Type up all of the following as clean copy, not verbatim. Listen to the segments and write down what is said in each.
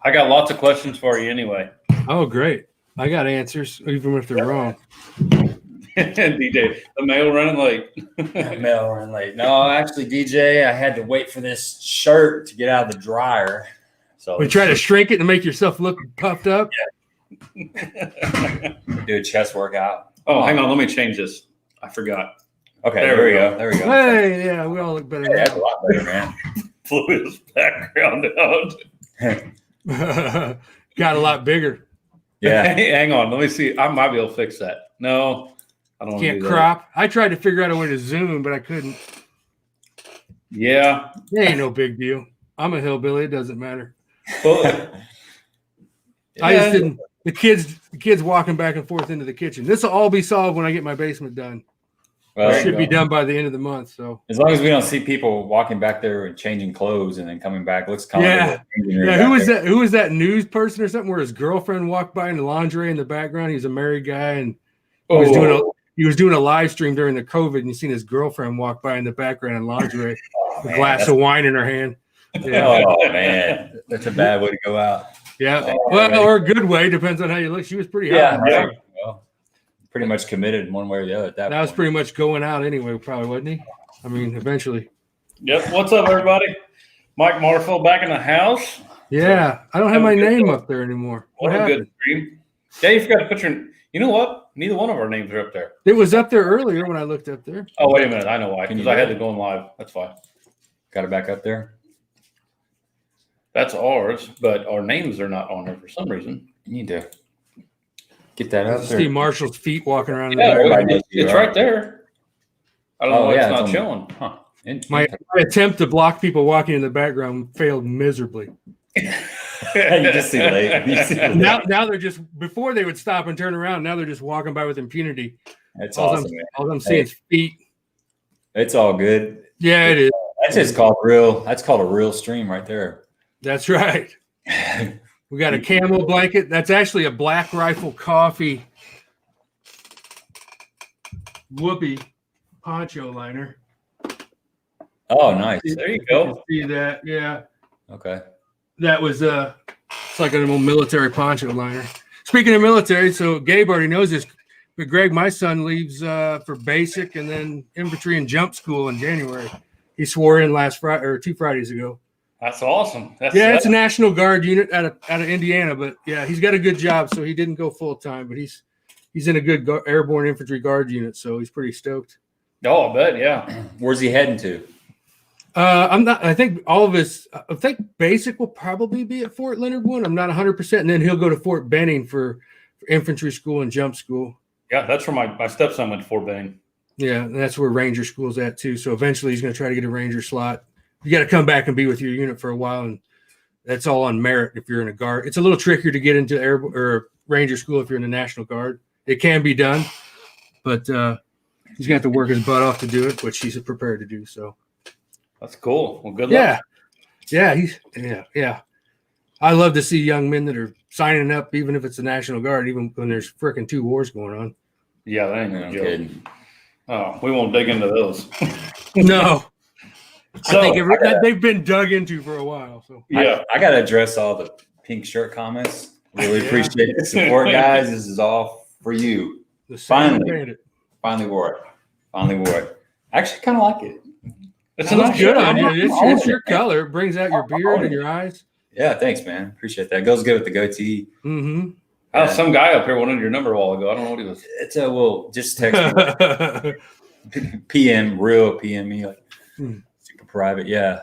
I got lots of questions for you anyway. Oh, great. I got answers, even if they're wrong. DJ, the mail running late. Mail running late. No, actually, DJ, I had to wait for this shirt to get out of the dryer. So We try to shrink it to make yourself look puffed up. Yeah. Do a chest workout. Oh, hang on. Let me change this. I forgot. Okay, There we go. There we go. Hey, yeah, we all look better Yeah, that's a now. lot better, man. Blew his background out. Got a lot bigger. Yeah. Hey, hang on. Let me see. I might be able to fix that. No, I don't want to Can't do crop. I tried to figure out a way to zoom, but I couldn't. that. Yeah. It ain't no big deal. I'm a hillbilly. It doesn't matter. Well, I just didn't. The kids walking back and forth into the kitchen. This will all be solved when I get my basement done. Well, It should be done by the end of the month. So as long as we don't see people walking back there and changing clothes and then coming back, looks kind yeah. of Yeah, who was that? Who was that news person or something where his girlfriend walked by in the lingerie in the background? He's a married guy and he was doing a live stream during the COVID, and you seen his girlfriend walk by in the background in lingerie, with a glass of wine in her hand. Yeah. Oh man, that's a bad way to go out. Yeah, Oh, well, man. or a good way, depends on how you look. She was pretty hot. Yeah. Well, pretty much committed one way or the other at that That was point. pretty much going out anyway, probably, wasn't he? I mean, eventually. Yep. What's up, everybody? Mike Marfel back in the house. Yeah, I don't have my name up there anymore. What What a happened? good stream. Yeah, you forgot to put your. You know what? Neither one of our names are up there. It was up there earlier when I looked up there. Oh, wait a minute. I know why. Can you Because I do had it? to go in live. That's fine. Got it back up there. That's ours, but our names are not on there for some reason. You need to get that up there. Steve Marshall's feet walking around. In Yeah, the everybody it's, knows you it's are. right there. I don't know Oh, why yeah, it's not it's on- showing. Huh. My attempt to block people walking in the background failed miserably. You just see late. You see late. Now they're just, before they would stop and turn around, now they're just walking by with impunity. That's All awesome, I'm, man. all I'm seeing is feet. It's all good. Yeah, it is. That's just called real. That's called a real stream right there. That's right. We got a camel blanket. That's actually a Black Rifle Coffee whoopee poncho liner. Oh, nice. There you can go. see that? Yeah. Okay. That was it's like a little military poncho liner. Speaking of military, so Gabe already knows this, but Greg, my son, leaves for basic and then infantry and jump school in January. He swore in last Friday or 2 Fridays ago. That's awesome. That's, Yeah, it's a National Guard unit out of Indiana, but yeah, he's got a good job, so he didn't go full time, but he's in a good airborne infantry guard unit, so he's pretty stoked. Oh, I bet. Yeah. Where's he heading to? I think all of his, I think basic will probably be at Fort Leonard Wood. I'm not 100%. And then he'll go to Fort Benning for infantry school and jump school. Yeah. That's where my stepson went to Fort Benning. Yeah. And that's where Ranger school's at too. So eventually he's going to try to get a Ranger slot. You got to come back and be with your unit for a while. And that's all on merit if you're in a guard. It's a little trickier to get into air or Ranger school if you're in the National Guard. It can be done, but he's going to have to work his butt off to do it, which he's prepared to do. So. That's cool. Well, good luck. Yeah. I love to see young men that are signing up, even if it's the National Guard, even when there's freaking 2 wars going on. Yeah. That ain't no No joke. kidding. Oh, we won't dig into those. No, So, I think they've been dug into for a while. So yeah. I got to address all the pink shirt comments. Really Yeah. appreciate the support, guys. This is all for you. the Finally. bandit. Finally wore it. I actually kind of like it. It's It a looks nice good shirt. on you. I'm It's on your it, color. It brings out your beard and your eyes. Yeah, thanks, man. Appreciate that. Goes good with the goatee. Mm-hmm. Oh, some guy up here wanted your number a while ago. I don't know what he was. It's a well, just text me. PM, real PM me, like Hmm. super private. Yeah.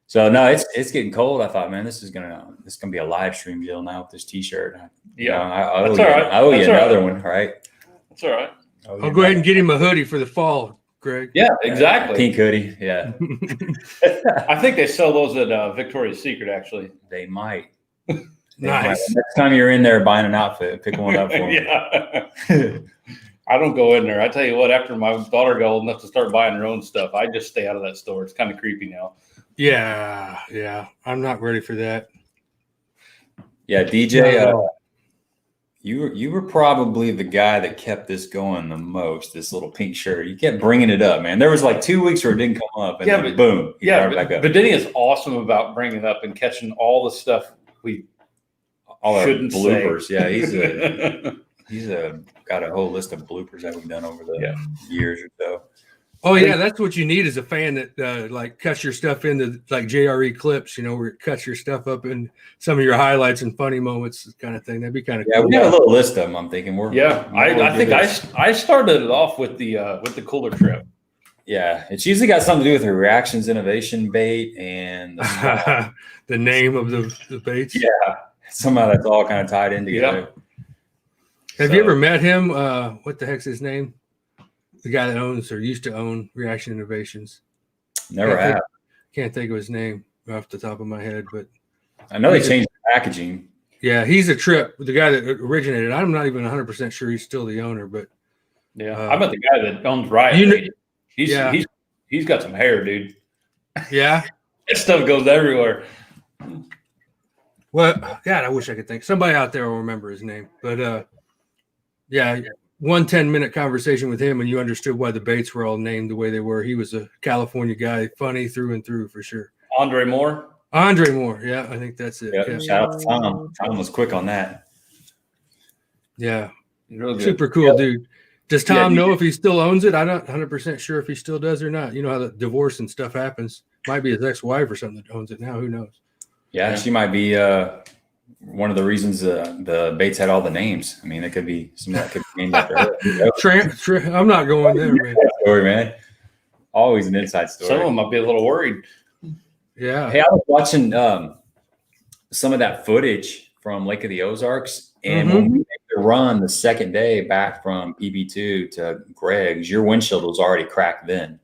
So no, it's getting cold. I thought, man, this is gonna be a live stream deal now with this T-shirt. You know, I owe That's you, all right. I owe you That's all another right. one, right? That's all right. I'll go ahead and get him a hoodie for the fall, Greg. Yeah, exactly. Pink hoodie. Yeah, I think they sell those at Victoria's Secret, actually. they might. Nice. Next time you're in there buying an outfit, pick one up for me. Yeah. I don't go in there. I tell you what, after my daughter got old enough to start buying her own stuff, I just stay out of that store. It's kind of creepy now. Yeah. I'm not ready for that. Yeah, DJ, No. you were probably the guy that kept this going the most. This little pink shirt, you kept bringing it up, man. There was like 2 weeks where it didn't come up, and Yeah, then but- boom, you Yeah, brought it back up. but Denny is awesome about bringing up and catching all the stuff we all our Shouldn't bloopers. say. Yeah, he's got a whole list of bloopers that we've done over the years or so. Oh yeah, that's what you need is a fan that like cuts your stuff into like JRE clips, where it cuts your stuff up in some of your highlights and funny moments kind of thing. That'd be kind of cool. We got a little list of them. I'm thinking I started it off with the cooler trip. Yeah, it's usually got something to do with the reactions innovation bait and the name of the baits. Yeah, somehow that's all kind of tied in together. Yep. Have you ever met him? What the heck's his name? The guy that owns or used to own Reaction Innovations. Never have. Can't think of his name off the top of my head, but I know they changed the packaging. Yeah, he's a trip. The guy that originated. I'm not even 100% sure he's still the owner, but I bet the guy that owns Riot. He's got some hair, dude. Yeah, that stuff goes everywhere. Well, God, I wish I could think. Somebody out there will remember his name, but yeah. 10-minute conversation with him and you understood why the baits were all named the way they were. He was a California guy, funny through and through for sure. Andre Moore. Yeah, I think that's it. Yep. Yeah. Shout out to Tom. Tom was quick on that. Yeah. Super cool dude. Does Tom know if he still owns it? I'm not 100% sure if he still does or not. You know how the divorce and stuff happens. Might be his ex-wife or something that owns it now. Who knows? Yeah, she might be one of the reasons the baits had all the names. I mean, it could be something that could be named after her. I'm not going there, man. Story, man. Always an inside story. Some of them might be a little worried. Yeah. Hey, I was watching some of that footage from Lake of the Ozarks, and when we made the run the second day back from PB2 to Greg's, your windshield was already cracked then.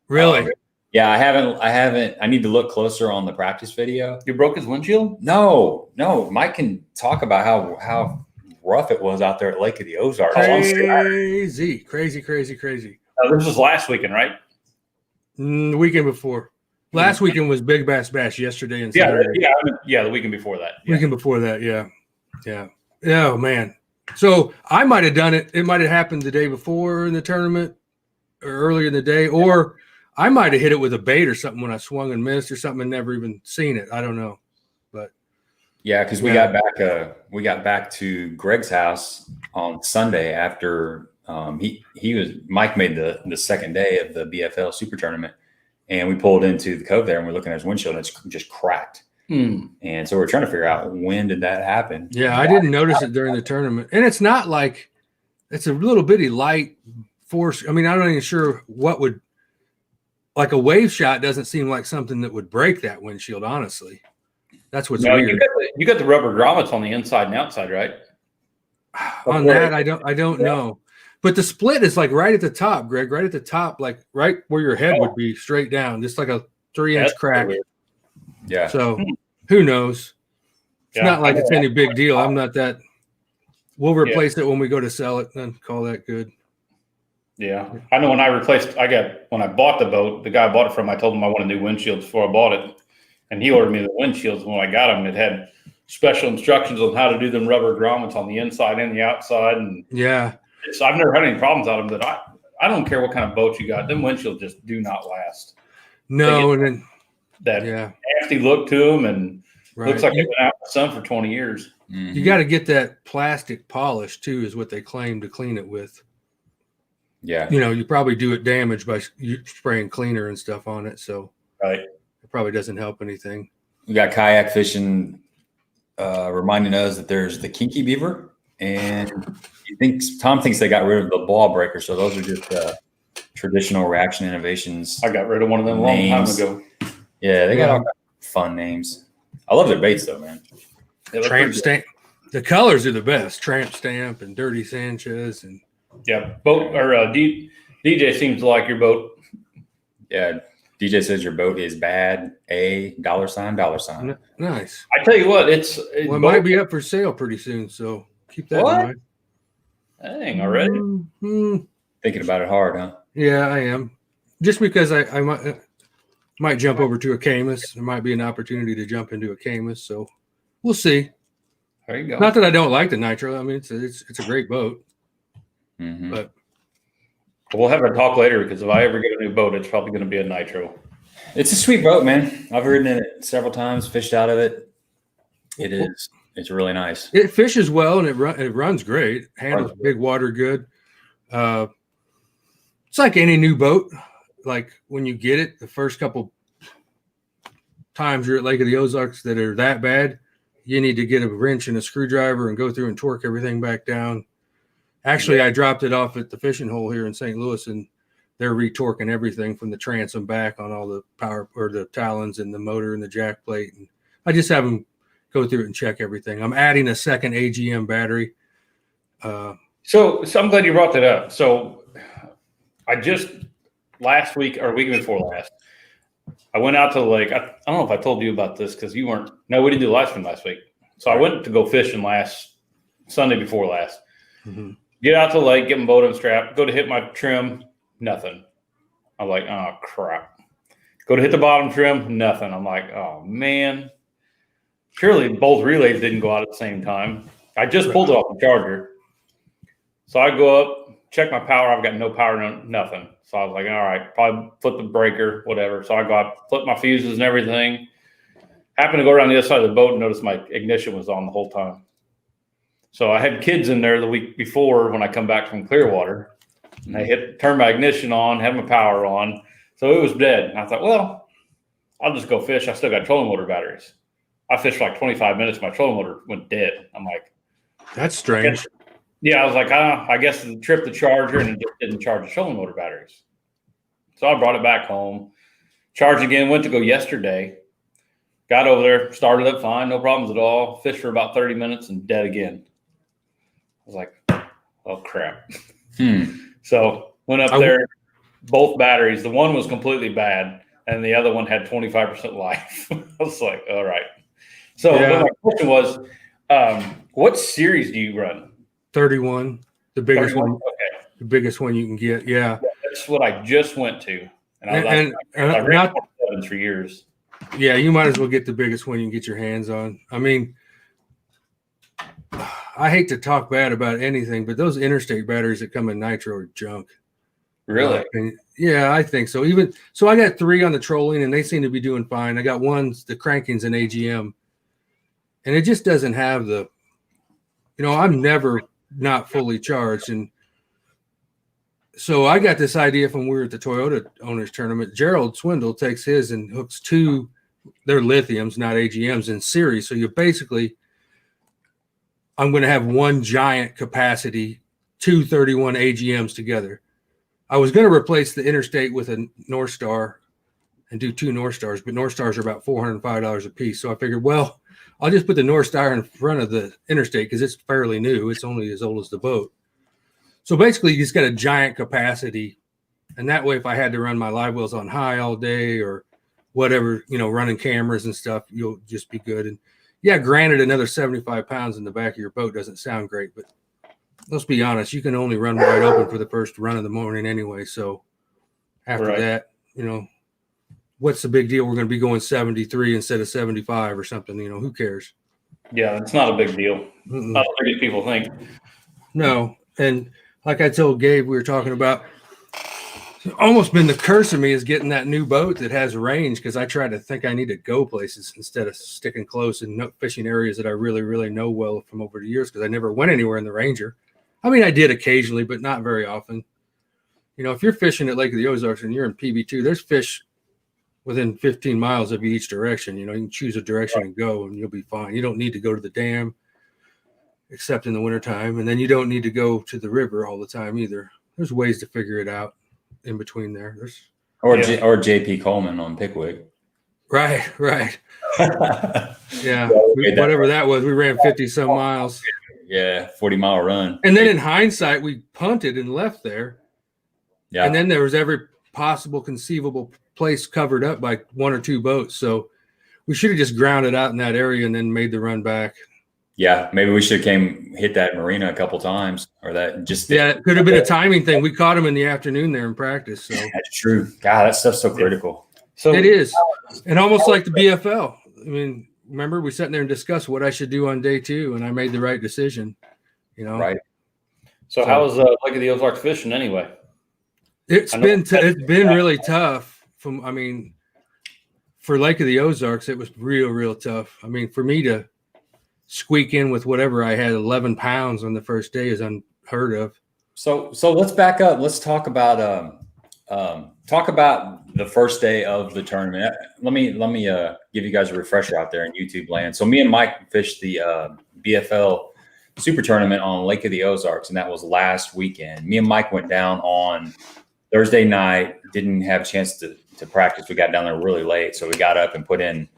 Really? Yeah, I haven't. I need to look closer on the practice video. You broke his windshield? No. Mike can talk about how rough it was out there at Lake of the Ozarks. Crazy. This was last weekend, right? The weekend before. Last weekend was Big Bass Bash yesterday and Saturday. The weekend before that. Yeah. Weekend before that, yeah. Oh, man. So I might have done it. It might have happened the day before in the tournament or earlier in the day, or I might have hit it with a bait or something when I swung and missed or something and never even seen it. I don't know. But yeah, because we got back to Greg's house on Sunday after Mike made the second day of the BFL Super Tournament, and we pulled into the cove there and we're looking at his windshield and it's just cracked. And so we're trying to figure out when did that happen. Yeah, I didn't notice it during the tournament. And it's not like it's a little bitty light force. I mean, I'm not even sure what would, like a wave shot doesn't seem like something that would break that windshield, honestly. That's what's weird. You got the rubber grommets on the inside and outside, right? On that, I don't know. But the split is like right at the top, Greg, right at the top, like right where your head would be straight down, just like a 3-inch crack. Weird. Yeah. So who knows? It's not like it's any big deal. I'm not that. We'll replace it when we go to sell it and call that good. Yeah. I know when I bought the boat, the guy I bought it from, I told him I wanted new windshields before I bought it. And he ordered me the windshields. When I got them, it had special instructions on how to do them rubber grommets on the inside and the outside. And I've never had any problems out of them. That I don't care what kind of boat you got. Them windshields just do not last. No. And then that nasty look to them and looks like they've been out in the sun for 20 years. Mm-hmm. You got to get that plastic polish too, is what they claim to clean it with. Yeah. You probably do it damage by spraying cleaner and stuff on it. So it probably doesn't help anything. We got kayak fishing reminding us that there's the kinky beaver, and Tom thinks they got rid of the ball breaker. So those are just traditional Reaction Innovations. I got rid of one of them a long time ago. Yeah, they got all kinds of fun names. I love their baits though, man. Tramp stamp. The colors are the best. Tramp stamp and Dirty Sanchez and boat or DJ seems to like your boat. Yeah, DJ says your boat is bad. $$. Nice. I tell you what, it might be up for sale pretty soon, so keep that in mind. Dang, already? Thinking about it hard, huh? Yeah, I am. Just because I might jump over to a Camus. There might be an opportunity to jump into a Camus, so we'll see. There you go. Not that I don't like the Nitro. I mean, it's a great boat. Mm-hmm. But we'll have a talk later, because if I ever get a new boat, it's probably going to be a Nitro. It's a sweet boat, man. I've ridden in it several times, fished out of it. It's It's really nice. It fishes well and it runs great. Handles big water good. It's like any new boat. Like when you get it, the first couple times you're at Lake of the Ozarks that are that bad, you need to get a wrench and a screwdriver and go through and torque everything back down. Actually, I dropped it off at the fishing hole here in St. Louis, and they're retorquing everything from the transom back on all the power or the talons and the motor and the jack plate. And I just have them go through it and check everything. I'm adding a second AGM battery. So I'm glad you brought that up. So I just last week or week before last, I went out to the lake. I don't know if I told you about this because you weren't. No, we didn't do the live stream last week. So I went to go fishing last Sunday before last. Mm-hmm. Get out to the lake, get my boat unstrapped, go to hit my trim, nothing. I'm like, oh crap. Go to hit the bottom trim, nothing. I'm like, oh man. Surely both relays didn't go out at the same time. I just pulled it off the charger. So I go up, check my power. I've got no power, nothing. So I was like, all right, probably flip the breaker, whatever. So I go out, flip my fuses and everything. Happened to go around the other side of the boat and notice my ignition was on the whole time. So I had kids in there the week before when I come back from Clearwater. And they turned my ignition on, had my power on. So it was dead. And I thought, well, I'll just go fish. I still got trolling motor batteries. I fished for like 25 minutes. My trolling motor went dead. I'm like, that's strange. I was like, I guess it tripped the charger and it just didn't charge the trolling motor batteries. So I brought it back home, charged again, went to go yesterday, got over there, started up fine, no problems at all. Fished for about 30 minutes and dead again. I was like, oh crap. So went up there, both batteries. The one was completely bad and the other one had 25% life. I was like, all right. So my question was, what series do you run? 31, the biggest 31? one. Okay. The biggest one you can get. Yeah. That's what I just went to. And I ran not 7 for years. Yeah, you might as well get the biggest one you can get your hands on. I mean, I hate to talk bad about anything, but those interstate batteries that come in nitro are junk. Really? Yeah, I think so. So I got 3 on the trolling and they seem to be doing fine. I got the crankings in AGM. And it just doesn't have I'm never not fully charged. And so I got this idea from we were at the Toyota owners tournament. Gerald Swindle takes his and hooks 2, they're lithiums, not AGMs, in series. So I'm going to have one giant capacity, 2 31 AGMs together. I was going to replace the Interstate with a North Star and do 2 North Stars, but North Stars are about $405 a piece. So I figured, well, I'll just put the North Star in front of the Interstate because it's fairly new. It's only as old as the boat. So basically, you just got a giant capacity. And that way, if I had to run my live wells on high all day or whatever, running cameras and stuff, you'll just be good. And yeah, granted, another 75 pounds in the back of your boat doesn't sound great, but let's be honest, you can only run wide open for the first run of the morning anyway. So after that, what's the big deal? We're going to be going 73 instead of 75 or something. Who cares? Yeah, it's not a big deal. Not as big as people think. No. And like I told Gabe, we were talking about, it's almost been the curse of me is getting that new boat that has range because I try to think I need to go places instead of sticking close and fishing areas that I really, really know well from over the years because I never went anywhere in the Ranger. I mean, I did occasionally, but not very often. If you're fishing at Lake of the Ozarks and you're in PB2, there's fish within 15 miles of you each direction. You can choose a direction and go and you'll be fine. You don't need to go to the dam except in the wintertime. And then you don't need to go to the river all the time either. There's ways to figure it out in between there. Or JP Coleman on Pickwick. Right. Yeah. Whatever that was, we ran 50 some miles. Yeah. 40-mile run. And then in hindsight, we punted and left there. Yeah. And then there was every possible conceivable place covered up by 1 or 2 boats. So we should have just grounded out in that area and then made the run back. Yeah, maybe we should have hit that marina a couple times, or that just. Yeah, it could have been a timing thing. We caught him in the afternoon there in practice. So that's true. God, that stuff's so critical. So it is, and almost like the BFL. I mean, remember we sat there and discussed what I should do on day 2, and I made the right decision. Right. So how was Lake of the Ozarks fishing anyway? It's been really tough. For Lake of the Ozarks, it was real tough. I mean, for me to squeak in with whatever I had. 11 pounds on the first day is unheard of. So let's back up. Let's talk about the first day of the tournament. Let me give you guys a refresher out there in YouTube land. So me and Mike fished the BFL Super Tournament on Lake of the Ozarks, and that was last weekend. Me and Mike went down on Thursday night. Didn't have a chance to practice. We got down there really late, so we got up and put in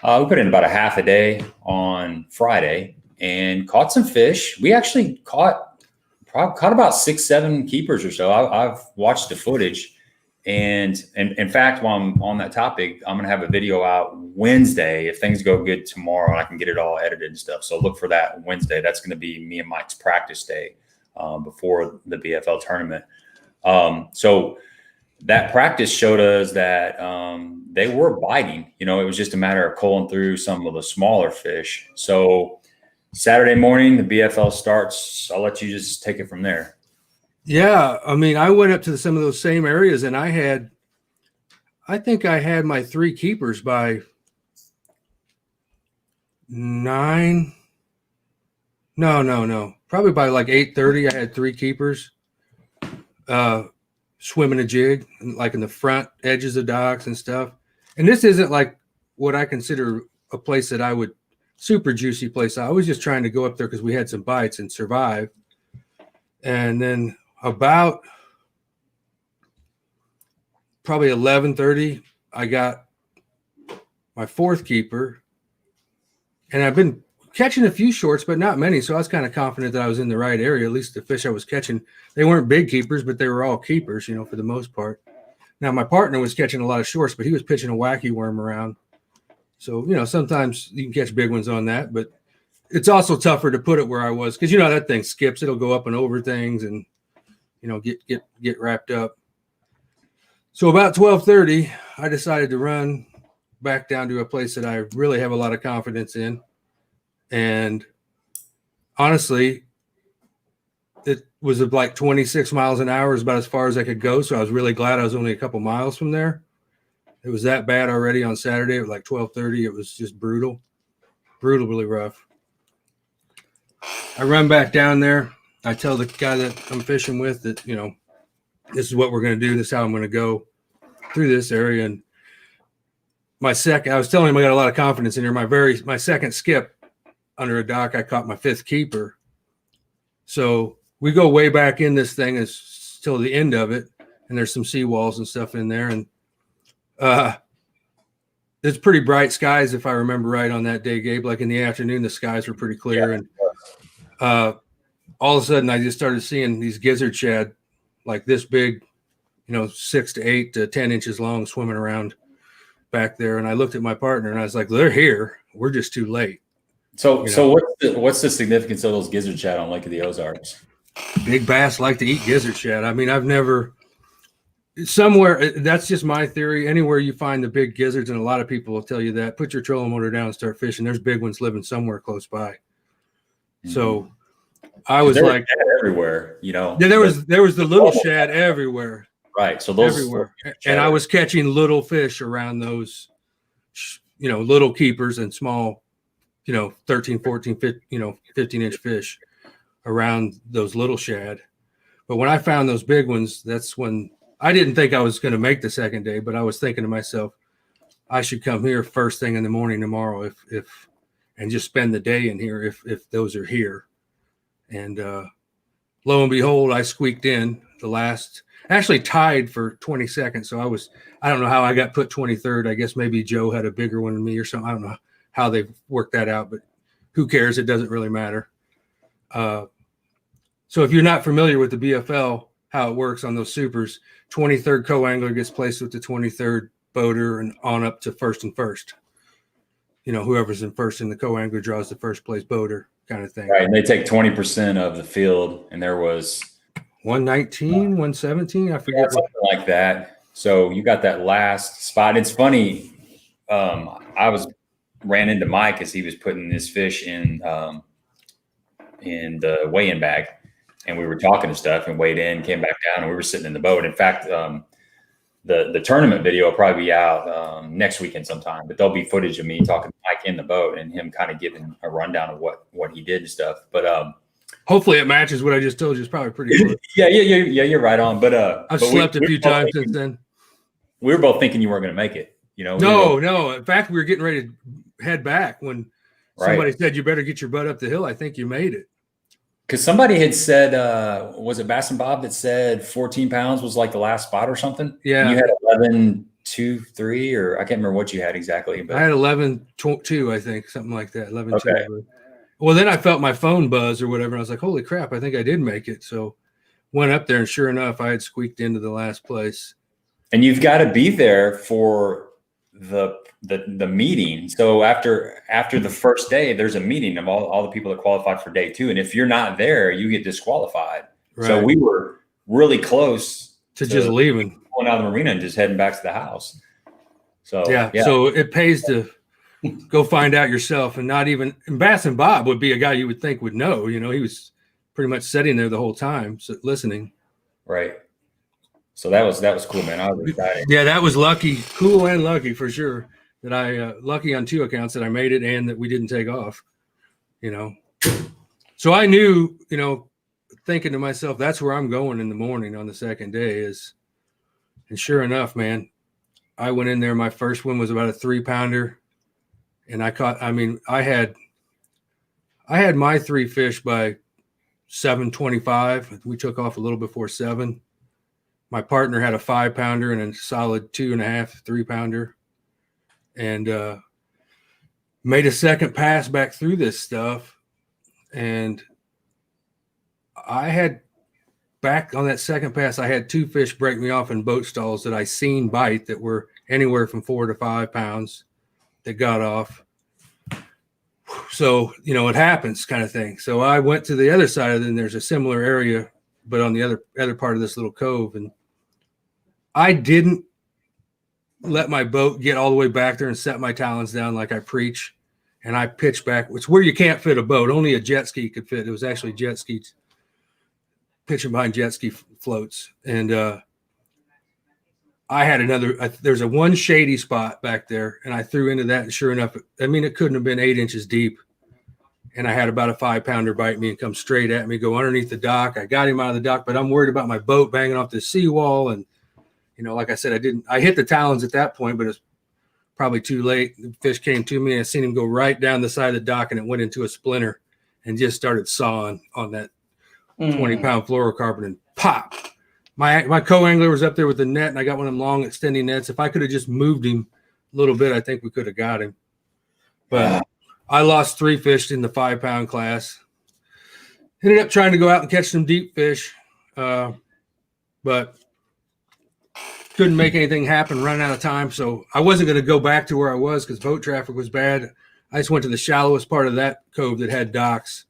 about a half a day on Friday and caught some fish. We actually caught about 6-7 keepers or so. I've watched the footage, and in fact, while I'm on that topic, I'm gonna have a video out Wednesday if things go good tomorrow, and I can get it all edited and stuff. So look for that Wednesday. That's gonna be me and Mike's practice day before the BFL tournament. So that practice showed us that they were biting. You know, it was just a matter of culling through some of the smaller fish. So Saturday morning, the BFL starts. I'll let you just take it from there. Yeah, I mean, I went up to some of those same areas, and I think I had my 3 keepers by 9. No. Probably by like 8:30, I had 3 keepers swimming a jig, like in the front edges of docks and stuff. And this isn't like what I consider a place that I would super juicy place. I was just trying to go up there because we had some bites and survive. And then about probably 11:30, I got my 4th keeper, and I've been catching a few shorts, but not many. So I was kind of confident that I was in the right area. At least the fish I was catching, they weren't big keepers, but they were all keepers, you know, for the most part. Now my partner was catching a lot of shorts, but he was pitching a wacky worm around. So, you know, sometimes you can catch big ones on that, but it's also tougher to put it where I was because, you know, that thing skips. It'll go up and over things and, you know, get wrapped up. So about 12:30, I decided to run back down to a place that I really have a lot of confidence in. And honestly, it was like 26 miles an hour is about as far as I could go. So I was really glad I was only a couple miles from there. It was that bad already on Saturday at like 12:30. It was just brutal, really rough. I run back down there. I tell the guy that I'm fishing with that, you know, this is what we're going to do. This is how I'm going to go through this area. And I was telling him I got a lot of confidence in here. My second skip under a dock, I caught my 5th keeper. So we go way back in this thing is till the end of it. And there's some seawalls and stuff in there. And it's pretty bright skies, if I remember right, on that day, Gabe. Like in the afternoon, the skies were pretty clear. Yeah. And all of a sudden, I just started seeing these gizzard shad like this big, you know, 6 to 8 to 10 inches long swimming around back there. And I looked at my partner and I was like, they're here. We're just too late. So what's the significance of those gizzard shad on Lake of the Ozarks? Big bass like to eat gizzard shad. I mean, I've never somewhere, that's just my theory. Anywhere you find the big gizzards, and a lot of people will tell you that, put your trolling motor down and start fishing. There's big ones living somewhere close by. Mm-hmm. So I was like everywhere, you know. Yeah, there was the little shad everywhere. Right. So those everywhere. And I was catching little fish around those, you know, little keepers and small, you know, 13, 14, 15, you know, 15-inch fish around those little shad. But when I found those big ones, that's when I didn't think I was going to make the second day, but I was thinking to myself, I should come here first thing in the morning tomorrow if and just spend the day in here if those are here. And lo and behold, I squeaked in the last, actually tied for 22nd. So I don't know how I got put 23rd. I guess maybe Joe had a bigger one than me or something. I don't know how they worked that out, but who cares? It doesn't really matter. So if you're not familiar with the BFL, how it works on those supers, 23rd co-angler gets placed with the 23rd boater and on up to first and first. You know, whoever's in first in the co-angler draws the first place boater kind of thing. Right. And they take 20% of the field, and there was 119, 117, I forget. Something like that. So you got that last spot. It's funny. I ran into Mike as he was putting this fish in the weigh-in bag, and we were talking and stuff and weighed in, came back down, and we were sitting in the boat. In fact, the tournament video will probably be out next weekend sometime, but there'll be footage of me talking to Mike in the boat and him kind of giving a rundown of what he did and stuff. But hopefully it matches what I just told you. It's probably pretty close. yeah, you're right on. But I've slept a few times since then. We were both thinking you weren't going to make it. You know, no. In fact, we were getting ready to head back when somebody said, you better get your butt up the hill. I think you made it. Because somebody had said, was it Bass and Bob that said 14 pounds was like the last spot or something? Yeah. And you had 11, 2, 3, or I can't remember what you had exactly. But I had 11, 2, I think, something like that. 11, okay. 2. Well, then I felt my phone buzz or whatever. And I was like, holy crap, I think I did make it. So went up there, and sure enough, I had squeaked into the last place. And you've got to be there for the meeting. So after the first day, there's a meeting of all the people that qualified for day 2. And if you're not there, you get disqualified. Right. So we were really close to just leaving, going out of the marina and just heading back to the house. So yeah. So it pays to go find out yourself, and not even, and Bass and Bob would be a guy you would think would know, you know, he was pretty much sitting there the whole time, so listening. Right. So that was cool, man. I was excited. Yeah, that was lucky, cool and lucky for sure. That I lucky on 2 accounts that I made it and that we didn't take off. You know, so I knew, you know, thinking to myself, that's where I'm going in the morning on the second day is, and sure enough, man, I went in there. My first one was about a 3-pounder, and I caught. I mean, I had my 3 fish by 7:25. We took off a little before 7. My partner had a 5-pounder and a solid 2.5, 3-pounder, and made a second pass back through this stuff. And I had back on that second pass, I had 2 fish break me off in boat stalls that I seen bite that were anywhere from 4 to 5 pounds that got off. So, you know, it happens kind of thing. So I went to the other side of it, and there's a similar area, but on the other part of this little cove. And I didn't let my boat get all the way back there and set my talons down like I preach. And I pitched back. It's where you can't fit a boat. Only a jet ski could fit. It was actually jet skis, pitching behind jet ski floats. And I had there's a one shady spot back there, and I threw into that. And sure enough, I mean, it couldn't have been 8 inches deep. And I had about a 5-pounder bite me and come straight at me, go underneath the dock. I got him out of the dock, but I'm worried about my boat banging off the seawall. And, you know, like I said, I hit the talons at that point, but it's probably too late. The fish came to me, and I seen him go right down the side of the dock, and it went into a splinter and just started sawing on that 20-pound fluorocarbon, and pop. My co-angler was up there with the net, and I got one of them long extending nets. If I could have just moved him a little bit, I think we could have got him. But I lost 3 fish in the 5-pound class. Ended up trying to go out and catch some deep fish, but couldn't make anything happen, run out of time. So I wasn't going to go back to where I was because boat traffic was bad. I just went to the shallowest part of that cove that had docks,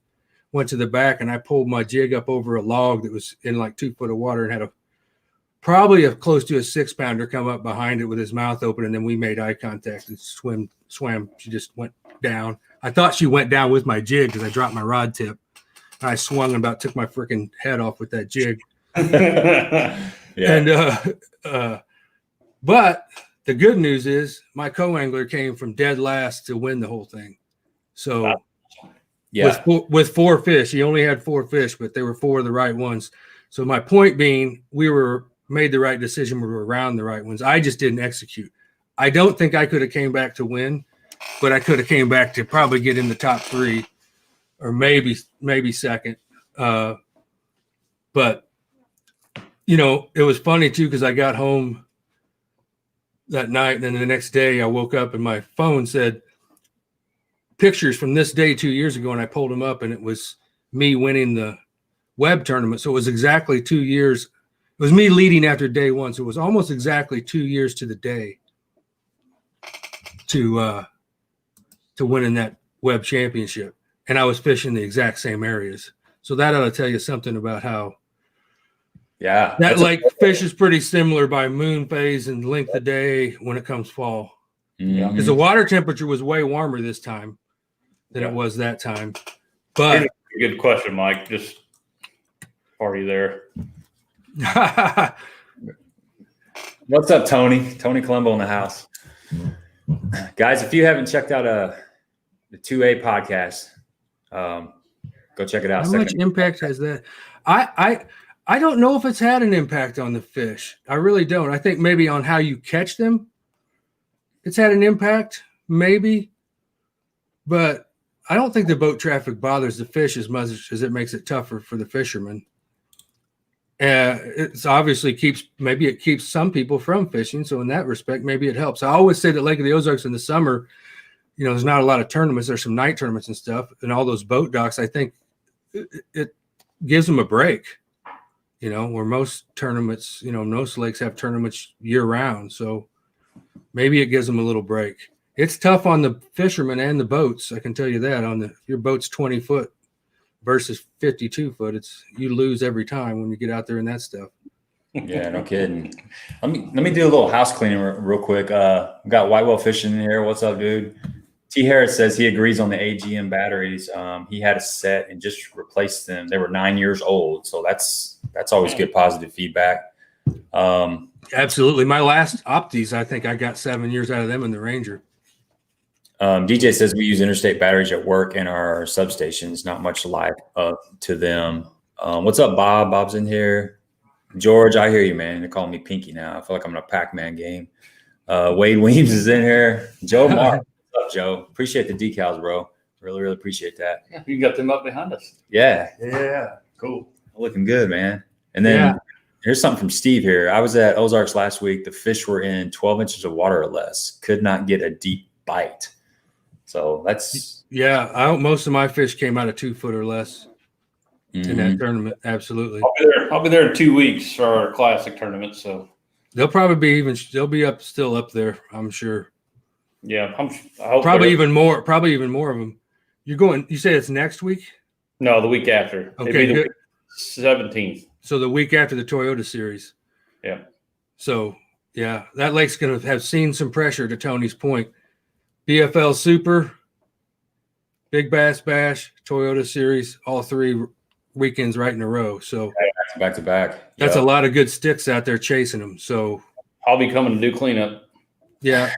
went to the back, and I pulled my jig up over a log that was in like 2 foot of water and had probably close to a 6-pounder come up behind it with his mouth open. And then we made eye contact and swam. She just went down. I thought she went down with my jig because I dropped my rod tip. And I swung and about took my freaking head off with that jig. Yeah. And but the good news is my co-angler came from dead last to win the whole thing. So yeah, with 4 fish, he only had 4 fish, but they were 4 of the right ones. So my point being, we made the right decision. We were around the right ones. I just didn't execute. I don't think I could have came back to win, but I could have came back to probably get in the top 3 or maybe second. But you know, it was funny too, because I got home that night, and then the next day I woke up and my phone said pictures from this day 2 years ago, and I pulled them up, and it was me winning the web tournament. So it was exactly 2 years. It was me leading after day 1. So it was almost exactly 2 years to the day to winning that web championship. And I was fishing the exact same areas. So that ought to tell you something about how that fish is pretty similar by moon phase and length of day when it comes fall. Because the water temperature was way warmer this time than it was that time. But good question, Mike. Just party there. What's up, Tony? Tony Colombo in the house. Guys, if you haven't checked out the 2A podcast, go check it out. How much impact has that? I don't know if it's had an impact on the fish. I really don't. I think maybe on how you catch them, it's had an impact, maybe. But I don't think the boat traffic bothers the fish as much as it makes it tougher for the fishermen. It's obviously keeps some people from fishing. So in that respect, maybe it helps. I always say that Lake of the Ozarks in the summer, there's not a lot of tournaments. There's some night tournaments and stuff, and all those boat docks. I think it gives them a break. Where most tournaments, most lakes have tournaments year round. So maybe it gives them a little break. It's tough on the fishermen and the boats. I can tell you that. If your boat's 20 foot versus 52 foot, you lose every time when you get out there in that stuff. Yeah, no kidding. Let me do a little house cleaning real quick. We got Whitewell Fishing in here. What's up, dude? T. Harris says he agrees on the AGM batteries. He had a set and just replaced them. They were 9 years old, so that's always good positive feedback. Absolutely. My last Optis, I think I got 7 years out of them in the Ranger. DJ says we use interstate batteries at work and our substations. Not much life to them. What's up, Bob? Bob's in here. George, I hear you, man. They're calling me Pinky now. I feel like I'm in a Pac-Man game. Wade Weems is in here. Joe Mark. What's up, Joe? Appreciate the decals, bro. Really, really appreciate that. Yeah, you got them up behind us. Yeah. Yeah. Cool. Looking good, man. And then here's something from Steve here. I was at Ozarks last week. The fish were in 12 inches of water or less. Could not get a deep bite. So that's most of my fish came out of 2 foot or less in that tournament. Absolutely. I'll be there in 2 weeks for our classic tournament. So they'll probably be still up there, I'm sure. Yeah, I hope probably even more of them. You say it's next week? No, the week after. Okay, the 17th. So the week after the Toyota series. Yeah. So that lake's going to have seen some pressure, to Tony's point. BFL Super, Big Bass Bash, Toyota Series, all 3 weekends right in a row. So back to back. That's a lot of good sticks out there chasing them. So I'll be coming to do cleanup. Yeah.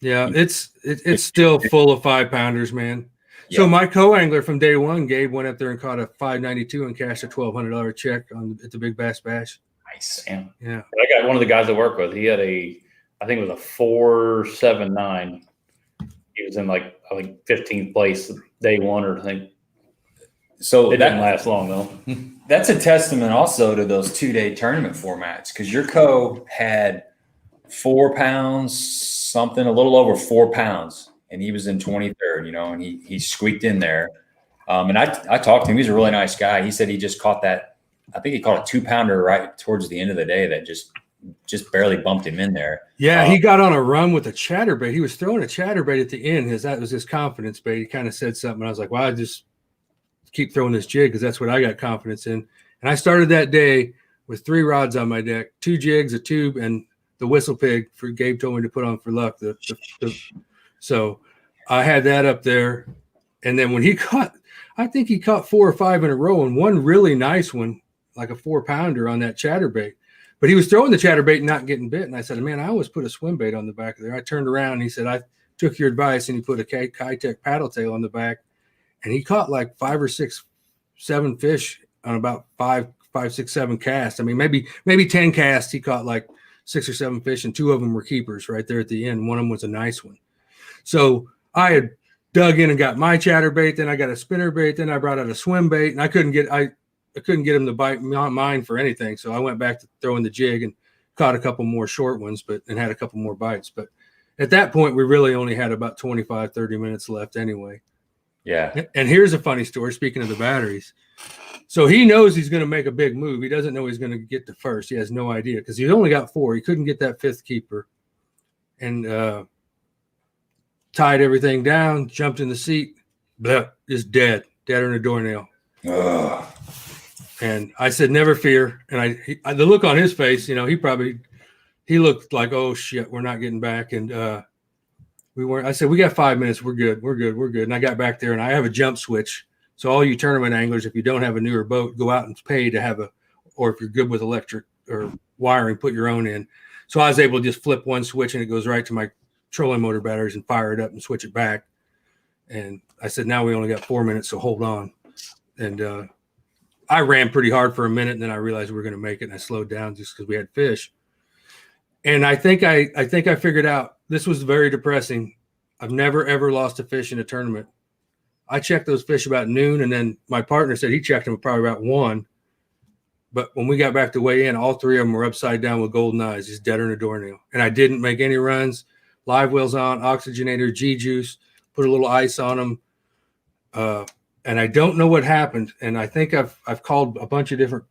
Yeah, it's still full of 5-pounders, man. Yep. So my co-angler from day one, Gabe, went up there and caught a 592 and cashed a $1,200 check at the Big Bass Bash. Nice. Yeah. I got one of the guys I work with. He had I think it was a 479. He was in I think 15th place day one, or I think. So it didn't last long though. That's a testament also to those 2-day tournament formats, because your co had 4 pounds, something a little over 4 pounds, and he was in 23rd, and he squeaked in there. And I talked to him. He's a really nice guy. He said he just caught that. I think he caught a 2-pounder right towards the end of the day that just barely bumped him in there. Yeah, he got on a run with a chatterbait. He was throwing a chatterbait at the end. That was his confidence bait. He kind of said something. I was like, well, I just keep throwing this jig because that's what I got confidence in. And I started that day with 3 rods on my deck, 2 jigs, a tube, and the whistle pig for Gabe told me to put on for luck. So I had that up there. And then when I think he caught 4 or 5 in a row, and one really nice one, like a 4-pounder on that chatterbait. But he was throwing the chatterbait and not getting bit. And I said, man, I always put a swim bait on the back of there. I turned around and he said, I took your advice, and he put a Kitech paddle tail on the back. And he caught like 5 or 6, 7 fish on about 5, 6, 7 casts. I mean, maybe 10 casts. He caught like 6 or 7 fish, and 2 of them were keepers right there at the end. One of them was a nice one. So I had dug in and got my chatterbait. Then I got a spinner bait. Then I brought out a swim bait, and I couldn't get him to bite mine for anything. So I went back to throwing the jig and caught a couple more short ones, and had a couple more bites. But at that point, we really only had about 25, 30 minutes left anyway. Yeah. And here's a funny story. Speaking of the batteries. So he knows he's going to make a big move. He doesn't know he's going to get to first. He has no idea because he only got 4. He couldn't get that 5th keeper, and tied everything down, jumped in the seat, just deader than a doornail. Ugh. And I said, never fear. And the look on his face, he looked like, oh shit, we're not getting back. And I said, we got 5 minutes. We're good. And I got back there, and I have a jump switch. So all you tournament anglers, if you don't have a newer boat, go out and pay to have or if you're good with electric or wiring, put your own in. So I was able to just flip one switch and it goes right to my trolling motor batteries and fire it up and switch it back. And I said, now we only got 4 minutes, so hold on. And I ran pretty hard for a minute, and then I realized we were going to make it, and I slowed down just because we had fish. And I think I figured out this was very depressing. I've never ever lost a fish in a tournament. I checked those fish about noon, and then my partner said he checked them probably about 1. But when we got back to weigh in, all 3 of them were upside down with golden eyes, just deader than a doornail. And I didn't make any runs. Live wells on, oxygenator, G-juice, put a little ice on them. And I don't know what happened. And I think I've called a bunch of different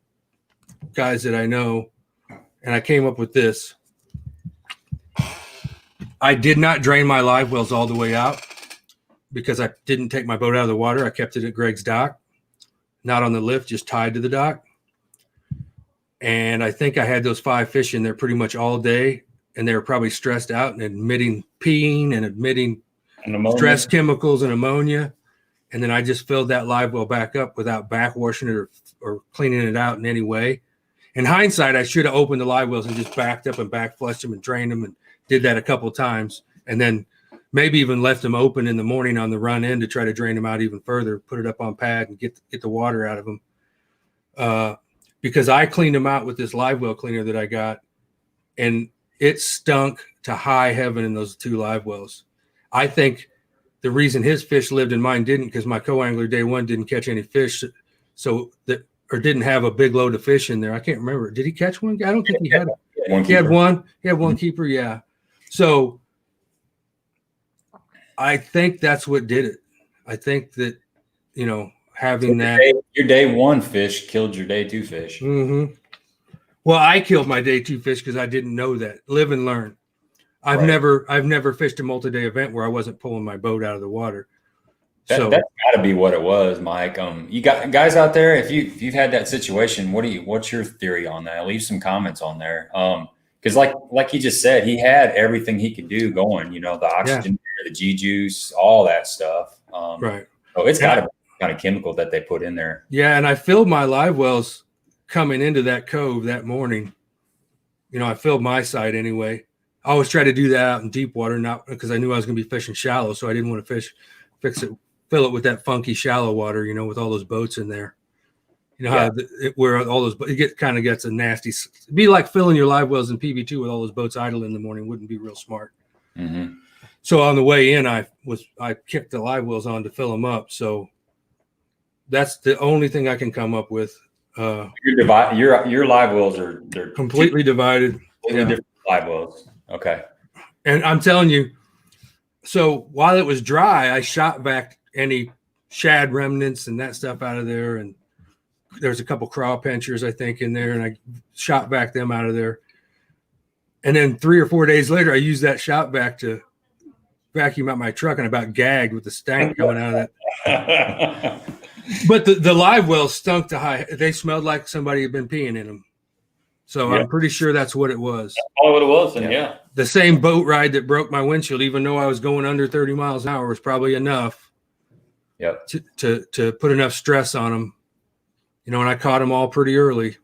guys that I know, and I came up with this. I did not drain my live wells all the way out because I didn't take my boat out of the water. I kept it at Greg's dock, not on the lift, just tied to the dock. And I think I had those 5 fish in there pretty much all day, and they were probably stressed out and emitting peeing and emitting stress chemicals and ammonia. And then I just filled that live well back up without backwashing it or cleaning it out in any way. In hindsight, I should have opened the live wells and just backed up and back flushed them and drained them, and did that a couple of times. And then maybe even left them open in the morning on the run in to try to drain them out even further, put it up on pad and get the water out of them. Because I cleaned them out with this live well cleaner that I got, and it stunk to high heaven in those 2 live wells. I think the reason his fish lived and mine didn't, because my co-angler day 1 didn't catch any fish, or didn't have a big load of fish in there. I can't remember. Did he catch one? I don't think he had one. He had one. He had one keeper. Yeah. So I think that's what did it. I think that, having your day 1 fish killed your day 2 fish. Mm-hmm. Well, I killed my day 2 fish because I didn't know that. Live and learn. I've never fished a multi-day event where I wasn't pulling my boat out of the water. That's got to be what it was, Mike. You got guys out there. If you've had that situation, what's your theory on that? Leave some comments on there. Because like he just said, he had everything he could do going. The oxygen, the G juice, all that stuff. Right. So it's got to be kind of chemical that they put in there. Yeah, and I filled my live wells coming into that cove that morning. I filled my side anyway. I always try to do that out in deep water, not because I knew I was going to be fishing shallow, so I didn't want to fill it with that funky shallow water, with all those boats in there. How where all those kind of gets a nasty. It'd be like filling your live wells in PB2 with all those boats idle in the morning. Wouldn't be real smart. Mm-hmm. So on the way in, I kicked the live wells on to fill them up. So that's the only thing I can come up with. Your live wells they're completely divided. Different live wells. Okay. And I'm telling you, so while it was dry, I shot back any shad remnants and that stuff out of there. And there's a couple craw pinchers, I think, in there. And I shot back them out of there. And then 3 or 4 days later, I used that shot back to vacuum out my truck, and about gagged with the stank coming out of that. But the live wells stunk to high. They smelled like somebody had been peeing in them. So I'm pretty sure that's what it was. Oh, what it was, then, yeah. The same boat ride that broke my windshield, even though I was going under 30 miles an hour, was probably enough to put enough stress on them. And I caught them all pretty early.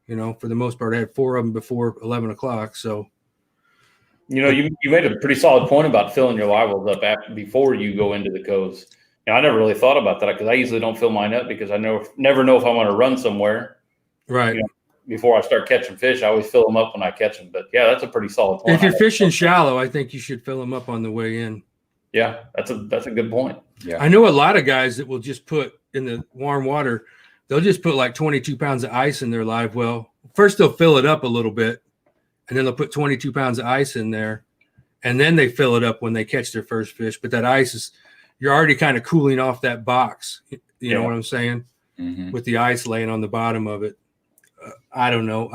For the most part, I had 4 of them before 11 o'clock. So, you made a pretty solid point about filling your live wells up before you go into the coves. I never really thought about that because I usually don't fill mine up because I never know if I want to run somewhere. Right. Before I start catching fish, I always fill them up when I catch them. But yeah, that's a pretty solid point. If you're fishing shallow, I think you should fill them up on the way in. Yeah, that's a good point. Yeah, I know a lot of guys that will just put in the warm water. They'll just put like 22 pounds of ice in their live well. First, they'll fill it up a little bit, and then they'll put 22 pounds of ice in there, and then they fill it up when they catch their first fish. But that ice you're already kind of cooling off that box. You know what I'm saying? Mm-hmm. With the ice laying on the bottom of it. I don't know.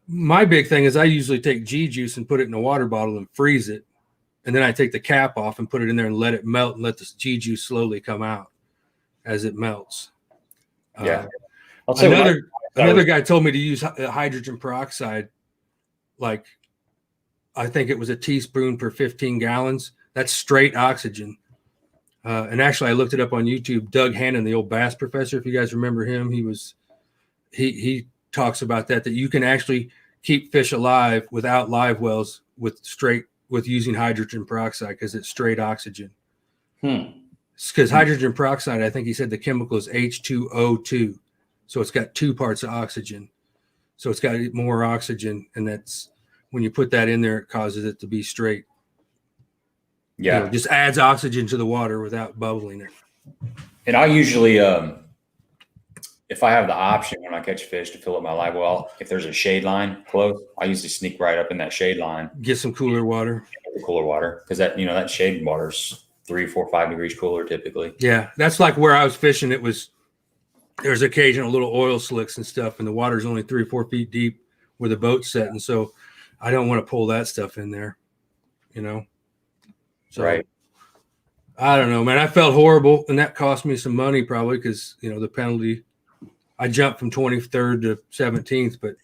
My big thing is I usually take G-juice and put it in a water bottle and freeze it. And then I take the cap off and put it in there and let it melt and let the G-juice slowly come out as it melts. Another guy told me to use hydrogen peroxide. Like, I think it was a teaspoon per 15 gallons. That's straight oxygen. And actually I looked it up on YouTube. Doug Hannon, the old bass professor, if you guys remember him, he talks about that you can actually keep fish alive without live wells with using hydrogen peroxide because it's straight oxygen. Because hydrogen peroxide, I think he said the chemical is H2O2. So it's got 2 parts of oxygen. So it's got more oxygen. And that's when you put that in there, it causes it to be straight. Yeah. You know, just adds oxygen to the water without bubbling it. And I usually, if I have the option when I catch fish to fill up my live well, if there's a shade line close, I usually sneak right up in that shade line. Get some cooler water. Cooler water. Because that shade water's 3, 4, 5 degrees cooler typically. Yeah. That's like where I was fishing. There's occasional little oil slicks and stuff, and the water's only 3 or 4 feet deep where the boat's set. And so I don't want to pull that stuff in there, you know? So, right. I don't know, man. I felt horrible, and that cost me some money probably because, you know, the penalty. I jumped from 23rd to 17th, but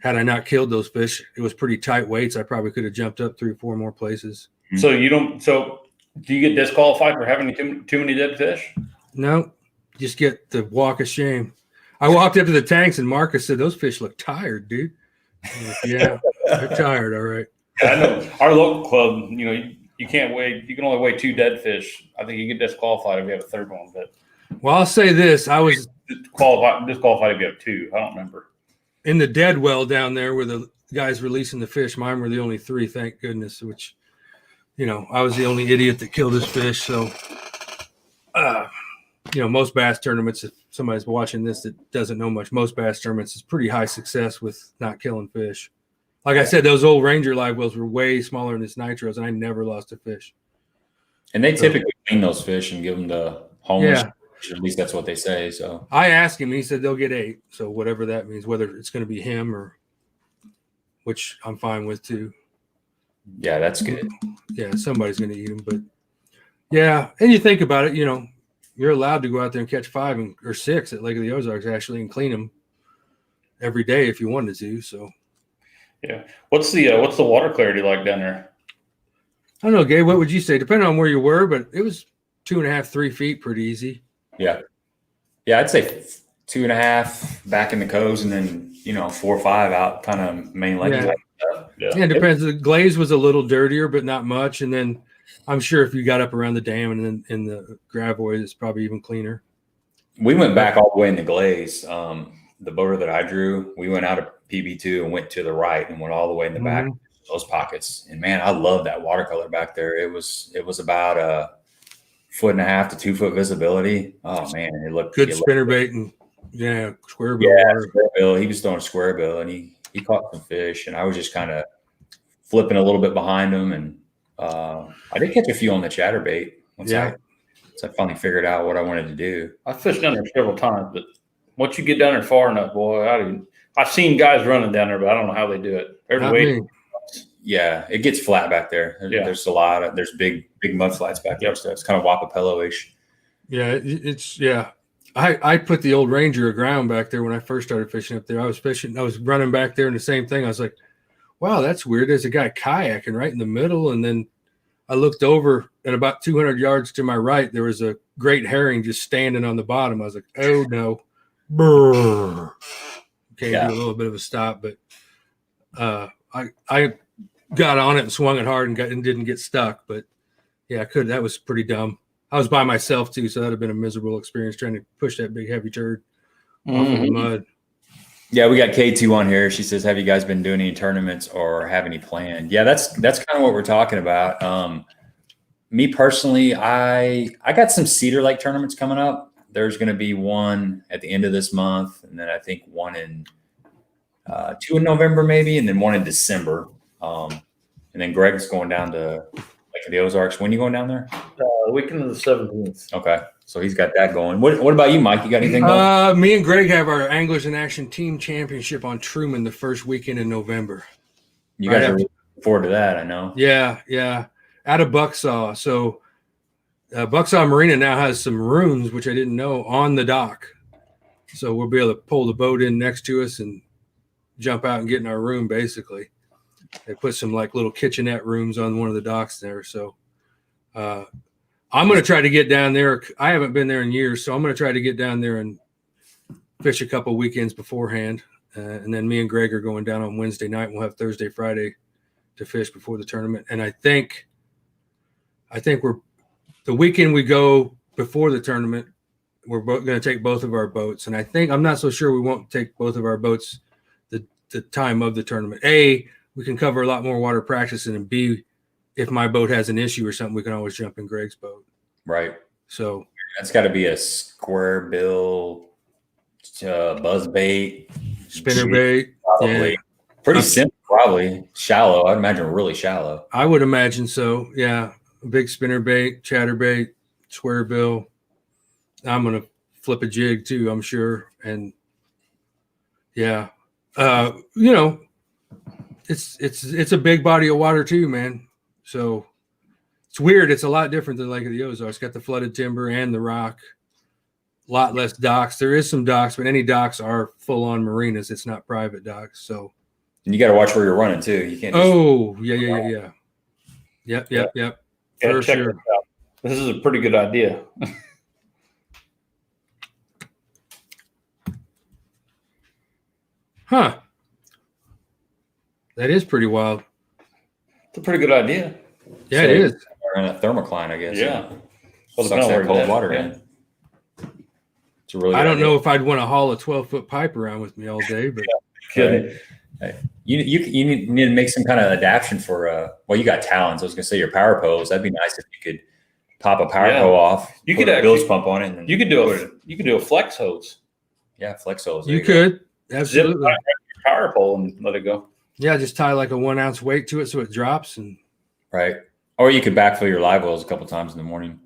had I not killed those fish, it was pretty tight weights. I probably could have jumped up 3 or 4 more places. So do you get disqualified for having too many dead fish? No, just get the walk of shame. I walked up to the tanks, and Marcus said, "Those fish look tired, dude." I'm like, yeah, they're tired. All right. Yeah, I know our local club, you know, you can't weigh. You can only weigh 2 dead fish. I think you get disqualified if you have a 3rd one. But well, I'll say this: I was disqualified if you have 2. I don't remember. In the dead well down there where the guys releasing the fish. Mine were the only 3, thank goodness. Which, you know, I was the only idiot that killed this fish. So, you know, most bass tournaments. If somebody's watching this that doesn't know much, most bass tournaments is pretty high success with not killing fish. Like I said, those old Ranger live wells were way smaller than this nitros, and I never lost a fish. And they typically clean those fish and give them to homeless. Yeah. At least that's what they say. So I asked him, and he said they'll get 8. So whatever that means, whether it's going to be him or, which I'm fine with too. yeah, that's good. Yeah, somebody's going to eat them. But yeah, and you think about it, you know, you're allowed to go out there and catch 5 or 6 at Lake of the Ozarks actually and clean them every day if you wanted to. So. Yeah. What's the water clarity like down there? I don't know, Gabe. What would you say? Depending on where you were, but it was 2.5, 3 feet, pretty easy. Yeah. Yeah, I'd say 2.5 back in the coves, and then 4 or 5 out kind of main lake. Yeah, it depends. The glaze was a little dirtier, but not much. And then I'm sure if you got up around the dam and then in the gravois, it's probably even cleaner. We went back all the way in the glaze. The boater that I drew, we went out of PB2 and went to the right and went all the way in the back, those pockets. And man, I love that watercolor back there. It was about 1.5 to 2 foot visibility. Oh man, it looked good. Spinnerbait and square bill. Yeah, square bill. He was throwing a square bill, and he caught some fish, and I was just kind of flipping a little bit behind him, and I did catch a few on the chatterbait once I finally figured out what I wanted to do. I fished down there several times, but once you get down there far enough, boy, I've seen guys running down there, but I don't know how they do it. Yeah, it gets flat back there. There's there's big mud flats back there, so it's kind of Wapapello-ish. Yeah, I put the old Ranger aground back there when I first started fishing up there. I was running back there, and the same thing. I was like, wow, that's weird. There's a guy kayaking right in the middle, and then I looked over, and about 200 yards to my right, there was a great herring just standing on the bottom. I was like, oh no. Brrr. Okay, do a little bit of a stop, but I got on it and swung it hard and didn't get stuck. But yeah, that was pretty dumb. I was by myself too, so that'd have been a miserable experience trying to push that big heavy turd off of the mud. Yeah, we got K2 on here. She says, "Have you guys been doing any tournaments or have any planned?" Yeah, that's kind of what we're talking about. Me personally, I got some Cedar Lake tournaments coming up. There's going to be one at the end of this month, and then I think one in 2 in November maybe, and then one in December. And then Greg's going down to Lake of the Ozarks. When are you going down there? Weekend of the 17th. Okay, so he's got that going. What about you, Mike? You got anything going? Me and Greg have our Anglers in Action Team Championship on Truman the first weekend in November. You guys are looking forward to that, I know. Yeah. Out of Bucksaw. So Bucksaw Marina now has some rooms, which I didn't know, on the dock. So we'll be able to pull the boat in next to us and jump out and get in our room, basically. They put some like little kitchenette rooms on one of the docks there. So I'm going to try to get down there. I haven't been there in years, so I'm going to try to get down there and fish a couple weekends beforehand. And then me and Greg are going down on Wednesday night. We'll have Thursday, Friday to fish before the tournament. And I think we're the weekend we go before the tournament, we're both going to take both of our boats. And I'm not so sure we won't take both of our boats the time of the tournament. A, we can cover a lot more water practicing, and B, if my boat has an issue or something, we can always jump in Greg's boat. Right. So that's got to be a square bill, buzz bait, spinner bait. Probably. Yeah. Pretty simple, probably. Shallow. I'd imagine really shallow. I would imagine so. Yeah. A big spinner bait, chatter bait, square bill. I'm going to flip a jig too, I'm sure. And yeah, it's a big body of water too, man. So it's weird. It's a lot different than Lake of the Ozarks. It's got the flooded timber and the rock. A lot less docks. There is some docks, but any docks are full on marinas. It's not private docks. So, and you got to watch where you're running too. You can't. Yeah. Yep. For sure. This is a pretty good idea. Huh. That is pretty wild. It's a pretty good idea. Yeah, so it is. In a thermocline, I guess. Yeah. Well, sucks that cold water in. It's a really. I don't know if I'd want to haul a 12-foot pipe around with me all day, but you need to make some kind of adaptation for well, you got talons. I was gonna say your power pose. That'd be nice if you could pop a power pole off. You could a bilge pump on it. And you could do a flex hose. Yeah, flex hose. You could absolutely zip your power pole and let it go. Yeah, just tie like a 1 ounce weight to it so it drops and right. Or you could backfill your live wells a couple times in the morning.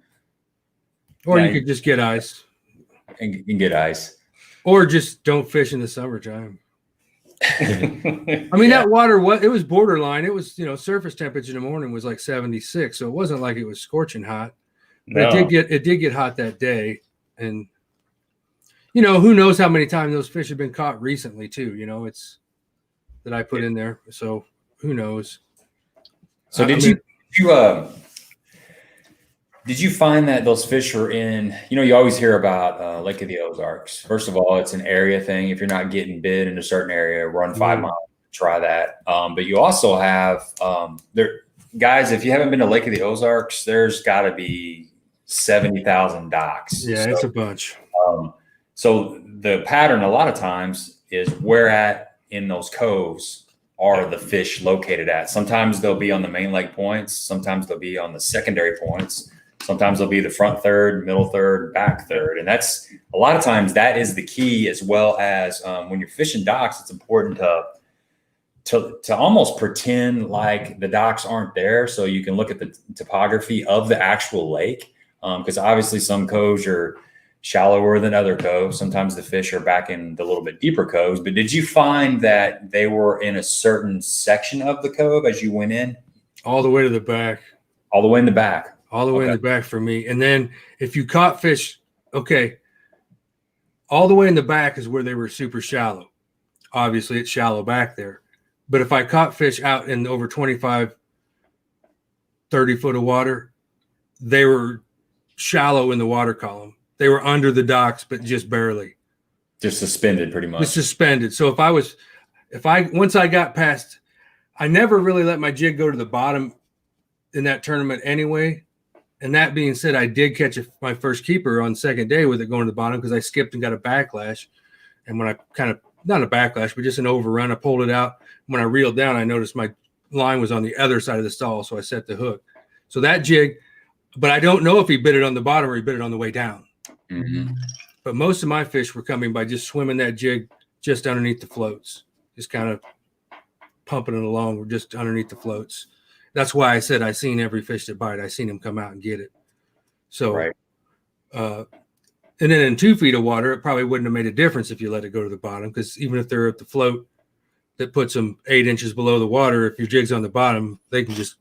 Or you could just get ice. And get ice. Or just don't fish in the summertime. I mean, that water, it was borderline. It was, surface temperature in the morning was like 76. So it wasn't like it was scorching hot. But it did get hot that day. And, who knows how many times those fish have been caught recently too. It's that I put in there. So who knows? So did you find that those fish are in, you always hear about Lake of the Ozarks. First of all, it's an area thing. If you're not getting bid in a certain area, run 5 miles, try that. But you also have guys, if you haven't been to Lake of the Ozarks, there's got to be 70,000 docks. Yeah, it's a bunch. So the pattern a lot of times is where at in those coves are the fish located at. Sometimes they'll be on the main lake points. Sometimes they'll be on the secondary points. Sometimes they'll be the front third, middle third, back third. And that's a lot of times that is the key, as well as when you're fishing docks, it's important to almost pretend like the docks aren't there. So you can look at the topography of the actual lake. Because obviously some coves are shallower than other coves. Sometimes the fish are back in the little bit deeper coves. But did you find that they were in a certain section of the cove as you went in? All the way to the back. All the way in the back. All the way in the back for me. And then if you caught fish, all the way in the back is where they were super shallow. Obviously, it's shallow back there. But if I caught fish out in over 25, 30 foot of water, they were shallow in the water column. They were under the docks, but just barely. Just suspended pretty much. Just suspended. So once I got past, I never really let my jig go to the bottom in that tournament anyway. And that being said, I did catch my first keeper on second day with it going to the bottom because I skipped and got a backlash. And when I not a backlash, but just an overrun, I pulled it out. When I reeled down, I noticed my line was on the other side of the stall. So I set the hook. So that jig, but I don't know if he bit it on the bottom or he bit it on the way down. Mm-hmm. But most of my fish were coming by just swimming that jig just underneath the floats, just kind of pumping it along. We're just underneath the floats. That's why I said I seen every fish that bite. I seen him come out and get it. So, right. And then in 2 feet of water, it probably wouldn't have made a difference if you let it go to the bottom, because even if they're at the float that puts them 8 inches below the water, if your jig's on the bottom, they can just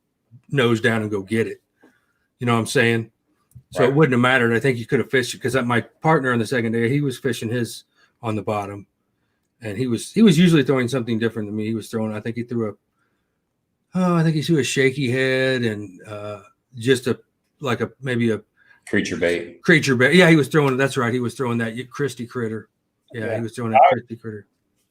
nose down and go get it. You know what I'm saying? So It wouldn't have mattered. I think you could have fished it, because my partner on the second day, he was fishing his on the bottom, and he was usually throwing something different than me. He was throwing, I think he threw a shaky head and just maybe a creature bait. Yeah, he was throwing. That's right. He was throwing that Christie critter. Yeah, he was throwing that crispy critter.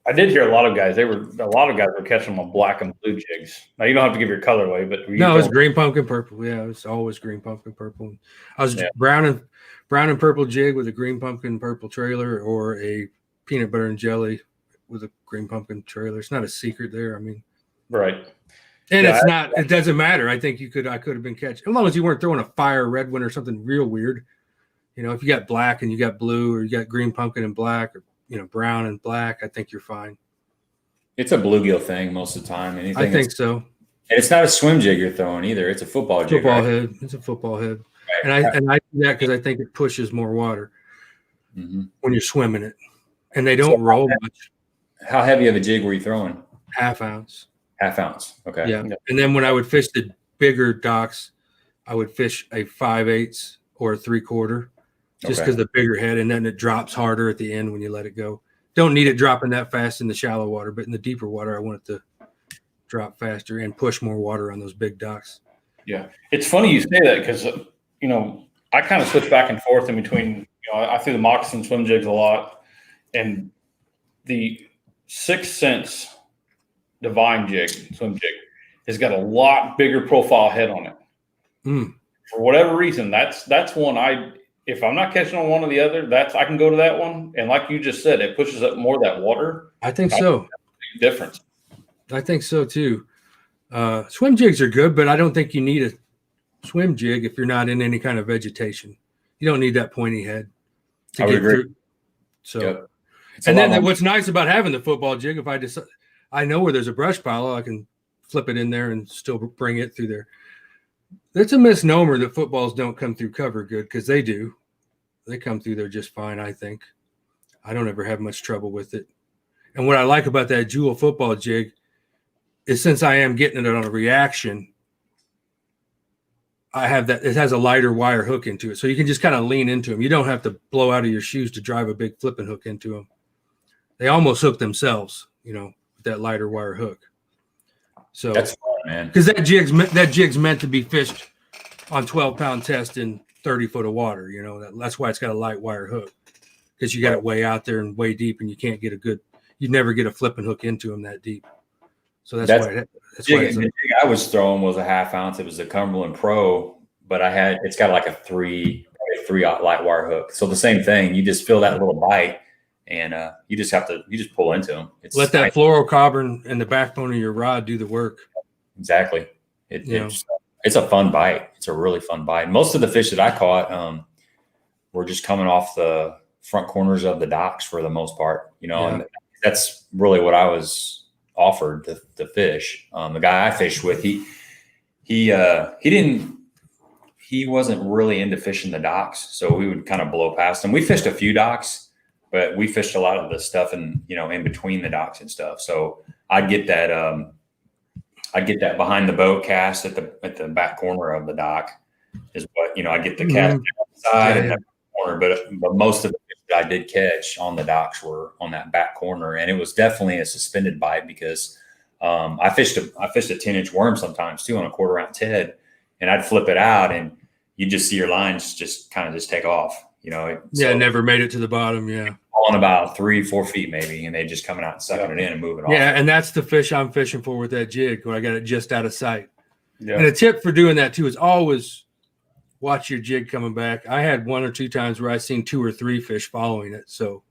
I did hear a lot of guys were catching them on black and blue jigs. Now you don't have to give your color away, but No, it was green, pumpkin, purple. Yeah, it was always green, pumpkin, purple. I was brown and purple jig with a green pumpkin purple trailer, or a peanut butter and jelly with a green pumpkin trailer. It's not a secret there. I mean, right. And it's not. It doesn't matter. I think I could have been catching, as long as you weren't throwing a fire red one or something real weird. You know, if you got black and you got blue, or you got green pumpkin and black, or brown and black, I think you're fine. It's a bluegill thing most of the time. I think so. And it's not a swim jig you're throwing either. It's a football jig. Head. It's a football head. Right. And I do that because I think it pushes more water when you're swimming it, and they don't roll much. How heavy of a jig were you throwing? Half ounce. Half ounce. Okay. Yeah. And then when I would fish the bigger docks, I would fish a 5/8 or a 3/4. Just because the bigger head, and then it drops harder at the end when you let it go. Don't need it dropping that fast in the shallow water, but in the deeper water, I want it to drop faster and push more water on those big docks. Yeah, it's funny you say that because I kind of switch back and forth in between. I threw the moccasin swim jigs a lot, and the 6 cents Divine swim jig has got a lot bigger profile head on it. For whatever reason, that's one if I'm not catching on one or the other, I can go to that one. And like you just said, it pushes up more of that water. I think so. Difference. I think so too. Swim jigs are good, but I don't think you need a swim jig if you're not in any kind of vegetation. You don't need that pointy head to get through. So, and then what's nice about having the football jig, if I know where there's a brush pile, I can flip it in there and still bring it through there. It's a misnomer that footballs don't come through cover good, because they do. They come through there just fine, I think. I don't ever have much trouble with it. And what I like about that Jewel football jig is, since I am getting it on a reaction, I have that. It has a lighter wire hook into it, so you can just kind of lean into them. You don't have to blow out of your shoes to drive a big flipping hook into them. They almost hook themselves, with that lighter wire hook. So that's fun, man. Because that jig's meant to be fished on 12-pound test in 30 foot of water. That's why it's got a light wire hook, because you got it way out there and way deep, and you can't get you never get a flipping hook into them that deep. So the jig I was throwing was a half ounce. It was a Cumberland Pro, but it's got like a 3/0 light wire hook. So the same thing. You just feel that little bite, and you just pull into them. Let that fluorocarbon and the backbone of your rod do the work. Exactly. It's a fun bite. It's a really fun bite. Most of the fish that I caught were just coming off the front corners of the docks for the most part, and that's really what I was offered to fish. The guy I fished with, he wasn't really into fishing the docks, so we would kind of blow past him. We fished a few docks, but we fished a lot of the stuff in between the docks and stuff. So I'd get that behind the boat cast at the back corner of the dock is what I get the cast side and that corner, but most of the fish that I did catch on the docks were on that back corner, and it was definitely a suspended bite because I fished a 10-inch worm sometimes too on a 1/4 ounce head, and I'd flip it out and you just see your lines just take off. Never made it to the bottom. Yeah. On about 3-4 feet maybe, and they just coming out and sucking it in and moving off. Yeah, and that's the fish I'm fishing for with that jig when I got it just out of sight. Yeah. And a tip for doing that too is always watch your jig coming back. I had 1 or 2 times where I seen 2 or 3 fish following it. So,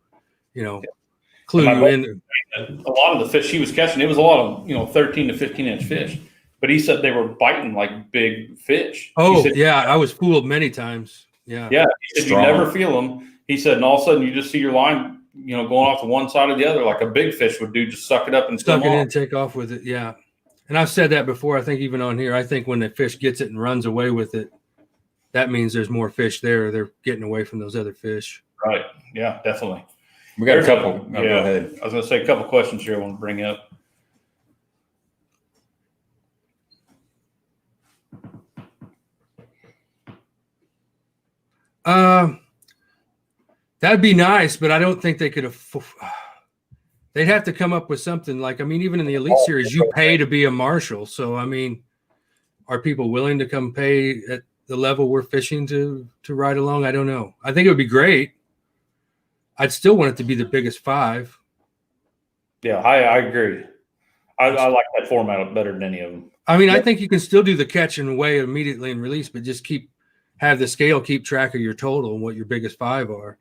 clue you in. A lot of the fish he was catching, it was a lot of 13 to 15-inch fish. But he said they were biting like big fish. Oh, I was fooled many times. Yeah. Yeah. He said you never feel them. He said, and all of a sudden you just see your line, going off to one side or the other, like a big fish would do, just suck it up and suck it in and take off with it. Yeah. And I've said that before. I think even on here, I think when the fish gets it and runs away with it, that means there's more fish there. They're getting away from those other fish. Right. Yeah, definitely. We got a couple. Go ahead. I was going to say a couple questions here I want to bring up. That'd be nice, but I don't think they could they'd have to come up with something like, even in the Elite Series, you pay to be a marshal. So, are people willing to come pay at the level we're fishing to ride along? I don't know. I think it would be great. I'd still want it to be the biggest 5. Yeah, I agree. I like that format better than any of them. I mean, I think you can still do the catch and weigh immediately and release, but just have the scale keep track of your total and what your biggest 5 are.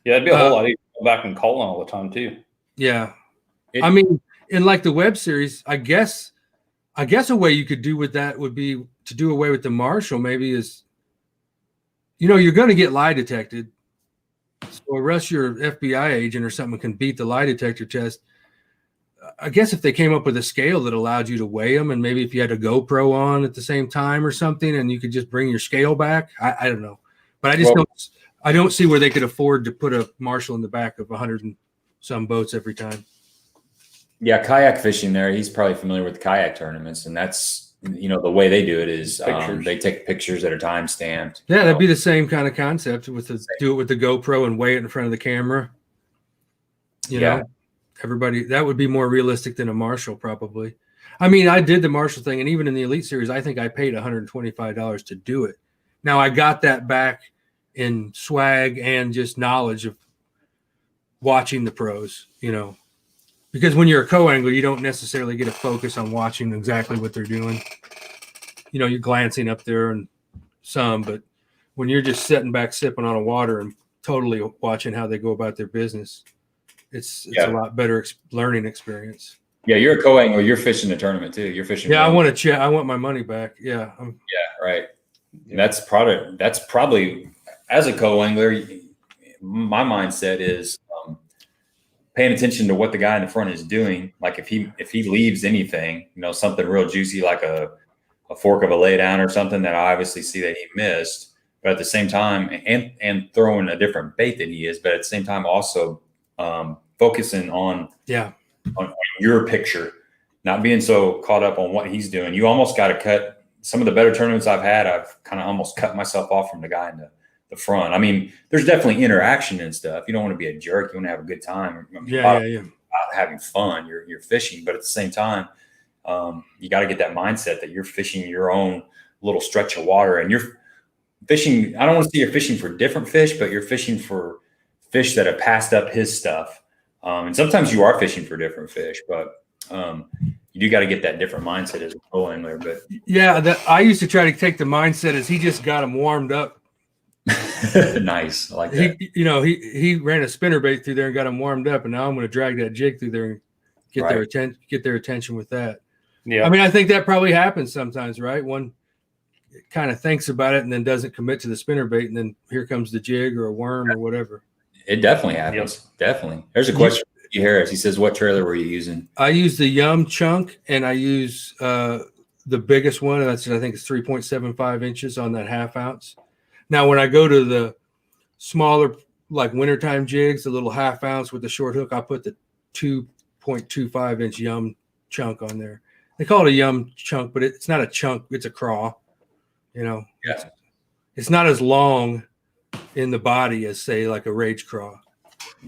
Yeah, it'd be a whole lot easier to go back and call all the time too. Yeah. I mean, in like the web series, I guess a way you could do with that would be to do away with the Marshall, maybe is, you're going to get lie detected. So unless you're an FBI agent or something can beat the lie detector test, I guess if they came up with a scale that allowed you to weigh them, and maybe if you had a GoPro on at the same time or something, and you could just bring your scale back, I don't know. But I don't see where they could afford to put a Marshall in the back of 100 and some boats every time. Yeah, kayak fishing there. He's probably familiar with kayak tournaments, and that's, the way they do it is they take pictures that are time stamped. Yeah, that'd be the same kind of concept do it with the GoPro and weigh it in front of the camera. You know, everybody, that would be more realistic than a Marshall probably. I mean, I did the Marshall thing, and even in the Elite Series, I think I paid $125 to do it. Now I got that back in swag and just knowledge of watching the pros, because when you're a co-angler, you don't necessarily get a focus on watching exactly what they're doing. You're glancing up there and but when you're just sitting back, sipping on a water and totally watching how they go about their business, it's a lot better learning experience. Yeah, you're a co-angler. You're fishing the tournament too. You're fishing. Yeah, I want to check. I want my money back. Yeah. Right. And that's probably as a co-angler, my mindset is paying attention to what the guy in the front is doing. Like if he leaves anything, something real juicy like a fork of a lay down or something that I obviously see that he missed, but at the same time, and throwing a different bait than he is, but at the same time also focusing on your picture, not being so caught up on what he's doing. You almost got to cut. Some of the better tournaments I've had, I've kind of almost cut myself off from the guy in the front. I mean, there's definitely interaction and stuff. You don't want to be a jerk. You want to have a good time. About having fun. You're fishing, but at the same time, you got to get that mindset that you're fishing your own little stretch of water, and you're fishing. I don't want to say you're fishing for different fish, but you're fishing for fish that have passed up his stuff. And sometimes you are fishing for different fish, but you do got to get that different mindset as a co-angler. But I used to try to take the mindset as he just got him warmed up. Nice. I like that. He ran a spinnerbait through there and got him warmed up, and now I'm going to drag that jig through there and get their attention with that. Yeah. I mean, I think that probably happens sometimes, right? One kind of thinks about it and then doesn't commit to the spinnerbait, and then here comes the jig or a worm or whatever. It definitely happens. Yep. Definitely. There's a question from Ricky Harris. He says, what trailer were you using? I use the Yum Chunk, and I use the biggest one. I think it's 3.75 inches on that 1/2 ounce. Now, when I go to the smaller, like wintertime jigs, the little 1/2 ounce with the short hook, I put the 2.25 inch Yum Chunk on there. They call it a Yum Chunk, but it's not a chunk. It's a craw. Yeah. It's not as long in the body as, say, like a Rage craw.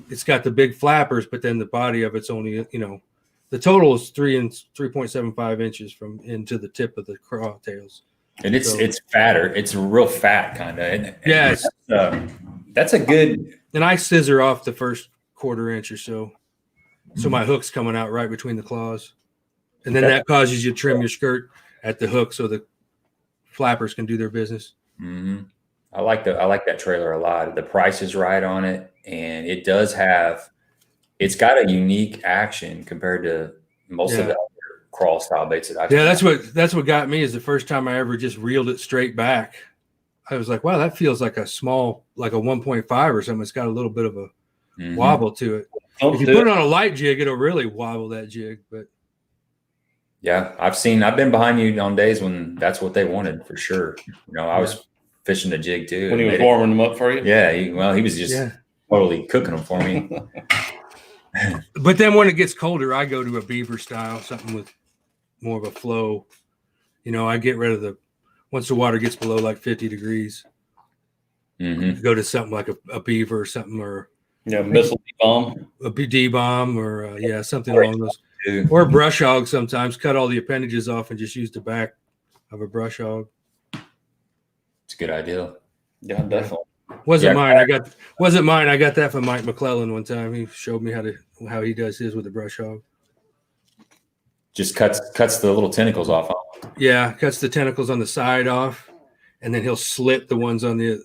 It's got the big flappers, but then the body of it's only, the total is 3.75 inches from into the tip of the craw tails. And it's fatter. It's a real fat kind of. Yeah. That's a good. And I scissor off the first 1/4 inch or so. So my hook's coming out right between the claws. And then that causes you to trim your skirt at the hook so the flappers can do their business. Mm-hmm. I like that trailer a lot. The price is right on it, and it's got a unique action compared to most of the other crawl style baits that I've seen. That's what got me is the first time I ever just reeled it straight back. I was like, wow, that feels like a small, like a 1.5 or something. It's got a little bit of a wobble to it. If you put it on a light jig, it'll really wobble that jig. But yeah, I've been behind you on days when that's what they wanted for sure. I was fishing the jig too. When he was warming them up for you? Yeah. He was just totally cooking them for me. But then when it gets colder, I go to a beaver style, something with more of a flow. I get rid of once the water gets below like 50 degrees, go to something like a beaver or something, or missile bomb, a D bomb, or something along those, or a brush hog. Sometimes cut all the appendages off and just use the back of a brush hog. It's a good idea. Yeah, definitely. Wasn't Yeah. mine. I got that from Mike McClellan one time. He showed me how he does his with the brush hog. Just cuts the little tentacles off. Huh? Yeah, cuts the tentacles on the side off, and then he'll slit the ones on the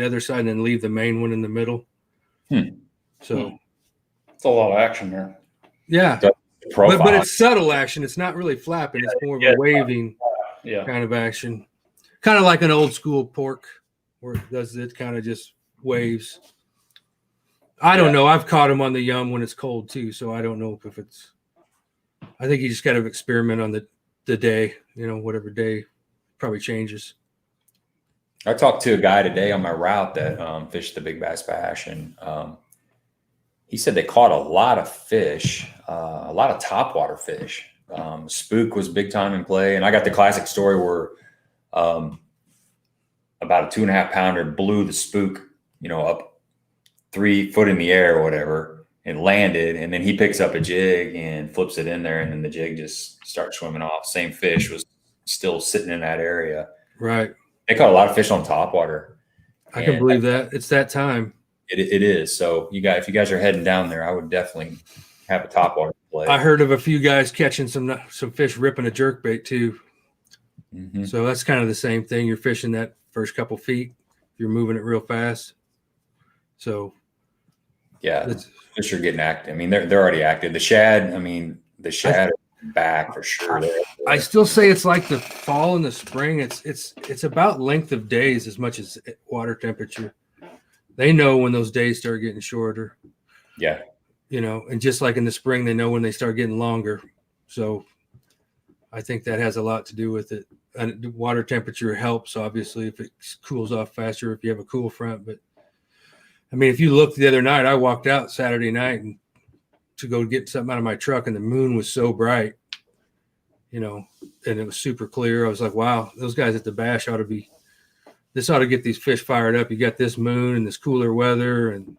other side and then leave the main one in the middle. So it's a lot of action there. Yeah. Profile. But it's subtle action. It's not really flapping. It's more of a waving kind of action. Kind of like an old school pork where it does it kind of just waves. I don't know. I've caught him on the yum when it's cold too, so I don't know if it's – I think you just got to experiment on the day, whatever day probably changes. I talked to a guy today on my route that fished the Big Bass Bash, and he said they caught a lot of fish, a lot of topwater fish. Spook was big time in play, and I got the classic story where about a 2.5 pounder blew the spook, up 3 foot in the air or whatever, and landed, and then he picks up a jig and flips it in there, and then the jig just starts swimming off. Same fish was still sitting in that area. Right. They caught a lot of fish on topwater. I can believe that. It's that time. It is. So if you guys are heading down there, I would definitely have a topwater play. I heard of a few guys catching some fish ripping a jerkbait too. Mm-hmm. So that's kind of the same thing. You're fishing that first couple feet. You're moving it real fast. So yeah, fish are getting active. I mean, they're already active. The shad are back for sure. I still say it's like the fall and the spring. It's about length of days as much as water temperature. They know when those days start getting shorter. Yeah. And just like in the spring, they know when they start getting longer. So I think that has a lot to do with it. And the water temperature helps, obviously, if it cools off faster, if you have a cool front. But I mean, if you look the other night, I walked out Saturday night to go get something out of my truck, and the moon was so bright, and it was super clear. I was like, wow, those guys at the bash ought to get these fish fired up. You got this moon and this cooler weather, and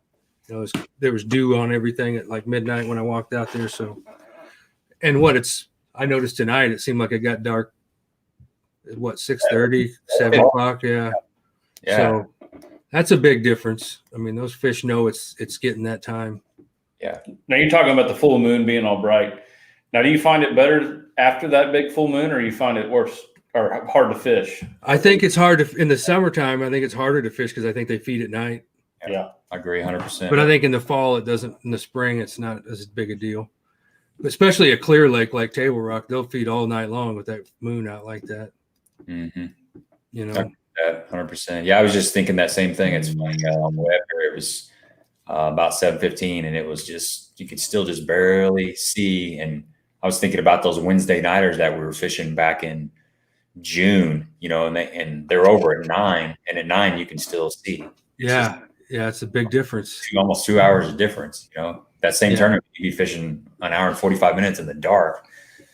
there was dew on everything at like midnight when I walked out there. So, and I noticed tonight, it seemed like it got dark at 6:30, 7 o'clock. Yeah. So that's a big difference. I mean, those fish know it's getting that time. Yeah. Now you're talking about the full moon being all bright. Now, do you find it better after that big full moon, or you find it worse or hard to fish? I think it's hard in the summertime. I think it's harder to fish because I think they feed at night. Yeah, I agree 100%. But I think in the fall it doesn't. In the spring, it's not as big a deal. Especially a clear lake like Table Rock, they'll feed all night long with that moon out like that. Mm-hmm. 100%. Yeah, I was just thinking that same thing. It's funny. On the way up here, it was about 7:15, and it was just you could still just barely see. And I was thinking about those Wednesday nighters that we were fishing back in June, and they're over at 9, and at 9 you can still see. Yeah, it's a big difference. Almost 2 hours of difference. That same tournament you'd be fishing an hour and 45 minutes in the dark.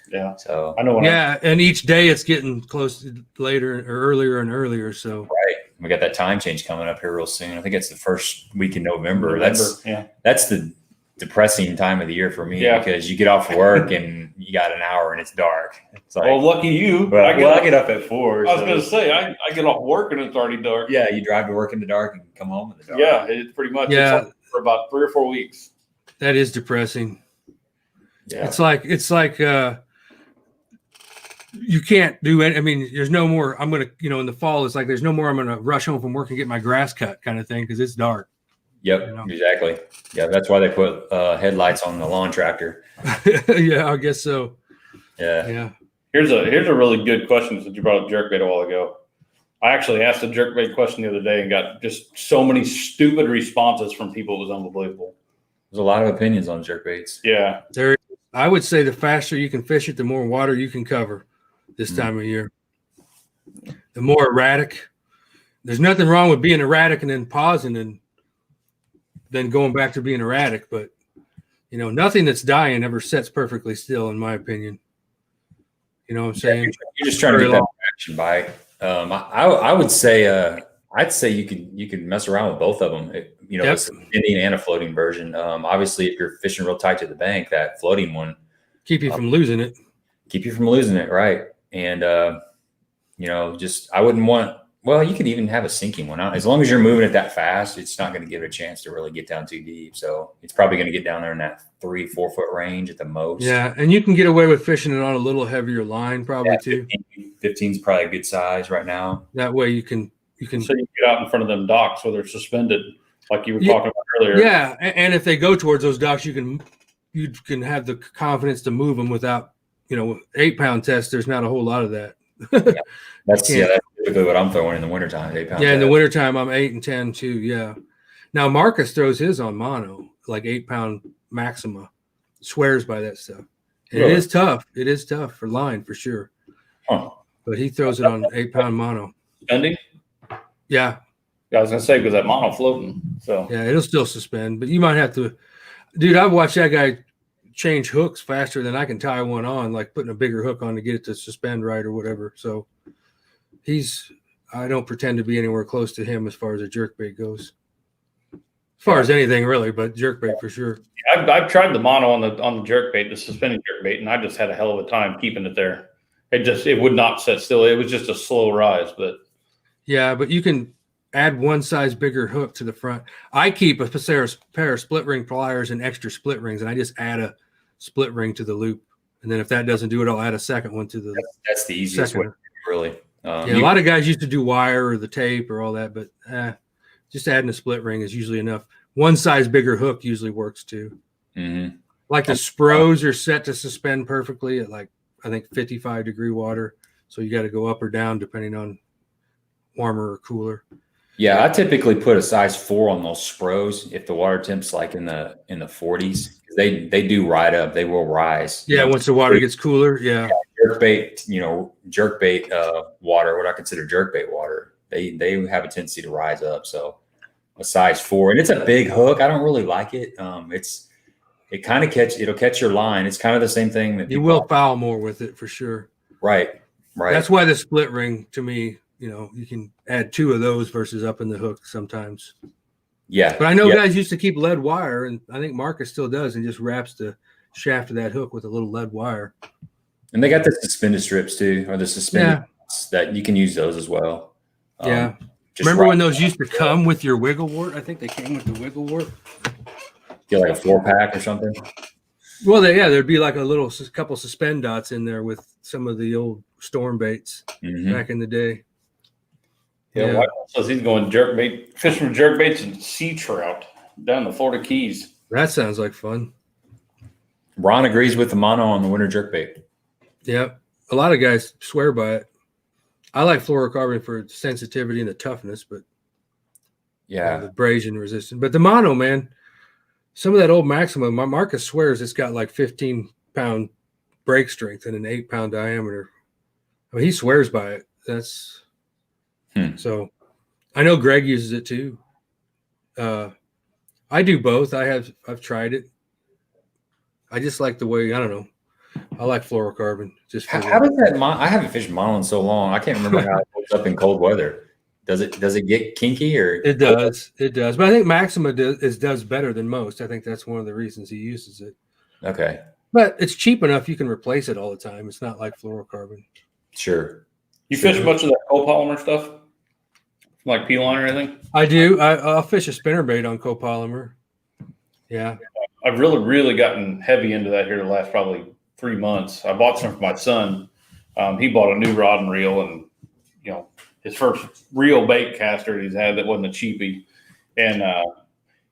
Yeah. So I know. And each day it's getting close to later or earlier and earlier. So right, we got that time change coming up here real soon. I think it's the first week in November. That's the depressing time of the year for me because you get off work and you got an hour and it's dark. It's like, well, lucky you. Well, I get up at 4. I was going to say I get off work and it's already dark. Yeah, you drive to work in the dark and come home in the dark. Yeah, it's pretty much. Yeah, it's for about 3 or 4 weeks. That is depressing. Yeah, it's like you can't do it. I mean, there's no more. I'm gonna, in the fall, it's like there's no more. I'm gonna rush home from work and get my grass cut, kind of thing, because it's dark. Yep, exactly. Yeah, that's why they put headlights on the lawn tractor. Yeah, I guess so. Yeah. Here's a really good question since you brought up jerkbait a while ago. I actually asked a jerkbait question the other day and got just so many stupid responses from people. It was unbelievable. There's a lot of opinions on jerkbaits. Yeah, I would say the faster you can fish it, the more water you can cover this time of year. The more erratic. There's nothing wrong with being erratic and then pausing and then going back to being erratic, but nothing that's dying ever sets perfectly still, in my opinion. You know what I'm saying? You're just trying to get that action bite. I would say I'd say you could mess around with both of them. It's a bending and a floating version. Obviously, if you're fishing real tight to the bank, that floating one keep you from losing it. Keep you from losing it, right? And just I wouldn't want Well, you could even have a sinking one out. As long as you're moving it that fast, it's not going to give it a chance to really get down too deep. So it's probably going to get down there in that 3-4 foot range at the most. Yeah, and you can get away with fishing it on a little heavier line, probably too. 15 is probably a good size right now. That way you can. So you get out in front of them docks where they're suspended, like you were talking about earlier. Yeah, and if they go towards those docks, you can have the confidence to move them without, 8-pound test. There's not a whole lot of that. That's typically what I'm throwing in the wintertime. 8-pound. Yeah, in the wintertime, I'm 8 and 10 too. Yeah. Now Marcus throws his on mono, like 8-pound Maxima. Swears by that stuff. Really? It is tough. It is tough for line for sure. Huh. But he throws it on 8-pound mono. Suspending? Yeah. I was gonna say because that mono floating. So yeah, it'll still suspend, but you might have to. Dude, I've watched that guy change hooks faster than I can tie one on, like putting a bigger hook on to get it to suspend right or whatever. So I don't pretend to be anywhere close to him as far as a jerkbait goes. As far as anything really, but jerkbait for sure. I've tried the mono on the jerkbait, the suspended jerkbait, and I just had a hell of a time keeping it there. It would not set still. It was just a slow rise, but yeah, but you can add one size bigger hook to the front. I keep a pair of split ring pliers and extra split rings, and I just add a split ring to the loop. And then if that doesn't do it, I'll add a second one to the. That's the easiest way, really. Yeah, a lot of guys used to do wire or the tape or all that, but just adding a split ring is usually enough. One size bigger hook usually works too. Mm-hmm. Like the Spros are set to suspend perfectly at like, I think 55-degree water. So you got to go up or down depending on warmer or cooler. Yeah, I typically put a size 4 on those Spros if the water temp's like in the 40s. They do ride up. They will rise. Yeah, once the water gets cooler. Yeah. Jerkbait, jerkbait water, what I consider jerkbait water, they have a tendency to rise up. So a size 4, and it's a big hook. I don't really like it. It'll catch your line. It's kind of the same thing that you will foul more with it for sure. Right. That's why the split ring to me, you can add 2 of those versus up in the hook sometimes. Yeah. But I know guys used to keep lead wire, and I think Marcus still does, and just wraps the shaft of that hook with a little lead wire. And they got the suspended strips too, or the suspended that you can use those as well. Yeah. Remember when those used to come with your wiggle wart? I think they came with the wiggle wart. Get like a 4-pack or something. Well, there'd be like a couple suspend dots in there with some of the old storm baits back in the day. Yeah, White says he's going fishing for jerkbaits and sea trout down the Florida Keys. That sounds like fun. Ron agrees with the mono on the winter jerkbait. Yeah, a lot of guys swear by it. I like fluorocarbon for sensitivity and the toughness, but the abrasion resistant. But the mono, man, some of that old Maxima, Marcus swears it's got like 15-pound break strength and an 8-pound diameter. I mean, he swears by it. That's so. I know Greg uses it too. I do both. I've tried it. I just like the way, I don't know. I like fluorocarbon. Just how does that? I haven't fished mono in so long. I can't remember how it holds up in cold weather. Does it get kinky or? It does. It does. But I think Maxima does better than most. I think that's one of the reasons he uses it. Okay. But it's cheap enough you can replace it all the time. It's not like fluorocarbon. Sure. You fish much of that copolymer stuff? Like P-line or anything? I do. I'll fish a spinnerbait on copolymer. Yeah. I've really gotten heavy into that here the last probably 3 months. I bought some for my son. He bought a new rod and reel, and his first real bait caster he's had that wasn't a cheapie, and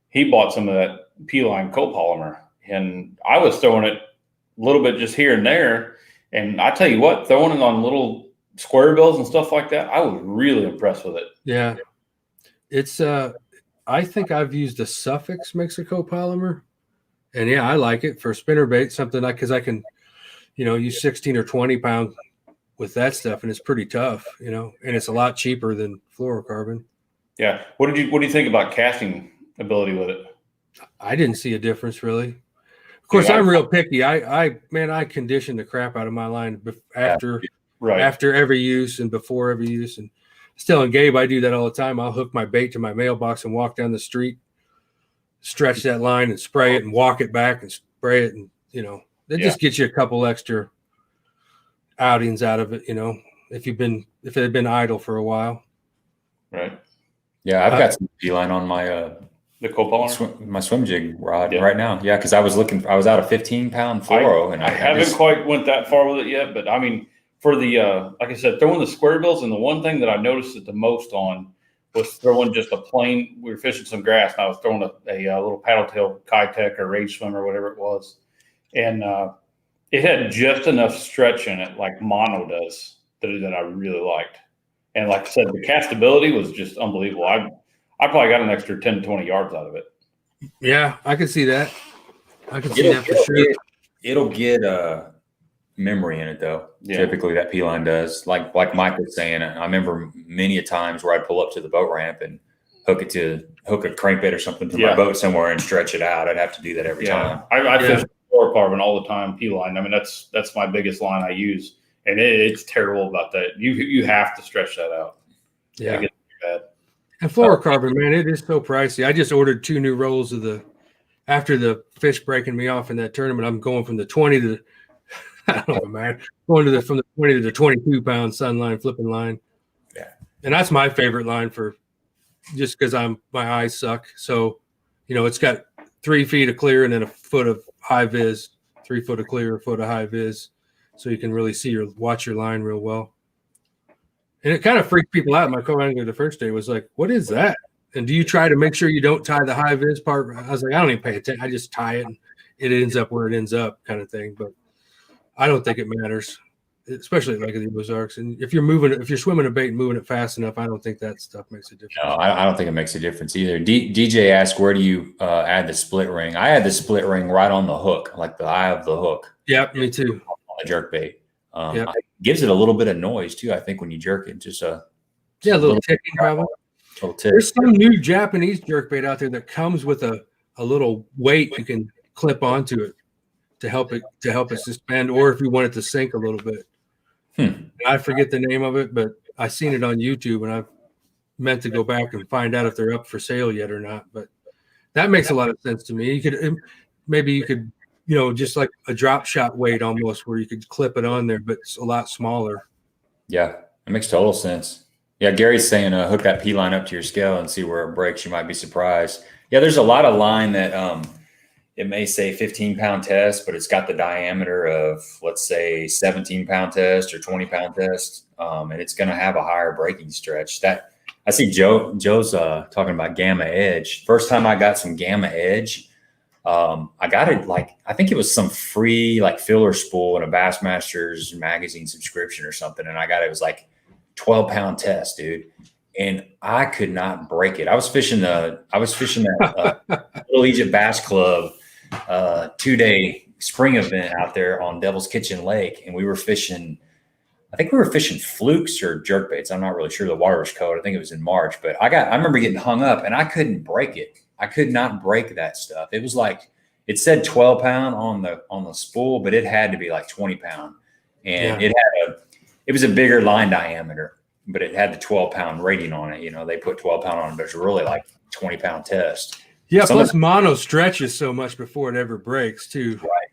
he bought some of that P-line copolymer, and I was throwing it a little bit just here and there, and I tell you what, throwing it on little square bills and stuff like that, I was really impressed with it. Yeah, it's I think I've used a Suffix mixer copolymer, and I like it for spinnerbait, something like, because I can use 16 or 20 pound with that stuff, and it's pretty tough, and it's a lot cheaper than fluorocarbon. Yeah. What do you think about casting ability with it? I didn't see a difference really. Of course, I'm real picky. I condition the crap out of my line after every use and before every use. And still in Gabe, I do that all the time. I'll hook my bait to my mailbox and walk down the street, stretch that line and spray it and walk it back and spray it. And, that just gets you a couple extra outings out of it, if it had been idle for a while. Right. Yeah, I've got some P-line on my The copolymer. my swim jig rod right now. Yeah, because I was out a 15-pound fluoro, and I haven't just quite went that far with it yet, but I mean, for the like I said, throwing the square bills, and the one thing that I noticed it the most on was throwing just a plain. We were fishing some grass, and I was throwing a little paddle tail Kitech or Rage Swim or whatever it was, and it had just enough stretch in it, like mono does, that I really liked. And like I said, the castability was just unbelievable. I probably got an extra 10 to 20 yards out of it. Yeah, I can see that. I can see that for sure. It'll get memory in it though. Yeah. Typically that P-line does. Like Mike was saying, I remember many a times where I'd pull up to the boat ramp and hook a crankbait or something to my boat somewhere and stretch it out. I'd have to do that every time. I fish fluorocarbon all the time, P-line. I mean, that's my biggest line I use. And it's terrible about that. You have to stretch that out. Yeah. It gets bad. And fluorocarbon, man, it is so pricey. I just ordered 2 new rolls of after the fish breaking me off in that tournament. I'm going from the 20 to I don't know, man. Going to from the 20 to the 22 pound Sunline flipping line. Yeah. And that's my favorite line for just because my eyes suck. So, it's got 3 feet of clear and then a foot of high vis, 3 foot of clear, a foot of high vis. So you can really watch your line real well. And it kind of freaked people out. My co-angler the first day was like, what is that? And do you try to make sure you don't tie the high vis part? I was like, I don't even pay attention. I just tie it and it ends up where it ends up kind of thing. But I don't think it matters, especially like in the Ozarks. And if you're swimming a bait and moving it fast enough, I don't think that stuff makes a difference. No, I don't think it makes a difference either. DJ asked, where do you add the split ring? I add the split ring right on the hook, like the eye of the hook. Yep, me too. On a jerkbait. It gives it a little bit of noise too, I think, when you jerk it. Just a little ticking probably. Little tick. There's some new Japanese jerkbait out there that comes with a little weight you can clip onto it to help it suspend, or if you want it to sink a little bit. I forget the name of it, but I seen it on YouTube, and I've meant to go back and find out if they're up for sale yet or not. But that makes a lot of sense to me. You could just like a drop shot weight almost, where you could clip it on there, but it's a lot smaller. Yeah, it makes total sense. Yeah, Gary's saying hook that P-line up to your scale and see where it breaks. You might be surprised. Yeah, there's a lot of line that it may say 15-pound test, but it's got the diameter of, let's say, 17-pound test or 20-pound test, and it's going to have a higher breaking stretch. That I see Joe's talking about Gamma Edge. First time I got some Gamma Edge, I got it I think it was some free filler spool in a Bassmasters magazine subscription or something, and it was like 12-pound test, dude, and I could not break it. I was fishing that Little Egypt Bass Club 2-day spring event out there on Devil's Kitchen Lake, and we were fishing. I think we were fishing flukes or jerkbaits. I'm not really sure. The water was cold. I think it was in March, but I remember getting hung up, and I couldn't break it. I could not break that stuff. It was it said 12-pound on the spool, but it had to be like 20-pound, and it was a bigger line diameter, but it had the 12-pound rating on it. They put 12-pound on it, but it's really like 20-pound test. Yeah, plus mono stretches so much before it ever breaks too. Right.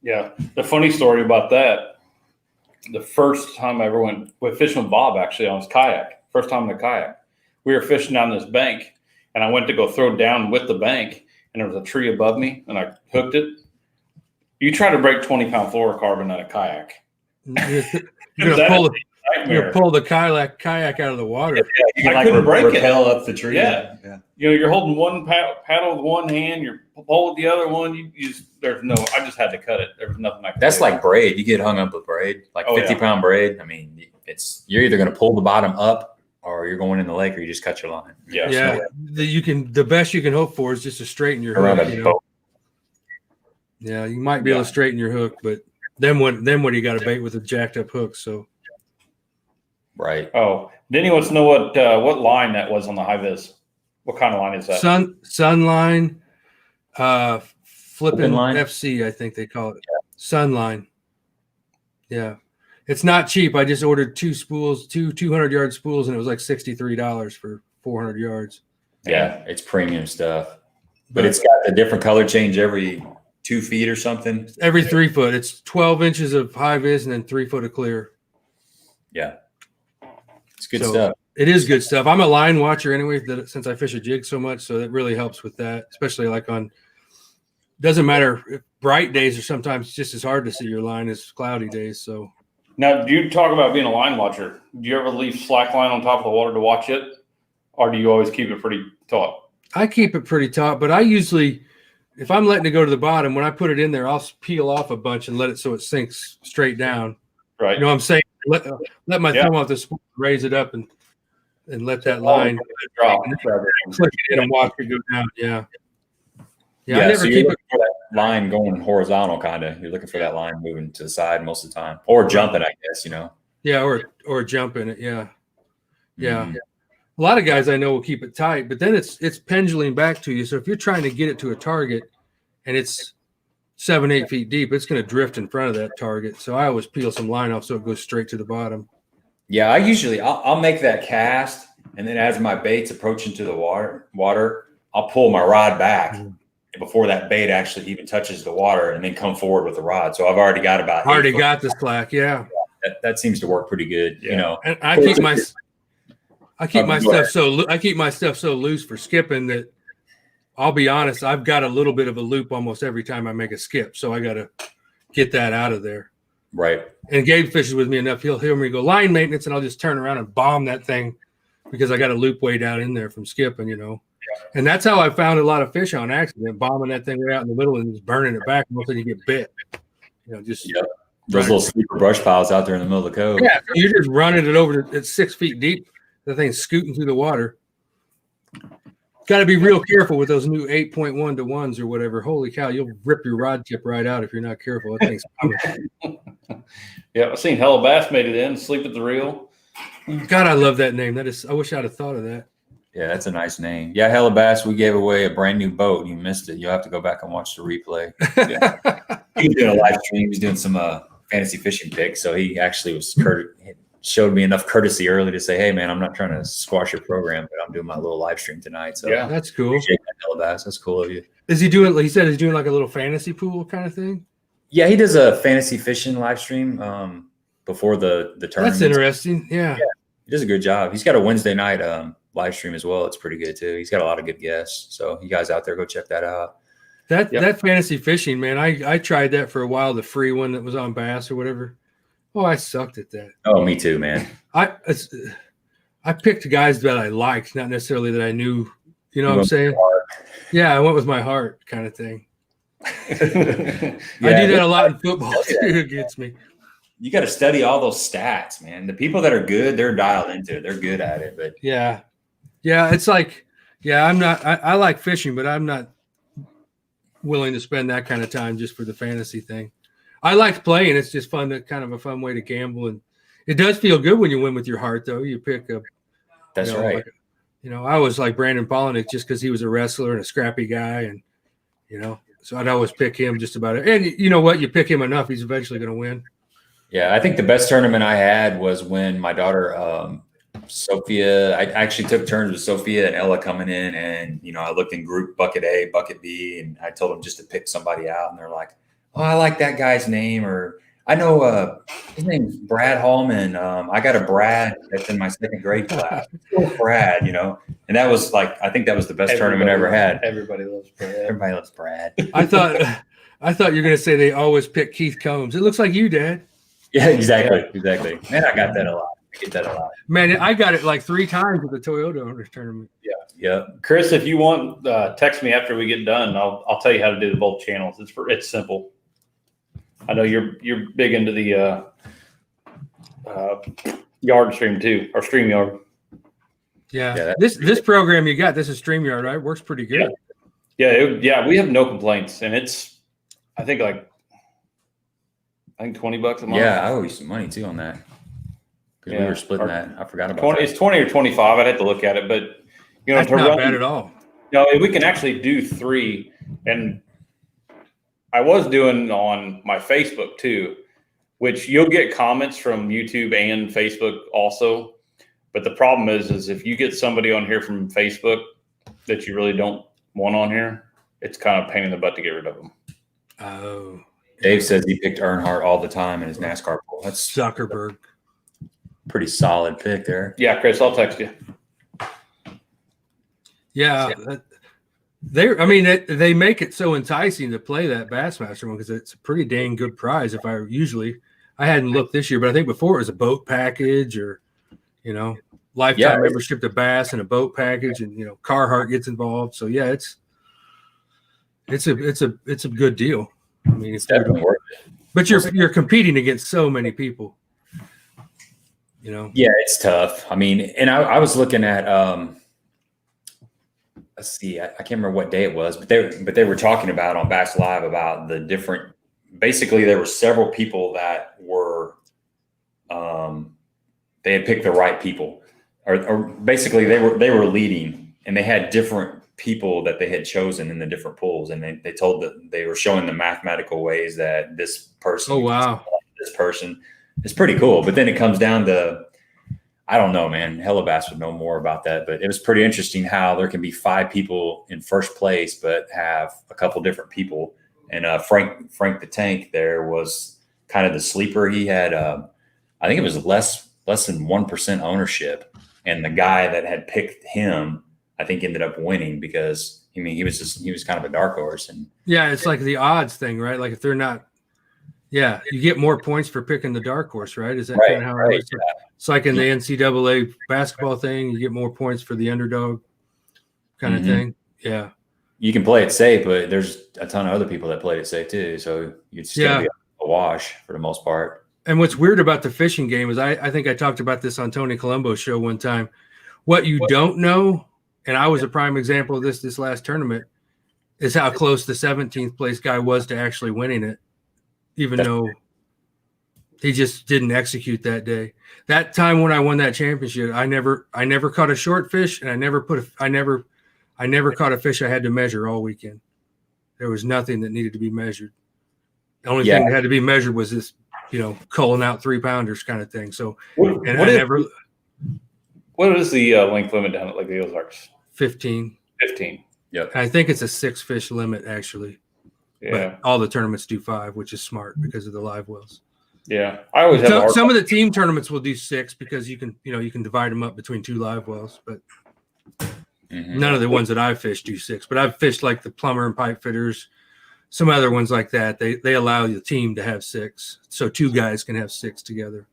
Yeah. The funny story about that, the first time I ever went fishing with Bob, actually, on his kayak, first time in the kayak, we were fishing down this bank, and I went to go throw down with the bank, and there was a tree above me, and I hooked it. You try to break 20-pound fluorocarbon on a kayak. You're gonna pull the kayak out of the water. You I couldn't break it. Rappel up the tree. Yeah. You're holding one paddle with one hand, you're pulling with the other one. I just had to cut it. There was nothing I could do. That's like braid. You get hung up with braid, 50-pound braid. I mean, you're either going to pull the bottom up, or you're going in the lake, or you just cut your line. Yeah. The best you can hope for is just to straighten your hook. Yeah, you might be able to straighten your hook, but then when you got a bait with a jacked up hook, so. Right. Oh, then he wants to know what line that was on the high vis. What kind of line is that? Sunline, flipping line? FC, I think they call it. Sunline. Yeah. It's not cheap. I just ordered 2 spools, 200-yard spools, and it was like $63 for 400 yards. Yeah, it's premium stuff. But it's got a different color change every 2 feet or something. Every 3 foot. It's 12 inches of high vis and then 3 foot of clear. Yeah. It's good stuff. It is good stuff. I'm a line watcher anyway, since I fish a jig so much, so it really helps with that, especially like on. Doesn't matter if bright days are sometimes just as hard to see your line as cloudy days. So now, do you talk about being a line watcher? Do you ever leave slack line on top of the water to watch it, or do you always keep it pretty taut? I keep it pretty taut, but I usually, if I'm letting it go to the bottom, when I put it in there, I'll peel off a bunch and let it so it sinks straight down. Right. You know what I'm saying? Let my thumb off the spool, raise it up, and let that line drop. Click it in and watch it go down. Yeah. Yeah. I Yeah, never so you're keep it. looking for that line going horizontal, kind of. You're looking for that line moving to the side most of the time, or jumping, I guess. Yeah, or jump in it. Yeah. Yeah. Mhm. A lot of guys I know will keep it tight, but then it's pendulum back to you. So if you're trying to get it to a target and it's 7-8 feet deep, it's going to drift in front of that target. So I always peel some line off so it goes straight to the bottom. Yeah, I'll make that cast, and then as my bait's approaching to the water, I'll pull my rod back before that bait actually even touches the water, and then come forward with the rod. So I've already got about got the slack. Yeah. That seems to work pretty good. And I keep my stuff so loose for skipping that I'll be honest, I've got a little bit of a loop almost every time I make a skip. So I got to get that out of there. Right. And Gabe fishes with me enough. He'll hear me go line maintenance, and I'll just turn around and bomb that thing because I got a loop way down in there from skipping, And that's how I found a lot of fish on accident, bombing that thing right out in the middle and just burning it back until you get bit. Those little sleeper brush piles out there in the middle of the cove. Yeah, you're just running it over. It's 6 feet deep. The thing's scooting through the water. Got to be real careful with those new 8.1 to 1s or whatever. Holy cow, you'll rip your rod tip right out if you're not careful. That thing's coming. Yeah, I've seen hella bass made it in, sleep at the reel. God, I love that name. I wish I'd have thought of that. Yeah, that's a nice name. Yeah, Hella Bass, we gave away a brand new boat. You missed it. You'll have to go back and watch the replay. Yeah. He was doing a live stream. He was doing some fantasy fishing picks. So he actually showed me enough courtesy early to say, hey, man, I'm not trying to squash your program, but I'm doing my little live stream tonight. So yeah, that's cool. Appreciate that, Hella Bass. That's cool of you. Is he doing, he said he's doing like a little fantasy pool kind of thing? Yeah, he does a fantasy fishing live stream before the tournament. That's interesting. Yeah. He does a good job. He's got a Wednesday night live stream as well. It's pretty good too. He's got a lot of good guests. So you guys out there, go check that out. That fantasy fishing, man, I tried that for a while, the free one that was on Bass or whatever. Oh, I sucked at that. Oh, me too, man. I picked guys that I liked, not necessarily that I knew. You know what I'm saying? Yeah, I went with my heart kind of thing. I do that a lot in football too. It gets me. You got to study all those stats, man. The people that are good, they're dialed into it. They're good at it. But yeah, it's like, I'm not. I like fishing, but I'm not willing to spend that kind of time just for the fantasy thing. I like playing. It's just fun, kind of a fun way to gamble, and it does feel good when you win with your heart, though. You pick up. That's right. Like, I was like Brandon Polinick just because he was a wrestler and a scrappy guy, and so I'd always pick him just about it. And you know what? You pick him enough, he's eventually going to win. Yeah, I think the best tournament I had was when my daughter Sophia. I actually took turns with Sophia and Ella coming in, and I looked in group bucket A, bucket B, and I told them just to pick somebody out, and they're like, "Oh, I like that guy's name," or I know his name's Brad Hallman. I got a Brad that's in my second grade class. Brad, and that was like, I think that was the best tournament I ever had. Everybody loves Brad. Everybody loves Brad. I thought you were going to say they always pick Keith Combs. It looks like you, Dad. Yeah, exactly. Man, I got that a lot. I get that a lot. Man, I got it like 3 times at the Toyota Owners Tournament. Yeah. Chris, if you want, text me after we get done. I'll tell you how to do both channels. It's simple. I know you're big into the yard stream too, or stream yard. Yeah. This program you got, this is StreamYard, right? Works pretty good. Yeah. We have no complaints, and it's I think $20 a month. Yeah, I owe you some money too on that because we were splitting that. I forgot about 20. that. It's 20 or 25. I'd have to look at it, but that's not bad at all. We can actually do 3, and I was doing on my Facebook too, which you'll get comments from YouTube and Facebook also. But the problem is if you get somebody on here from Facebook that you really don't want on here, it's kind of a pain in the butt to get rid of them. Oh. Dave says he picked Earnhardt all the time in his NASCAR pool. That's Zuckerberg. pretty solid pick there. Yeah, Chris, I'll text you. Yeah. They make it so enticing to play that Bassmaster one because it's a pretty dang good prize. I hadn't looked this year, but I think before it was a boat package or, lifetime membership to Bass and a boat package, and Carhartt gets involved. So yeah, it's a good deal. I mean, It's definitely worth it. But you're competing against so many people. Yeah, it's tough. I mean, and I was looking at let's see, I can't remember what day it was, but they were talking about on Bass Live about the different. Basically, there were several people that were they had picked the right people, or basically they were leading, and they had different people that they had chosen in the different pools, and they told that they were showing the mathematical ways that this person. Oh wow, this person. It's pretty cool. But then it comes down to, I don't know, man. Hellabass would know more about that. But it was pretty interesting how there can be 5 people in first place, but have a couple different people. And Frank the Tank there was kind of the sleeper. He had, I think it was less than 1% ownership. And the guy that had picked him, I think, ended up winning because, he was kind of a dark horse. And yeah, it's like the odds thing, right? Like if they're not. Yeah, you get more points for picking the dark horse, right? Is that kind of how it works? Yeah. It's like in the NCAA basketball thing, you get more points for the underdog kind of thing. Yeah. You can play it safe, but there's a ton of other people that played it safe too. So you'd still be a wash for the most part. And what's weird about the fishing game is I think I talked about this on Tony Colombo's show one time. What you don't know, and I was a prime example of this last tournament, is how close the 17th place guy was to actually winning it. Even though he just didn't execute that day. That time when I won that championship, I never caught a short fish, and I never caught a fish I had to measure all weekend. There was nothing that needed to be measured. The only thing that had to be measured was this, culling out 3-pounders kind of thing. So, what is the length limit down at the Ozarks? 15. 15. Yep. I think it's a 6-fish limit actually. Yeah, but all the tournaments do 5, which is smart because of the live wells. Yeah, I always have some of the team tournaments will do 6 because you can divide them up between 2 live wells, but none of the ones that I've fished do 6. But I've fished like the plumber and pipe fitters, some other ones like that. They allow the team to have 6, so 2 guys can have 6 together,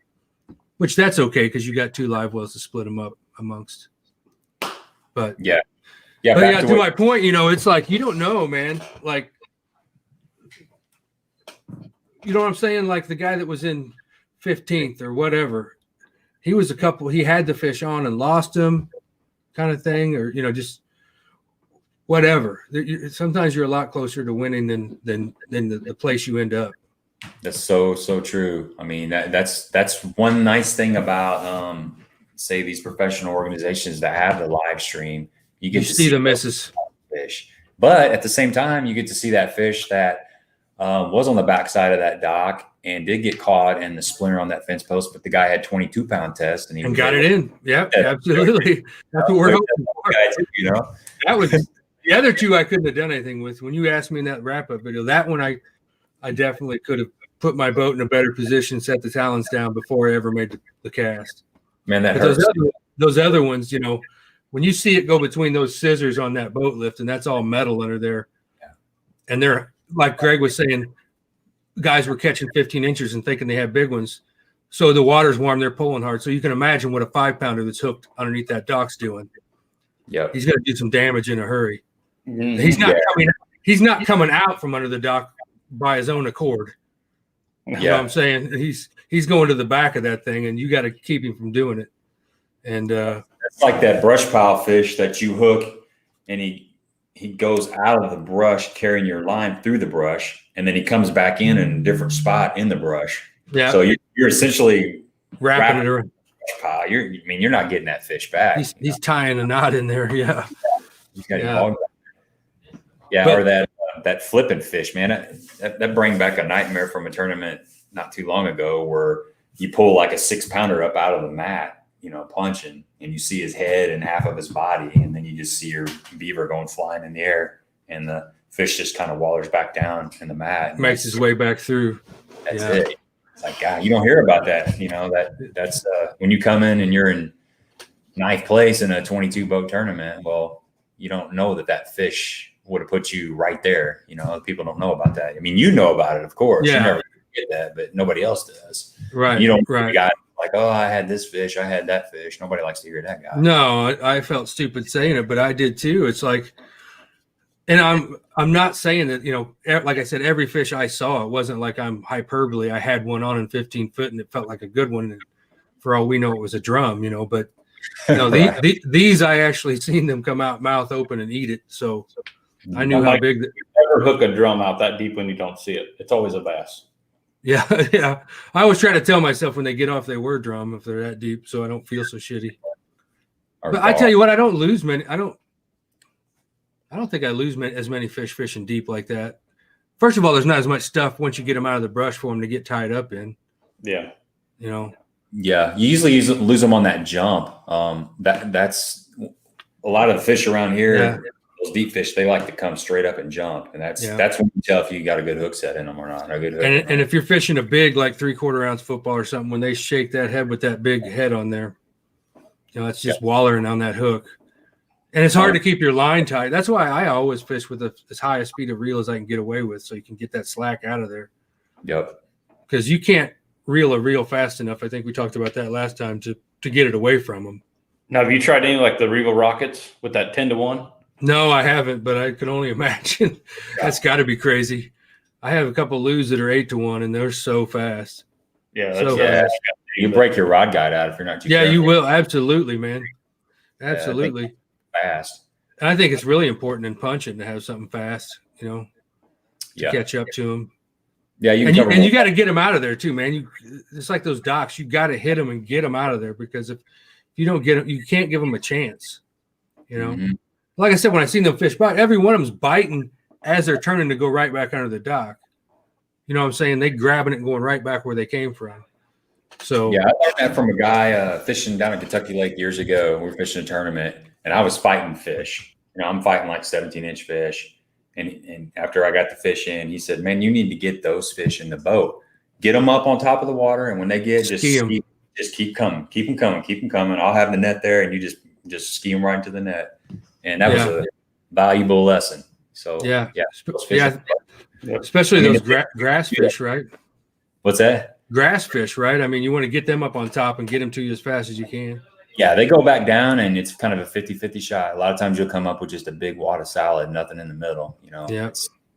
which that's okay because you got 2 live wells to split them up amongst. But to my point, it's like you don't know, man, like. You know what I'm saying? Like the guy that was in 15th or whatever, he had the fish on and lost him kind of thing, or, just whatever. Sometimes you're a lot closer to winning than the place you end up. That's so true. I mean, that's one nice thing about, say, these professional organizations that have the live stream. You get to see the misses fish, but at the same time, you get to see that fish that was on the backside of that dock and did get caught in the splinter on that fence post, but the guy had 22-pound test and got it in. Yeah, absolutely. That's what we're hoping for. That was the other 2 I couldn't have done anything with. When you asked me in that wrap-up video, that one I definitely could have put my boat in a better position, set the talons down before I ever made the cast. Man, that hurts. Those other ones, when you see it go between those scissors on that boat lift, and that's all metal under there, and they're like Greg was saying, guys were catching 15 inches and thinking they had big ones. So the water's warm, they're pulling hard. So you can imagine what a 5-pounder that's hooked underneath that dock's doing. Yeah, he's going to do some damage in a hurry. Mm-hmm. He's not coming out from under the dock by his own accord. You know what I'm saying? He's going to the back of that thing, and you got to keep him from doing it. And it's like that brush pile fish that you hook, and he goes out of the brush carrying your line through the brush, and then he comes back in a different spot in the brush. Yeah. So you're essentially wrapping it around. Pile. You're not getting that fish back. He's tying a knot in there. Yeah. He's got or that flipping fish, man. That bring back a nightmare from a tournament not too long ago where you pull like a 6-pounder up out of the mat, punching, and you see his head and half of his body, and then you just see your beaver going flying in the air, and the fish just kind of wallers back down in the mat. Makes his way back through. That's it. It's like, God, you don't hear about that. That's when you come in and you're in 9th place in a 22 boat tournament. Well, you don't know that fish would have put you right there. People don't know about that. I mean, you know about it, of course. Yeah. You never get that, but nobody else does. Right. You don't right. got like, oh, I had this fish, I had that fish. Nobody likes to hear that guy. No, I felt stupid saying it, but I did too. It's like, and I'm not saying that, like I said, every fish I saw, it wasn't like I'm hyperbole. I had one on in 15 foot and it felt like a good one. And for all we know, it was a drum, but no, right. These I actually seen them come out mouth open and eat it. So I knew how big. Never hook a drum out that deep when you don't see it. It's always a bass. Yeah, yeah. I always try to tell myself when they get off, they were drum if they're that deep, so I don't feel so shitty. But I tell you what, I don't lose many. I don't think I lose as many fish fishing deep like that. First of all, there's not as much stuff once you get them out of the brush for them to get tied up in. Yeah. Yeah, you usually lose them on that jump. That's a lot of the fish around here. Yeah. Those deep fish, they like to come straight up and jump, and that's when you tell if you got a good hook set in them or not. A good hook. And if you're fishing a big, like 3/4 ounce football or something, when they shake that head with that big head on there, it's just wallering on that hook, and it's hard to keep your line tight. That's why I always fish with as high a speed of reel as I can get away with, so you can get that slack out of there. Yep. Because you can't reel a reel fast enough. I think we talked about that last time to get it away from them. Now, have you tried any like the Regal Rockets with that 10-to-1? No, I haven't, but I can only imagine. That's got to be crazy. I have a couple loos that are 8-to-1, and they're so fast. Yeah, that's fast. You break your rod guide out if you're not too careful. You will. Absolutely, man. Absolutely. Fast. And I think it's really important in punching to have something fast, to catch up to them. Yeah, you got to get them out of there too, man. It's like those docks. You got to hit them and get them out of there, because if you don't get them, you can't give them a chance. Mm-hmm. Like I said, when I seen them fish bite, every one of them's biting as they're turning to go right back under the dock. You know what I'm saying? They grabbing it and going right back where they came from. So yeah, I learned that from a guy fishing down at Kentucky Lake years ago. We were fishing a tournament, and I was fighting fish. I'm fighting like 17-inch fish. And after I got the fish in, he said, "Man, you need to get those fish in the boat. Get them up on top of the water, and when they get just keep coming, keep them coming. I'll have the net there, and you just ski them right into the net." And that was a valuable lesson. So especially those grass fish, right? What's that? Grass fish, right? I mean, you want to get them up on top and get them to you as fast as you can. Yeah, they go back down, and it's kind of a 50-50 shot. A lot of times you'll come up with just a big wad of salad, nothing in the middle.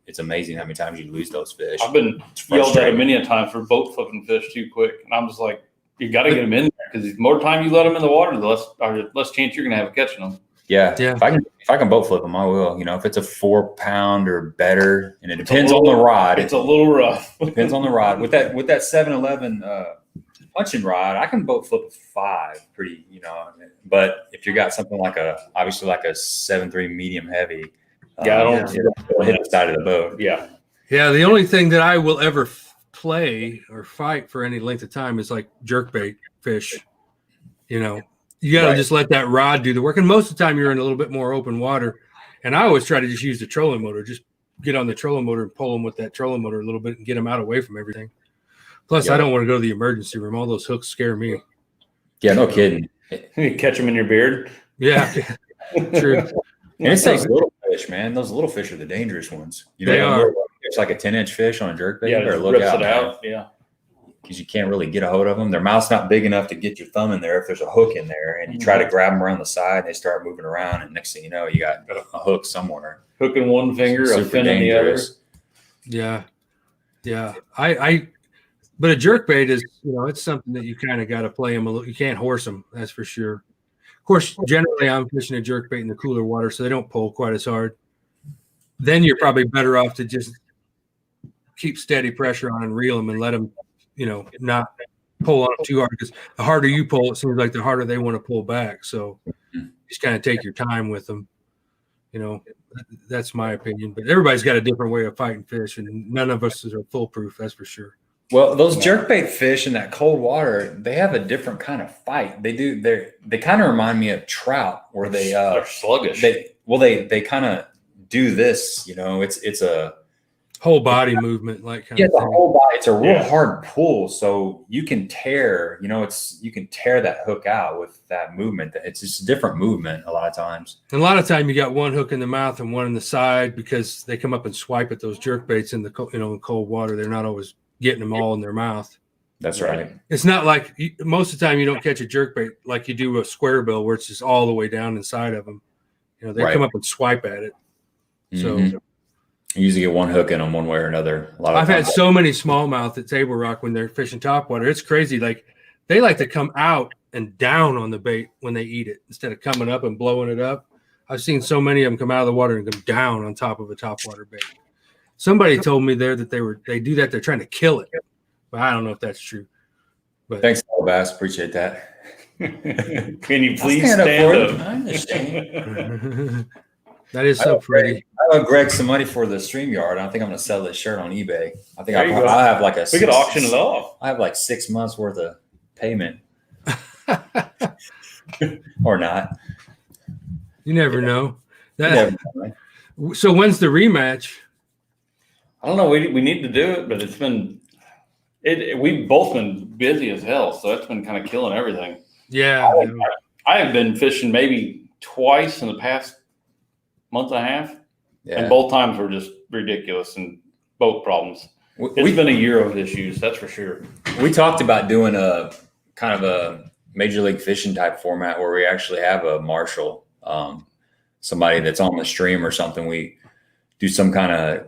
It's amazing how many times you lose those fish. I've been yelled at many a time for boat flipping fish too quick, and I'm just like, you got to get them in there, because the more time you let them in the water, the less chance you're going to have of catching them. Yeah. If I can boat flip them, I will. If it's a 4-pound or better, and it depends on the rod. It's a little rough. Depends on the rod. With that 7-Eleven punching rod, I can boat flip a 5 pretty. But if you got something obviously like a 7.3 medium heavy, it'll hit the side of the boat. Yeah. Yeah. The only thing that I will ever play or fight for any length of time is like jerkbait fish. You got to just let that rod do the work. And most of the time you're in a little bit more open water. And I always try to just use the trolling motor. Just get on the trolling motor and pull them with that trolling motor a little bit and get them out away from everything. Plus, I don't want to go to the emergency room. All those hooks scare me. Yeah, no kidding. You catch them in your beard. Yeah, true. And it takes little fish, man. Those little fish are the dangerous ones. They are. It's like a 10-inch fish on a jerkbait. Yeah, you better look out. Yeah. Because you can't really get a hold of them. Their mouth's not big enough to get your thumb in there if there's a hook in there, and you try to grab them around the side, and they start moving around, and next thing you know, you got a hook somewhere. Hook in one finger, a fin in the other. Yeah. But a jerkbait is, it's something that you kind of got to play them a little. You can't horse them, that's for sure. Of course, generally I'm fishing a jerkbait in the cooler water, so they don't pull quite as hard. Then you're probably better off to just keep steady pressure on and reel them and let them, not pull on them too hard, because the harder you pull, it seems like the harder they want to pull back. So just kind of take your time with them. That's my opinion. But everybody's got a different way of fighting fish, and none of us are foolproof, that's for sure. Well, those jerkbait fish in that cold water, they have a different kind of fight. They do. They kind of remind me of trout, where they're sluggish. They kind of do this. It's a Whole body movement, like kind Yeah, of the thing. whole body. It's a real Yeah. hard pull, so you can tear. You can tear that hook out with that movement. It's just a different movement a lot of times. And a lot of time you got one hook in the mouth and one in the side because they come up and swipe at those jerk baits in the in cold water. They're not always getting them all in their mouth. That's Right. right. It's not like most of the time you don't catch a jerk bait like you do a square bill where it's just all the way down inside of them. They Right. come up and swipe at it. So Mhm. You usually get one hook in them one way or another. A lot of I've had times. so many smallmouth at Table Rock when they're fishing topwater. It's crazy. Like they like to come out and down on the bait when they eat it instead of coming up and blowing it up. I've seen so many of them come out of the water and come down on top of a topwater bait. Somebody told me there that they do that. They're trying to kill it, but I don't know if that's true. But Thanks, Bass. Appreciate that. Can you please I'll stand for up? it. I understand. that is so pretty. I owe Greg some money for the StreamYard. I think I'm going to sell this shirt on eBay. I think There you go. I'll have like We could auction it off. I have like 6 months worth of payment, or not. You never know. You never know. So when's the rematch? I don't know. We need to do it, but it's been we've both been busy as hell, so it's been kind of killing everything. Yeah. I have been fishing maybe twice in the past month and a half, Yeah. and both times were just ridiculous and boat problems. It's been a year of issues, that's for sure. We talked about doing a kind of a Major League Fishing type format where we actually have a marshal, somebody that's on the stream or something. We do some kind of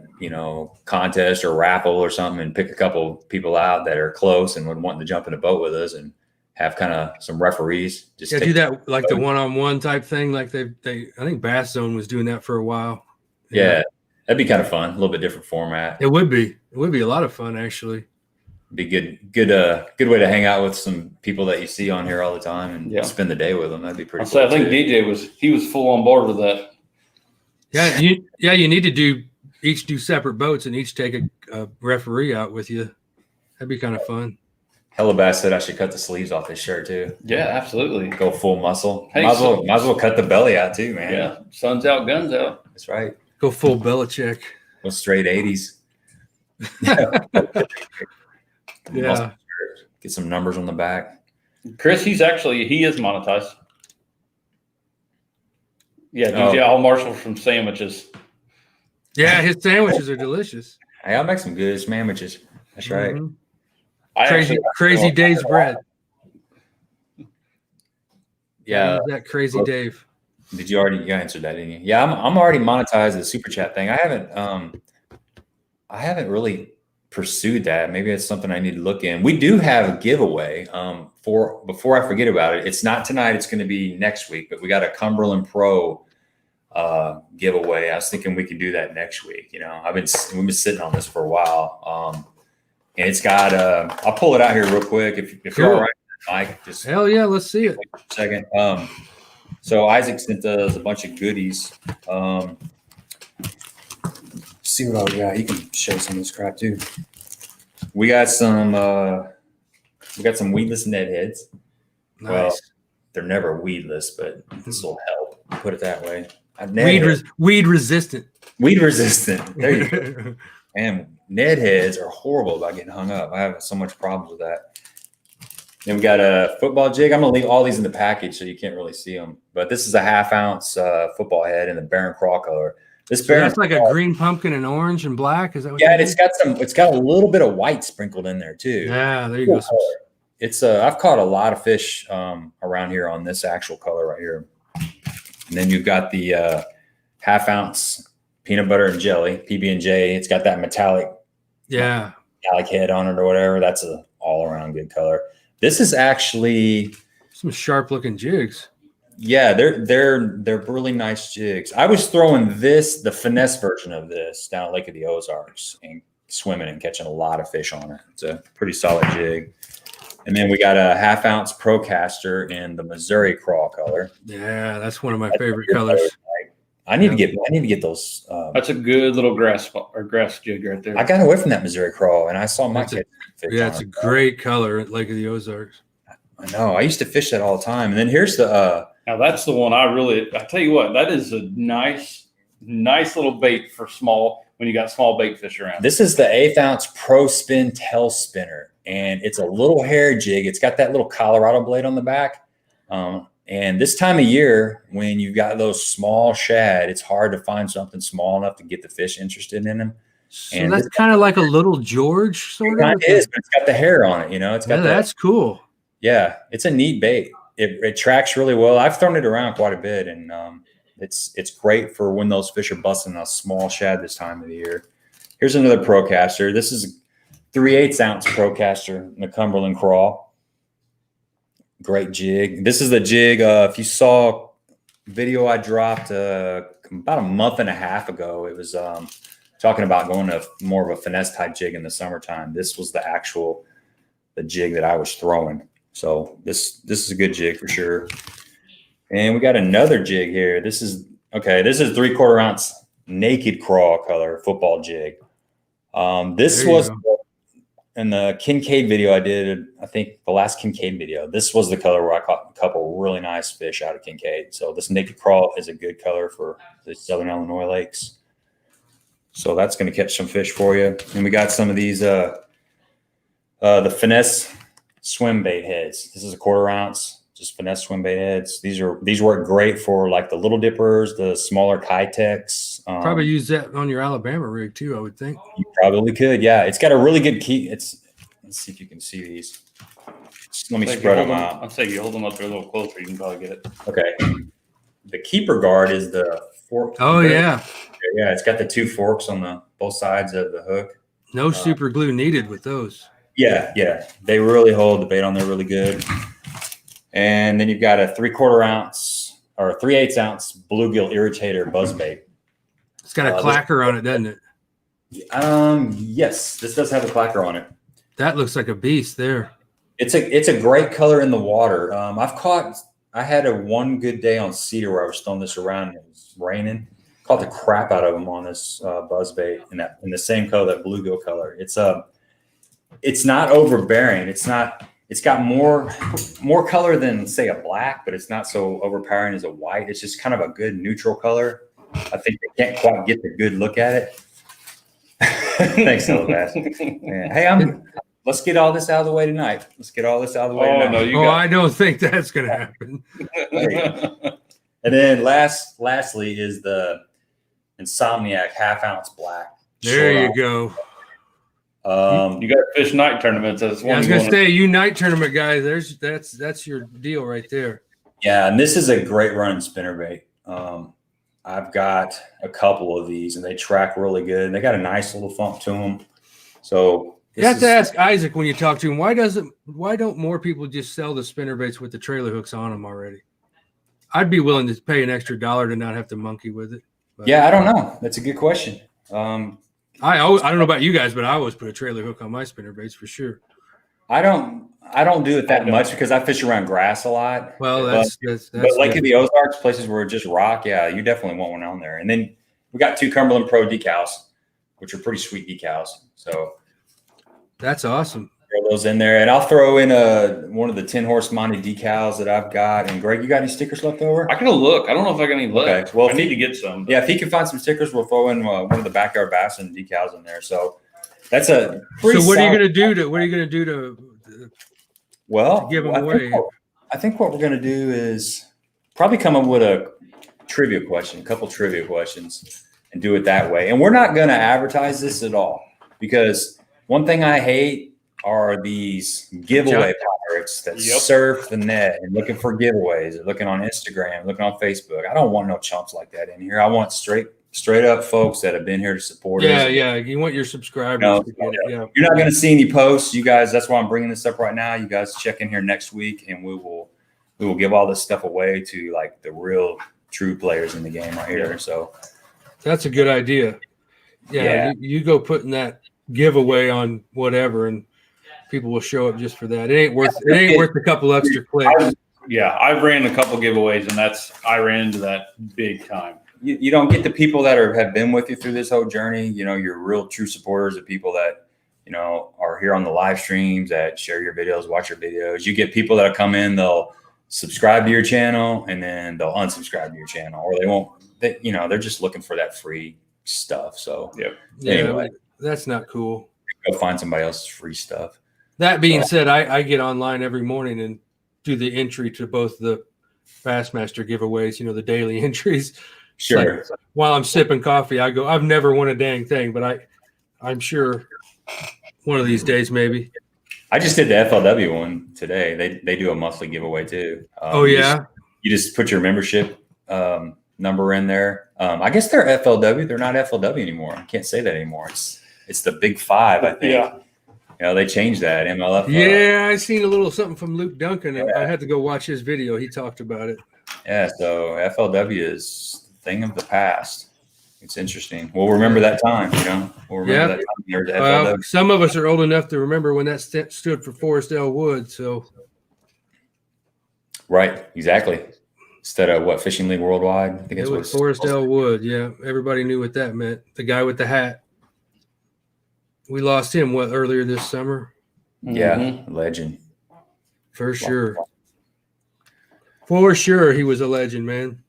contest or raffle or something and pick a couple people out that are close and would want to jump in a boat with us and have kind of some referees. Just Do that like the one-on-one type thing. Like I think Bass Zone was doing that for a while. Yeah, that'd be kind of fun. A little bit different format. It would be. It would be a lot of fun, actually. Be good way to hang out with some people that you see on here all the time and spend the day with them. That'd be pretty cool. I think DJ was full on board with that. Yeah, you need to each do separate boats and each take a referee out with you. That'd be kind of fun. Hellabass said I should cut the sleeves off this shirt too. Yeah, absolutely. Go full muscle. Hey, might as well cut the belly out too, man. Yeah, sun's out, guns out. That's right. Go full Belichick. Go straight 80s. Yeah. Get some numbers on the back. Chris, he is monetized. Yeah, DJ All Marshall from sandwiches. Yeah, his sandwiches are delicious. Hey, I'll make some good sandwiches. That's right. Mhm. I Crazy Dave's bread. Yeah. That Crazy Dave. Did you answered that, didn't you? Yeah, I'm already monetized the super chat thing. I haven't really pursued that. Maybe it's something I need to look in. We do have a giveaway. Before I forget about it, it's not tonight, it's going to be next week, but we got a Cumberland Pro giveaway. I was thinking we could do that next week. We've been sitting on this for a while. And it's got I'll pull it out here real quick if you're all right, Mike. Just hell yeah, let's see it. wait a second. So Isaac sent us a bunch of goodies. See what I got. You can show some of this crap too. We got some weedless Ned heads. Nice. Well, they're never weedless, but this will help. Put it that way. Weed resistant. Weed resistant. There you go. And Ned heads are horrible about getting hung up. I have so much problems with that. Then we got a football jig. I'm going to leave all these in the package so you can't really see them. But this is a 1/2 ounce football head in the Barren Craw color. That's like a green pumpkin and orange and black. Is that what? Yeah, and it's got a little bit of white sprinkled in there too. Yeah, there you go. It's I've caught a lot of fish around here on this actual color right here. And then you've got the 1/2 ounce peanut butter and jelly PB&J. It's got that metallic head on it or whatever. That's a all around good color. This is actually some sharp looking jigs. Yeah, they're really nice jigs. I was throwing the finesse version of this down at Lake of the Ozarks and swimming and catching a lot of fish on it. It's a pretty solid jig. And then we got a 1/2 ounce Procaster in the Missouri Craw color. Yeah, that's one of my favorite colors. I need to get those. That's a good little grass jig right there. I got away from that Missouri Craw and I saw my fish. Yeah, it's a great color at Lake of the Ozarks. I know. I used to fish that all the time. And then here's the now that's the one I tell you what, that is a nice little bait for small. when you got small bait fish around. This is the 1/8 ounce Pro Spin Tail Spinner, and it's a little hair jig. It's got that little Colorado blade on the back. And this time of year, when you've got those small shad, it's hard to find something small enough to get the fish interested in them. So And that's kind of like a little George sort of. It is, but it's got the hair on it. You know, it's got that's cool. Yeah, it's a neat bait. It tracks really well. I've thrown it around quite a bit, and it's great for when those fish are busting a small shad this time of the year. Here's another Procaster. This is 3/8 ounce Procaster in the Cumberland Crawl. Great jig. This is the jig. If you saw video I dropped about a month and a half ago, it was talking about going to more of a finesse type jig in the summertime. This was the jig that I was throwing. So this is a good jig for sure. And we got another jig here. This is 3/4 ounce naked crawl color football jig. This was in the Kincaid video I did, I think the last Kincaid video. This was the color where I caught a couple really nice fish out of Kincaid. So this naked crawl is a good color for the Southern Illinois lakes. So that's going to catch some fish for you. And we got some of these the Finesse swim bait heads. This is a 1/4 ounce, just Finesse swim bait heads. These work great for like the little dippers, the smaller Kitex. Probably use that on your Alabama rig too, I would think. You probably could, yeah. It's got a really good key. Let's see if you can see these. Let me spread them out. I'll say you hold them up there a little closer. You can probably get it. Okay. The keeper guard is the fork. Oh yeah. Yeah, it's got the 2 forks on both sides of the hook. No super glue needed with those. Yeah. They really hold the bait on there really good. And then you've got a 3/4 ounce or 3/8 ounce bluegill irritator buzzbait. It's got a clacker on it, doesn't it? Yes, this does have a clacker on it. That looks like a beast there. It's a great color in the water. I had one good day on Cedar where I was throwing this around and it was raining. Caught the crap out of them on this buzzbait in the same color, that bluegill color. It's not overbearing. It's got more color than say a black, but it's not so overpowering as a white. It's just kind of a good neutral color. I think they can't quite get the good look at it. Thanks, Elvis. Hey, let's get all this out of the way tonight. I don't think that's going to happen. And then lastly is the Insomniac 1/2 ounce black. There you go. You got fish night tournaments. That's one. I was going to say, you night tournament guys. That's your deal right there. Yeah, and this is a great running spinnerbait. I've got a couple of these, and they track really good. And they got a nice little thump to them. So you have to ask Isaac when you talk to him, why don't more people just sell the spinnerbaits with the trailer hooks on them already? I'd be willing to pay an extra $1 to not have to monkey with it. But yeah, I don't know. That's a good question. I don't know about you guys, but I always put a trailer hook on my spinnerbaits for sure. I don't do it that much because I fish around grass a lot. Well, that's but like in the Ozarks, places where it's just rock, yeah, you definitely want one on there. And then we got 2 Cumberland Pro decals, which are pretty sweet decals. So that's awesome. Throw those in there, and I'll throw in one of the Tin Horse Monty decals that I've got. And Greg, you got any stickers left over? I can look. I don't know if I got any left. Okay. Well, I need to get some. Yeah, if he can find some stickers, we'll throw in one of the Backyard Bassin decals in there. So that's a pretty. So what are you going to do to give them away? I think what we're going to do is probably come up with a couple trivia questions, and do it that way. And we're not going to advertise this at all, because one thing I hate are these giveaway pirates that surf the net and looking for giveaways, and looking on Instagram, looking on Facebook. I don't want no chumps like that in here. I want straight up folks that have been here to support us. Yeah. You want your subscribers. You're not going to see any posts, you guys. That's why I'm bringing this up right now. You guys check in here next week, and we will give all this stuff away to like the real true players in the game right here. So that's a good idea. Yeah. You go putting that giveaway on whatever, and people will show up just for that. It ain't worth a couple extra clicks. I've ran a couple giveaways, and I ran into that big time. You don't get the people that have been with you through this whole journey. You know, your real true supporters, the people that, you know, are here on the live streams, that share your videos, watch your videos. You get people that come in, they'll subscribe to your channel, and then they'll unsubscribe to your channel, or they won't. They're just looking for that free stuff. So Yeah, anyway, that's not cool. go find somebody else's free stuff. That being said, I get online every morning and do the entry to both the Bassmaster giveaways, the daily entries. Sure. Like, while I'm sipping coffee, I go, I've never won a dang thing, but I'm sure one of these days, maybe. I just did the FLW one today. They do a monthly giveaway too. You just put your membership number in there. I guess they're FLW. They're not FLW anymore. I can't say that anymore. It's the Big Five, I think. Yeah. They changed that. MLF. Yeah, I seen a little something from Luke Duncan, and I had to go watch his video. He talked about it. Yeah, so FLW is the thing of the past. It's interesting. We'll remember that time, We'll remember that time there to FLW. Some of us are old enough to remember when that stood for Forrest L. Wood. So, right, exactly. Instead of what, Fishing League Worldwide? I think it was Forrest L. Wood. Yeah, everybody knew what that meant. The guy with the hat. We lost him earlier this summer. Yeah, legend. For sure. For sure, he was a legend, man.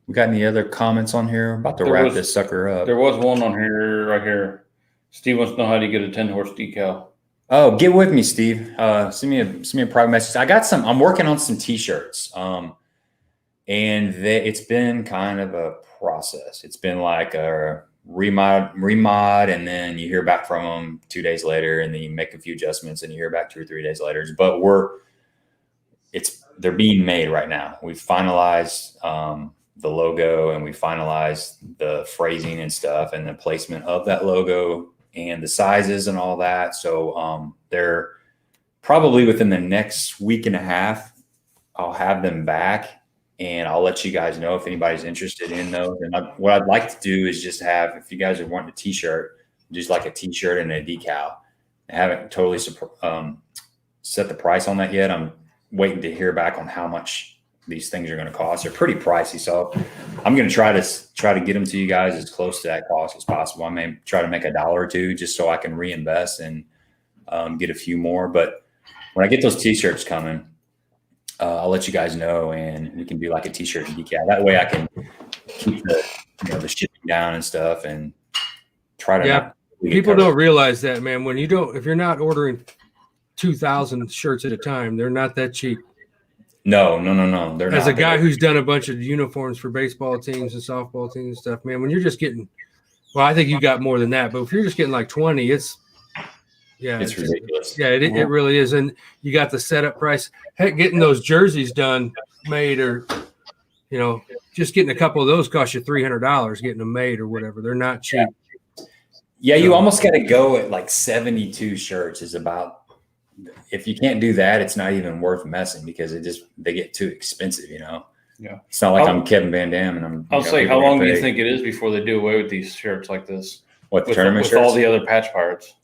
We got any other comments on here? About to wrap this sucker up. There was one on here, right here. Steve wants to know how to get a Tin Horse decal. Oh, get with me, Steve. Send me a private message. I'm working on some t-shirts. And it's been kind of a process. It's been like a remod, and then you hear back from them 2 days later, and then you make a few adjustments, and you hear back 2 or 3 days later. But they're being made right now. We've finalized the logo, and we finalized the phrasing and stuff, and the placement of that logo and the sizes and all that. So they're probably within the next week and a half, I'll have them back. And I'll let you guys know if anybody's interested in those. And what I'd like to do is just have, if you guys are wanting a t-shirt, just like a t-shirt and a decal. I haven't totally set the price on that yet. I'm waiting to hear back on how much these things are going to cost. They're pretty pricey. So I'm going to try to get them to you guys as close to that cost as possible. I may try to make $1 or $2 just so I can reinvest and get a few more. But when I get those t-shirts coming, I'll let you guys know, and we can do like a t-shirt and decal. That way I can keep the shipping down and stuff, and try to. Yeah, people don't realize that, man. If you're not ordering 2,000 shirts at a time, they're not that cheap. No. They're As a guy who's done a bunch of uniforms for baseball teams and softball teams and stuff, man, when you're just getting, well, I think you got more than that, but if you're just getting like 20, it's ridiculous. Yeah, it really is. And you got the setup price. Heck, getting those jerseys made, or, just getting a couple of those costs you $300 getting them made or whatever. They're not cheap. Yeah, you almost got to go at like 72 shirts is about. If you can't do that, it's not even worth messing, because they get too expensive, Yeah. It's not like I'm Kevin Van Dam and I'm. I'll say, how long do you think it is before they do away with these shirts like this? What, the tournament shirts? With all the other patch pirates?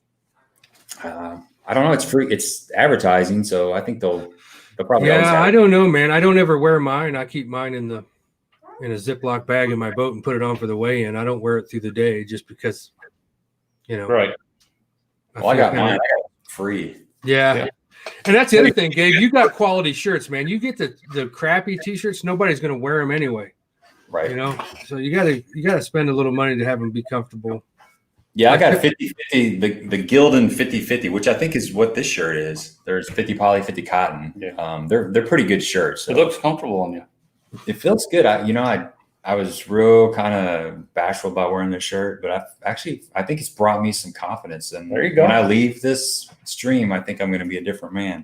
I don't know. It's free. It's advertising, so I think they'll probably. Yeah, I don't know, man. I don't ever wear mine. I keep mine in a Ziploc bag in my boat and put it on for the weigh-in. I don't wear it through the day just because, Right. I got mine. I got it free. Yeah. And that's the other thing, Gabe. You got quality shirts, man. You get the crappy t-shirts. Nobody's going to wear them anyway. Right. So you gotta spend a little money to have them be comfortable. Yeah, I got a 50-50, the Gildan 50-50, which I think is what this shirt is. There's 50 poly, 50 cotton. Yeah. They're pretty good shirts. So. It looks comfortable on you. It feels good. I was real kind of bashful about wearing this shirt, but I think it's brought me some confidence. And there you go. When I leave this stream, I think I'm going to be a different man.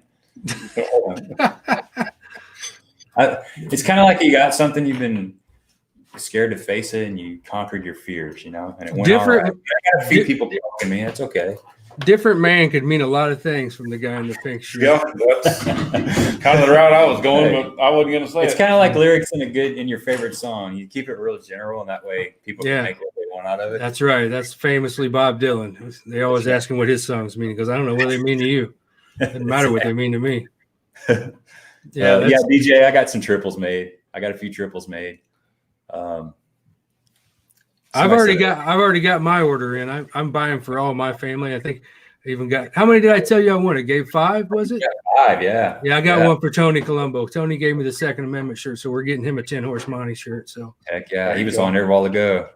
It's kind of like you got something you've been scared to face it, and you conquered your fears, and it went all right. I got a few people talking to me. It's okay. Different man could mean a lot of things from the guy in the pink shirt. Yeah, that's kind of the route I was going, but I wasn't going to say it's kind of like lyrics in your favorite song. You keep it real general, and that way people can make what they want out of it. That's right. That's famously Bob Dylan. They always ask him what his songs mean, because I don't know what they mean to you. It doesn't matter what they mean to me. Yeah, DJ, I got some triples made. I got a few triples made. I've already got my order in. I'm buying for all my family. I think I even got, how many did I tell you I wanted? Gave 5, was it? 5, yeah. Yeah, I got one for Tony Colombo. Tony gave me the Second Amendment shirt, so we're getting him a Tin Horse Monty shirt. So heck yeah, he was on there a while ago.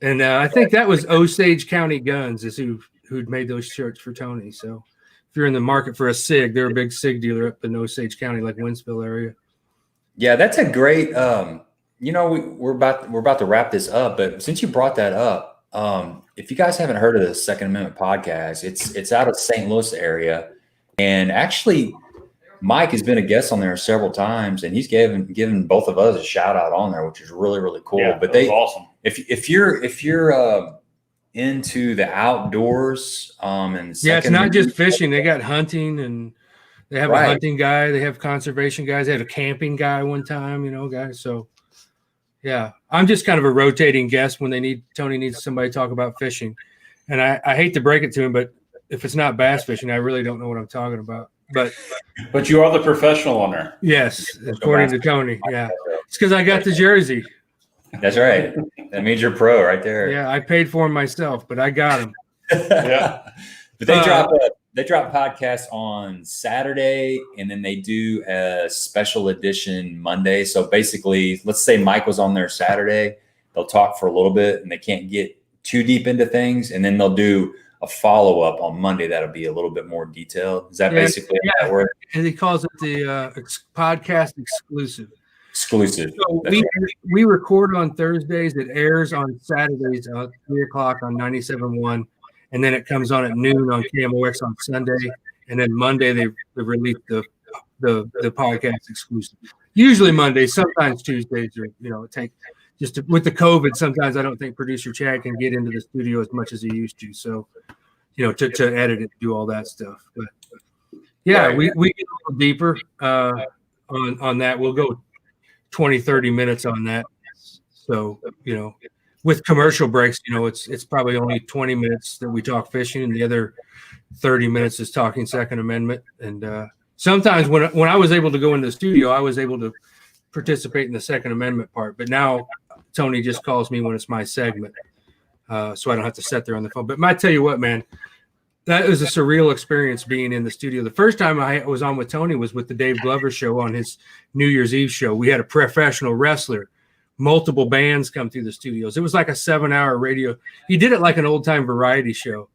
And I think that was Osage County Guns is who'd made those shirts for Tony. So if you're in the market for a SIG, they're a big SIG dealer up in Osage County, like Winsville area. Yeah, that's a great. We're about to wrap this up, but since you brought that up, if you guys haven't heard of the Second Amendment podcast, it's out of St. Louis area, and actually, Mike has been a guest on there several times, and he's given both of us a shout out on there, which is really, really cool. Yeah, but that was awesome. If you're into the outdoors, and it's not just fishing. They got hunting, and they have a hunting guy. They have conservation guys. They had a camping guy one time, guys. So yeah, I'm just kind of a rotating guest when Tony needs somebody to talk about fishing. And I hate to break it to him, but if it's not bass fishing, I really don't know what I'm talking about. But you are the professional on there. Yes, according to Tony. Yeah, it's because I got the jersey. That's right. That means you're pro right there. Yeah, I paid for him myself, but I got him. Yeah, but they drop podcasts on Saturday, and then they do a special edition Monday. So basically, let's say Mike was on there Saturday. They'll talk for a little bit, and they can't get too deep into things, and then they'll do a follow-up on Monday that'll be a little bit more detailed. Is that basically how that works? And he calls it the podcast exclusive. Exclusive. So we record on Thursdays. It airs on Saturdays at 3 o'clock on 97.1, and then it comes on at noon on KMOX on Sunday. And then Monday they release the podcast exclusive. Usually Mondays, sometimes Tuesdays, or it takes with the COVID. Sometimes I don't think producer Chad can get into the studio as much as he used to. So to edit it, do all that stuff. But yeah, we get a little deeper on that. We'll go 20-30 minutes on that. So with commercial breaks, it's probably only 20 minutes that we talk fishing, and the other 30 minutes is talking Second Amendment. And sometimes when I was able to go into the studio, I was able to participate in the Second Amendment part. But now Tony just calls me when it's my segment, so I don't have to sit there on the phone. But I tell you what, man, that was a surreal experience being in the studio. The first time I was on with Tony was with the Dave Glover show on his New Year's Eve show. We had a professional wrestler, multiple bands come through the studios. It was like a 7-hour radio. He did it like an old-time variety show.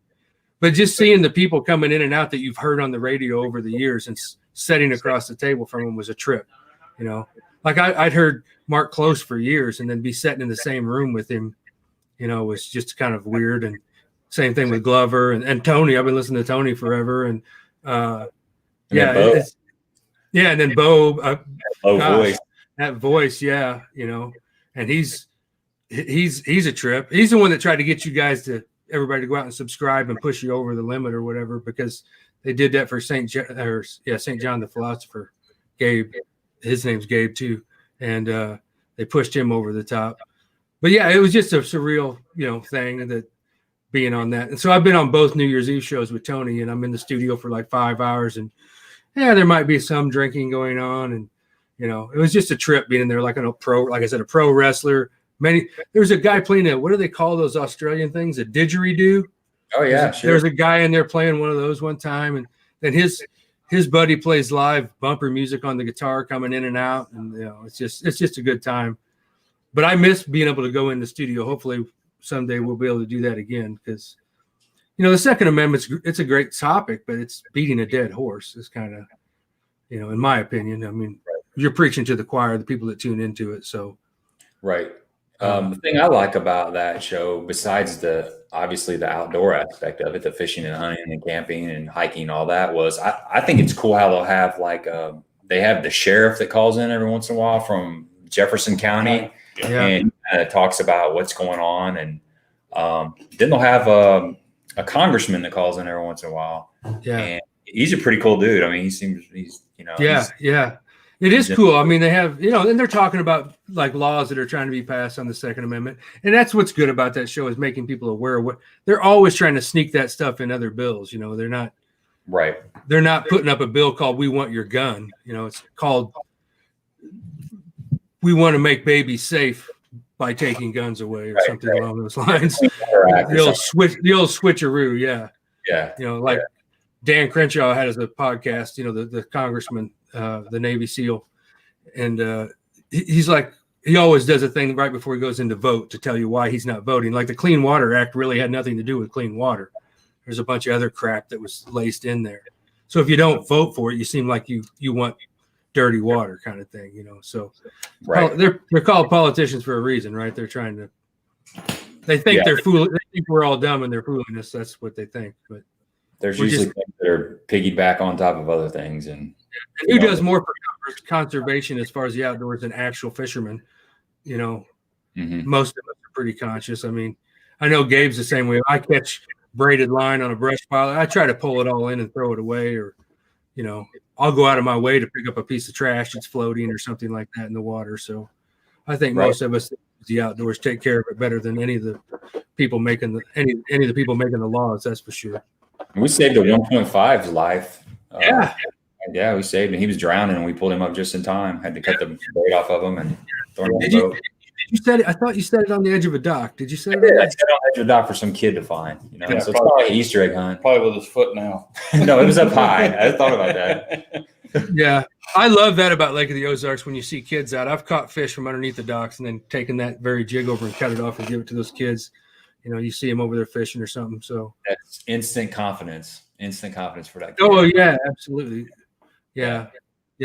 But just seeing the people coming in and out that you've heard on the radio over the years and sitting across the table from him was a trip, Like I'd heard Mark Close for years, and then be sitting in the same room with him, was just kind of weird. And same thing with Glover and Tony. I've been listening to Tony forever. And and then Bo. Voice. That voice, yeah, and he's a trip. He's the one that tried to get you guys everybody to go out and subscribe and push you over the limit or whatever, because they did that for St. John the Philosopher. Gabe, his name's Gabe too, and they pushed him over the top. But yeah, it was just a surreal, thing that being on that. And so I've been on both New Year's Eve shows with Tony, and I'm in the studio for like 5 hours, and there might be some drinking going on, and it was just a trip being in there, like a pro wrestler. There's a guy playing what do they call those Australian things? A didgeridoo. Oh yeah, sure. There's a guy in there playing one of those one time, and then his buddy plays live bumper music on the guitar coming in and out, and it's just a good time. But I miss being able to go in the studio. Hopefully someday we'll be able to do that again, because the Second Amendment, it's a great topic, but it's beating a dead horse. It's kind of, in my opinion. I mean, you're preaching to the choir, the people that tune into it. So right. The thing I like about that show, besides obviously the outdoor aspect of it, the fishing and hunting and camping and hiking, all that, was I think it's cool how they'll have they have the sheriff that calls in every once in a while from Jefferson County, and talks about what's going on, and then they'll have a congressman that calls in every once in a while. Yeah, and he's a pretty cool dude. I mean, he's It is cool. I mean, they have, and they're talking about like laws that are trying to be passed on the Second Amendment. And that's what's good about that show, is making people aware of what they're always trying to sneak that stuff in other bills. They're not right. They're not putting up a bill called "We Want Your Gun." It's called "We Want to Make Babies Safe by Taking Guns Away" or something along those lines. The old switcheroo. Yeah. Yeah. Like Dan Crenshaw had as a podcast, the congressman, the Navy SEAL. And he's like, he always does a thing right before he goes into vote to tell you why he's not voting. Like the Clean Water Act really had nothing to do with clean water. There's a bunch of other crap that was laced in there. So if you don't vote for it, you seem like you want dirty water kind of thing, you know. So Right. they're called politicians for a reason, right? They're trying to. They think they're fool. They think we're all dumb and they're fooling us. That's what they think. But There's usually things that are piggyback on top of other things, and who does more for conservation as far as the outdoors than actual fishermen? You know, most of us are pretty conscious. I mean, I know Gabe's the same way. I catch braided line on a brush pile. I try to pull it all in and throw it away, or you know, I'll go out of my way to pick up a piece of trash that's floating or something like that in the water. So I think most of us, the outdoors, take care of it better than any of the people making any of the people making the laws. That's for sure. We saved a 1.5's life. Yeah, we saved him. He was drowning, and we pulled him up just in time. Had to cut the braid off of him and throw him on the boat. Did you set it? I thought you set it on the edge of a dock. Did you set it? I set it on the edge of a dock for some kid to find. You know, so it's probably like an Easter egg hunt. Probably with his foot now. No, it was up high. I thought about that. Yeah, I love that about Lake of the Ozarks when you see kids out. I've caught fish from underneath the docks and then taken that very jig over and cut it off and give it to those kids. You know, you see them over there fishing or something. So that's instant confidence for that kid. Oh yeah, absolutely. Yeah.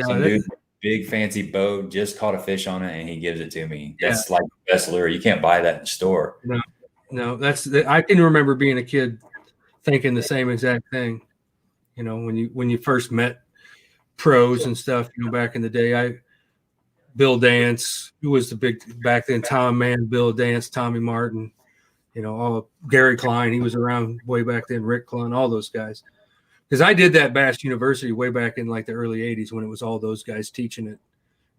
Some dude, big fancy boat, just caught a fish on it, and he gives it to me. That's like the best lure. You can't buy that in the store. No, I can remember being a kid thinking the same exact thing. You know, when you first met pros and stuff, you know, back in the day, Bill Dance, who was the big back then, Tom Mann, Bill Dance, Tommy Martin, you know, all Gary Klein, he was around way back then, Rick Klein, all those guys. Because I did that Bass University way back in like the early 80s when it was all those guys teaching it.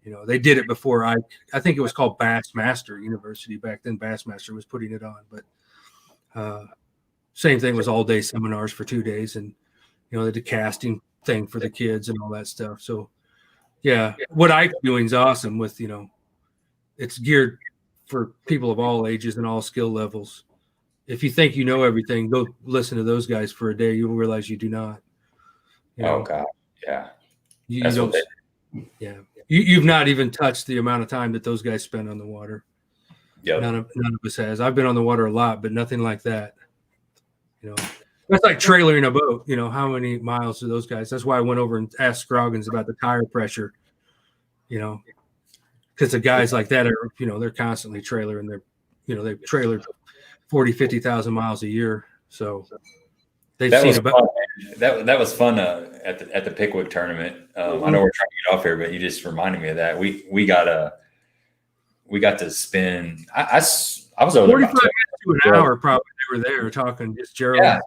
You know, they did it before I think it was called Bassmaster University back then. Bassmaster was putting it on, but same thing was all day seminars for 2 days, and you know, they did casting thing for the kids and all that stuff. So yeah, what Ike's doing is awesome with, you know, it's geared for people of all ages and all skill levels. If you think you know everything, go listen to those guys for a day. You'll realize you do not. You know, oh God, yeah. You don't. Yeah, you've not even touched the amount of time that those guys spend on the water. Yeah, none of us has. I've been on the water a lot, but nothing like that. You know, that's like trailering a boat. You know, how many miles do those guys? That's why I went over and asked Scroggins about the tire pressure. You know, because the guys like that are, you know, they're constantly trailering. They've trailered 40, 50,000 miles a year. So they've seen about that was fun at the Pickwick tournament. I know we're trying to get off here, but you just reminded me of that. We got to spend. I was over 45 minutes to an hour. Probably they were there talking, just Gerald. Yeah,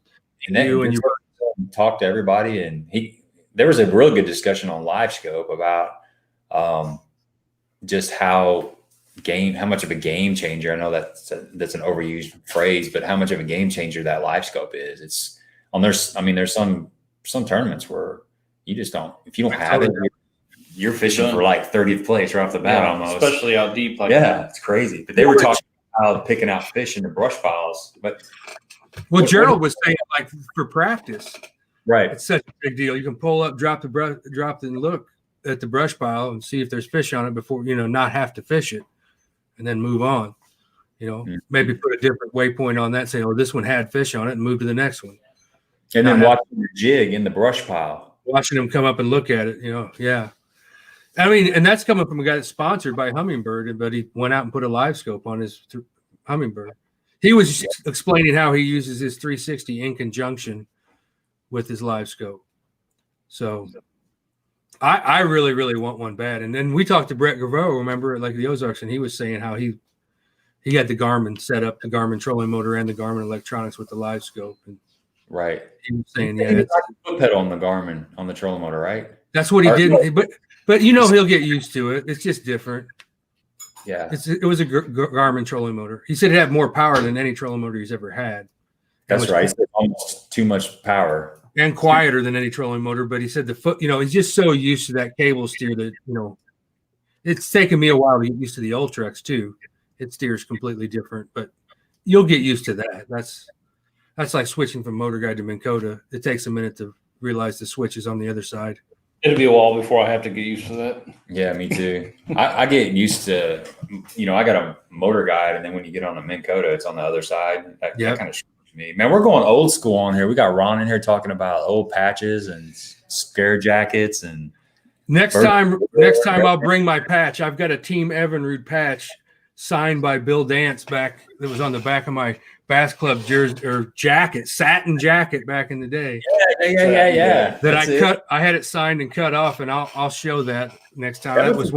and you and you talked to everybody, and there was a real good discussion on LiveScope about just how much of a game changer. I know that's an overused phrase, but how much of a game changer that LiveScope is. It's there's some tournaments where you just don't, if you don't have it, you're fishing for like 30th place right off the bat, almost. Especially out deep like that. It's crazy. But they were talking about picking out fish in the brush piles. But Gerald was saying, like, for practice, right? It's such a big deal. You can pull up, drop and look at the brush pile and see if there's fish on it before, you know, not have to fish it and then move on. You know, maybe put a different waypoint on that, say, oh, this one had fish on it, and move to the next one. And then watching the jig in the brush pile. Watching him come up and look at it, you know, yeah. I mean, and that's coming from a guy that's sponsored by Humminbird, but he went out and put a LiveScope on his Humminbird. He was explaining how he uses his 360 in conjunction with his LiveScope. So I really, really want one bad. And then we talked to Brett Graveau, remember, at like the Ozarks, and he was saying how he had the Garmin set up, the Garmin trolling motor and the Garmin electronics with the LiveScope. And right. He was saying, foot pedal on the Garmin on the trolling motor, right? That's what he did. But you know, he'll get used to it. It's just different. Yeah. It was a Garmin trolling motor. He said it had more power than any trolling motor he's ever had. That's right. It's almost too much power. And quieter than any trolling motor. But he said the foot, you know, he's just so used to that cable steer that, you know, it's taken me a while to get used to the Ultrex too. It steers completely different, but you'll get used to that. That's like switching from Motor Guide to Minn Kota. It takes a minute to realize the switch is on the other side. It'll be a while before I have to get used to that. Yeah, me too. I get used to, I got a motor guide, and then when you get on a Minn Kota, it's on the other side. That kind of shows me. Man, we're going old school on here. We got Ron in here talking about old patches and scare jackets. And next time I'll bring my patch. I've got a Team Evinrude patch signed by Bill Dance that was on the back of my Bass Club jersey or jacket, satin jacket back in the day. Yeah. I had it signed and cut off, and I'll show that next time. That was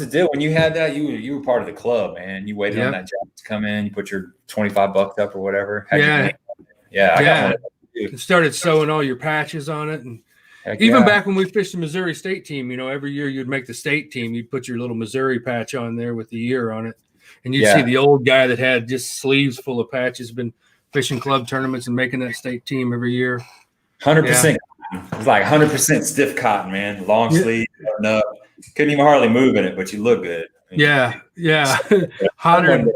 the deal. When you had that, you were part of the club, man. You waited on that jacket to come in. You put your $25 up or whatever. I got one. Started sewing all your patches on it, and even back when we fished the Missouri State team, every year you'd make the state team. You'd put your little Missouri patch on there with the year on it. And you'd see the old guy that had just sleeves full of patches, been fishing club tournaments and making that state team every year. 100%. It's like 100% stiff cotton, man. Long sleeve. No, couldn't even hardly move in it, but you look good. Yeah. Hotter.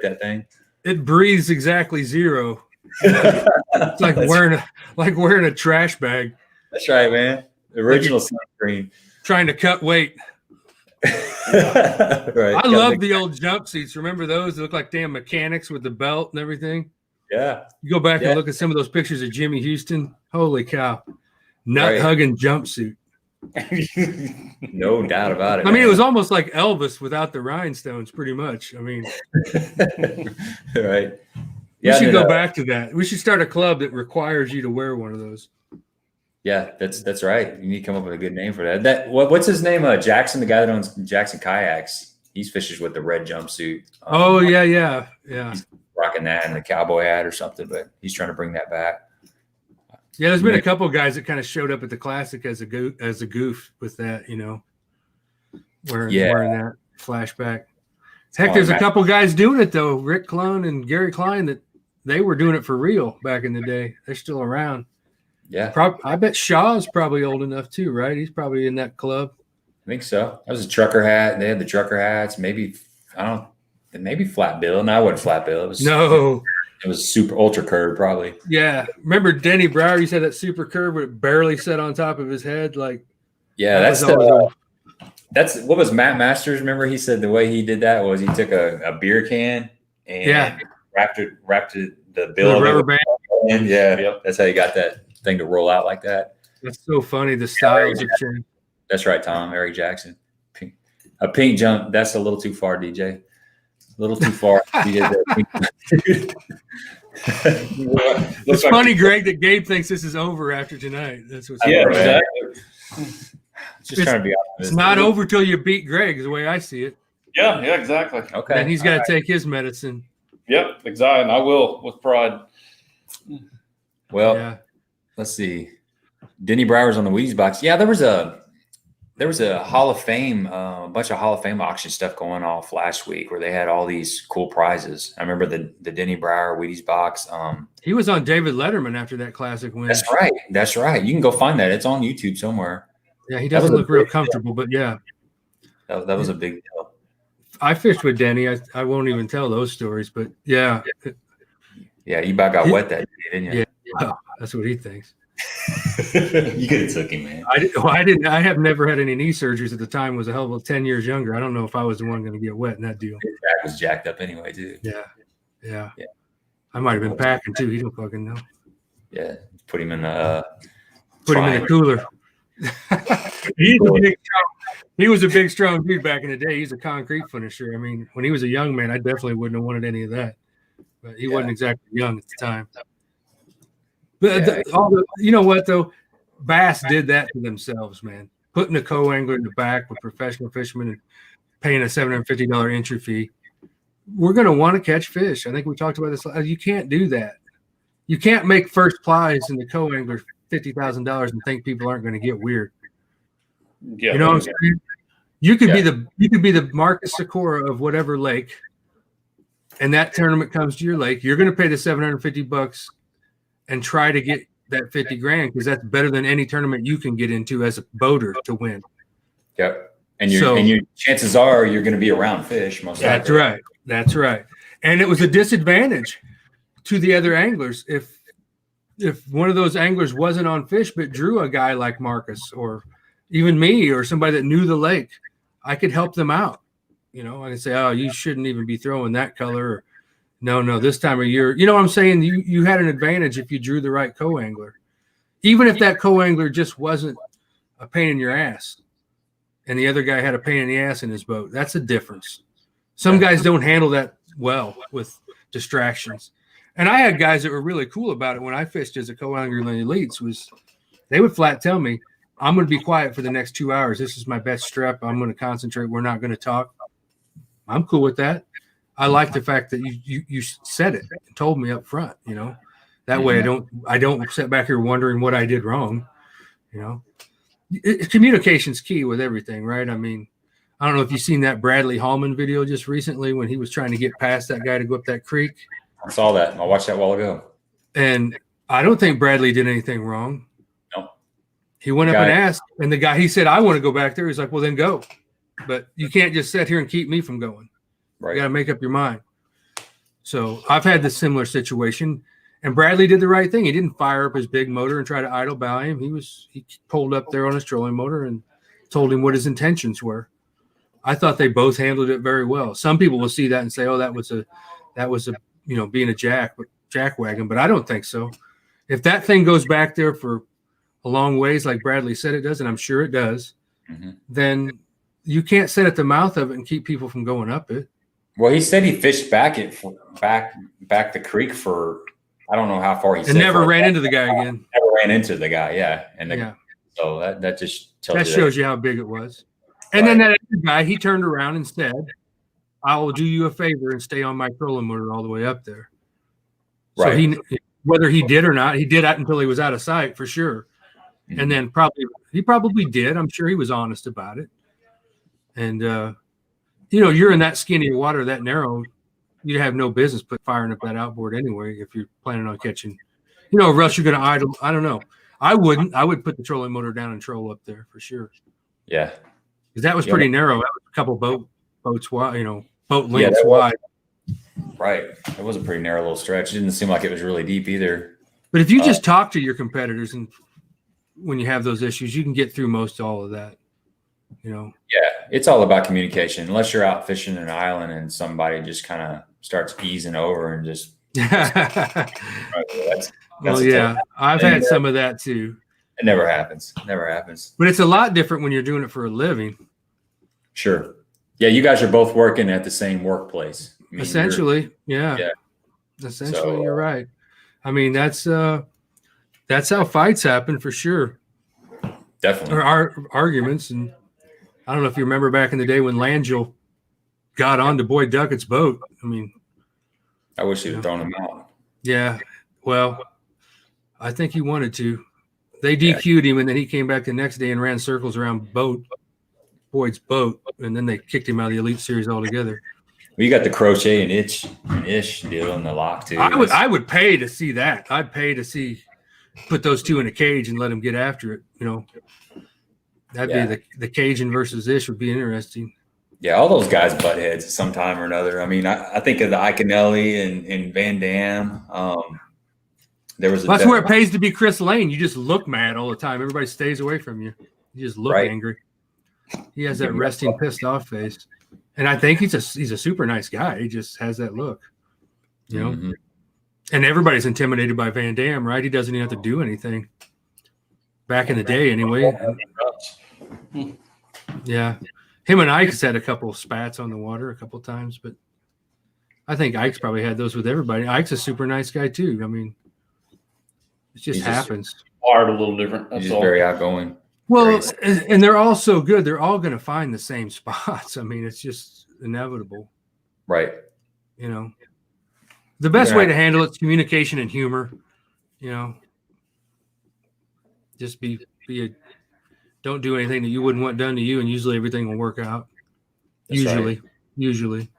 That thing. It breathes exactly 0. It's like wearing a trash bag. That's right, man. The original sunscreen. Trying to cut weight. Right. I love the old jumpsuits. Remember those? They look like damn mechanics with the belt and everything. Yeah. You go back and look at some of those pictures of Jimmy Houston. Holy cow. Nut hugging jumpsuit. No doubt about it. I mean, it was almost like Elvis without the rhinestones, pretty much. I mean, right. We should go back to that. We should start a club that requires you to wear one of those. Yeah, that's right. You need to come up with a good name for that. What's his name? Jackson, the guy that owns Jackson Kayaks. He fishes with the red jumpsuit. Yeah. He's rocking that and the cowboy hat or something, but he's trying to bring that back. Yeah, there's been a couple of guys that kind of showed up at the Classic as a goof with that, wearing that flashback. Heck, there's a couple guys doing it though. Rick Clone and Gary Klein, that they were doing it for real back in the day. They're still around. Yeah. I bet Shaw's probably old enough too, right? He's probably in that club. I think so. That was a trucker hat. They had the trucker hats. Maybe flat bill. No, I wasn't flat bill. It was super ultra curved, probably. Yeah. Remember Denny Brower? You said that super curve would barely set on top of his head. Like, that's what was Matt Masters. Remember, he said the way he did that was he took a beer can and wrapped the bill of rubber band. And that's how you got that thing to roll out like that. That's so funny. The styles have changed. That's right, Tom. Eric Jackson. A pink jump. That's a little too far, DJ. A little too far. It's funny, Greg, that Gabe thinks this is over after tonight. That's what's exactly. Just trying to be optimistic. It's not over till you beat Greg, is the way I see it. Yeah, exactly. Okay. And he's got to take his medicine. Yep, exactly. And I will with pride. Well, let's see. Denny Brower's on the Wheaties box. Yeah, there was a Hall of Fame, a bunch of Hall of Fame auction stuff going off last week where they had all these cool prizes. I remember the Denny Brower Wheaties box. He was on David Letterman after that Classic win. That's right. You can go find that. It's on YouTube somewhere. Yeah, he doesn't look real comfortable, but yeah. That was a big deal. I fished with Denny. I won't even tell those stories, but yeah. Yeah, you about got wet that day, didn't you? Yeah, well, that's what he thinks. You could have took him, man. I didn't. I have never had any knee surgeries at the time. Was a hell of a 10 years younger. I don't know if I was the one going to get wet in that deal. His back was jacked up anyway, too. Yeah. I might have been packing too. He don't fucking know. Yeah, put him in the cooler. He was a big, strong dude back in the day. He's a concrete finisher. I mean, when he was a young man, I definitely wouldn't have wanted any of that. But he wasn't exactly young at the time. But you know what, though? Bass did that to themselves, man. Putting a co-angler in the back with professional fishermen and paying a $750 entry fee. We're going to want to catch fish. I think we talked about this. You can't do that. You can't make first plies in the co-angler $50,000 and think people aren't going to get weird. Yeah, you know what I'm saying? You could be the Marcus Sikora of whatever lake, and that tournament comes to your lake. You're going to pay the $750 and try to get that $50,000 because that's better than any tournament you can get into as a boater to win. Yep. And your chances are you're going to be around fish most likely. That's right. And it was a disadvantage to the other anglers if if one of those anglers wasn't on fish but drew a guy like Marcus or even me or somebody that knew the lake, I could help them out. You know, I can say, oh, you shouldn't even be throwing that color. Or, no, this time of year. You know what I'm saying? You had an advantage if you drew the right co-angler. Even if that co-angler just wasn't a pain in your ass and the other guy had a pain in the ass in his boat, that's a difference. Some guys don't handle that well with distractions. And I had guys that were really cool about it when I fished as a co-angler in the elites. Was they would flat tell me, I'm going to be quiet for the next 2 hours. This is my best strep. I'm going to concentrate. We're not going to talk. I'm cool with that. I like the fact that you said it and told me up front, you know, that way I don't sit back here wondering what I did wrong. You know, communication's key with everything, right? I mean, I don't know if you've seen that Bradley Hallman video just recently when he was trying to get past that guy to go up that creek. I saw that. I watched that a while ago. And I don't think Bradley did anything wrong. No. He went up and asked, and the guy, he said, I want to go back there. He's like, well, then go. But you can't just sit here and keep me from going. Right. You got to make up your mind. So I've had this similar situation, and Bradley did the right thing. He didn't fire up his big motor and try to idle by him. He pulled up there on his trolling motor and told him what his intentions were. I thought they both handled it very well. Some people will see that and say, oh, that was a, you know, being a jackwagon, but I don't think so. If that thing goes back there for a long ways, like Bradley said it does, and I'm sure it does, then you can't sit at the mouth of it and keep people from going up it. Well, he said he fished back the creek for, I don't know how far he said. And never ran into the guy again. Never ran into the guy, yeah. And so that just tells you shows you how big it was. And then that other guy, he turned around and said, I will do you a favor and stay on my trolling motor all the way up there. Right. So whether he did or not, he did that until he was out of sight for sure. And then he probably did. I'm sure he was honest about it. And, you know, you're in that skinny of water, that narrow, you have no business firing up that outboard anyway if you're planning on catching, you know, or else you're going to idle. I don't know. I wouldn't. I would put the trolling motor down and troll up there for sure. Yeah. Because that was pretty narrow. That was a couple boats wide, you know, boat lengths wide. Right. It was a pretty narrow little stretch. It didn't seem like it was really deep either. But if you just talk to your competitors and when you have those issues, you can get through most all of that. You know. Yeah, it's all about communication. Unless you're out fishing an island and somebody just kind of starts easing over and just. Well, yeah, I've had some of that too. It never happens. Never happens. But it's a lot different when you're doing it for a living. Sure. Yeah, you guys are both working at the same workplace. I mean, essentially, yeah. Essentially, you're right. I mean, that's how fights happen for sure. Definitely. Or arguments. And I don't know if you remember back in the day when Langell got onto Boyd Duckett's boat. I mean, I wish he'd have thrown him out. Yeah. Well, I think he wanted to. They DQ'd him, and then he came back the next day and ran circles around Boyd's boat, and then they kicked him out of the Elite Series altogether. Well, you got the crochet and ish deal in the lock too. I would pay to see that. I'd pay to put those two in a cage and let them get after it. You know, that'd be the Cajun versus ish would be interesting. Yeah, all those guys butt heads at some time or another. I mean, I think of the Iaconelli and Van Dam. There was that's where it pays to be Chris Lane. You just look mad all the time. Everybody stays away from you. You just look angry. He has that resting, pissed off face, and I think he's a super nice guy. He just has that look, you know. And everybody's intimidated by Van Dam, right? He doesn't even have to do anything. Back in the day, anyway. Yeah, him and Ike's had a couple of spats on the water a couple of times, but I think Ike's probably had those with everybody. Ike's a super nice guy too. I mean. It just happens. Wired a little different. That's He's all. Very outgoing. Well, and they're all so good. They're all going to find the same spots. I mean, it's just inevitable. Right. You know, the best way to handle it is communication and humor. You know, just don't do anything that you wouldn't want done to you, and usually everything will work out. That's usually.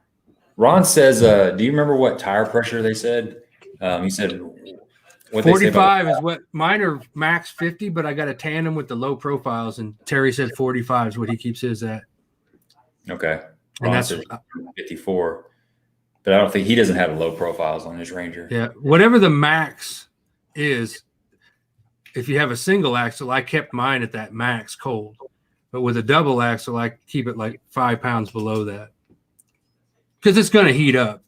Ron says, do you remember what tire pressure they said? He said 45 is what mine are max 50, but I got to tan them with the low profiles. And Terry said 45 is what he keeps his at. Okay. And that's 54, but I don't think he doesn't have low profiles on his Ranger. Yeah. Whatever the max is if you have a single axle, I kept mine at that max cold. But with a double axle, I keep it like 5 pounds below that. Because it's going to heat up.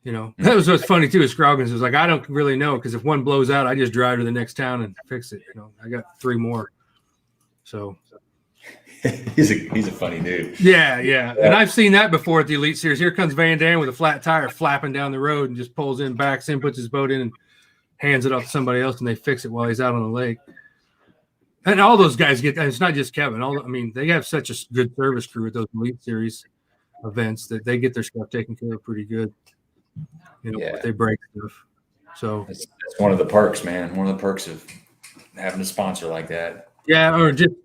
You know, that was what's funny too. Is Scroggins was like, I don't really know, because if one blows out, I just drive to the next town and fix it. You know, I got 3 more. So he's a funny dude. Yeah. And I've seen that before at the Elite Series. Here comes Van Dam with a flat tire flapping down the road and just pulls in, backs in, puts his boat in, and hands it off to somebody else, and they fix it while he's out on the lake. And all those guys get, and it's not just Kevin. They have such a good service crew at those Elite Series events that they get their stuff taken care of pretty good. You know, if they break stuff. So that's one of the perks, man. One of the perks of having a sponsor like that. Yeah, or just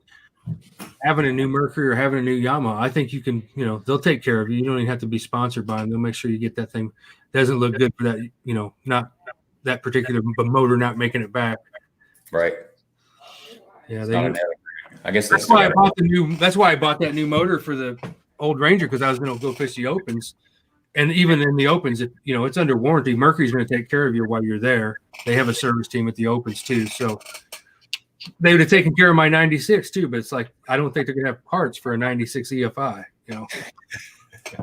having a new Mercury or having a new Yamaha. I think you can, you know, they'll take care of you. You don't even have to be sponsored by them. They'll make sure you get that thing. Doesn't look good for that, you know, not that particular motor not making it back. Right. Yeah, I guess that's why I bought that's why I bought that new motor for the old Ranger, because I was going to go fish the opens. And even in the opens, you know, it's under warranty. Mercury's going to take care of you while you're there. They have a service team at the opens too. So they would have taken care of my 96 too, but it's like, I don't think they're going to have parts for a 96 EFI, you know.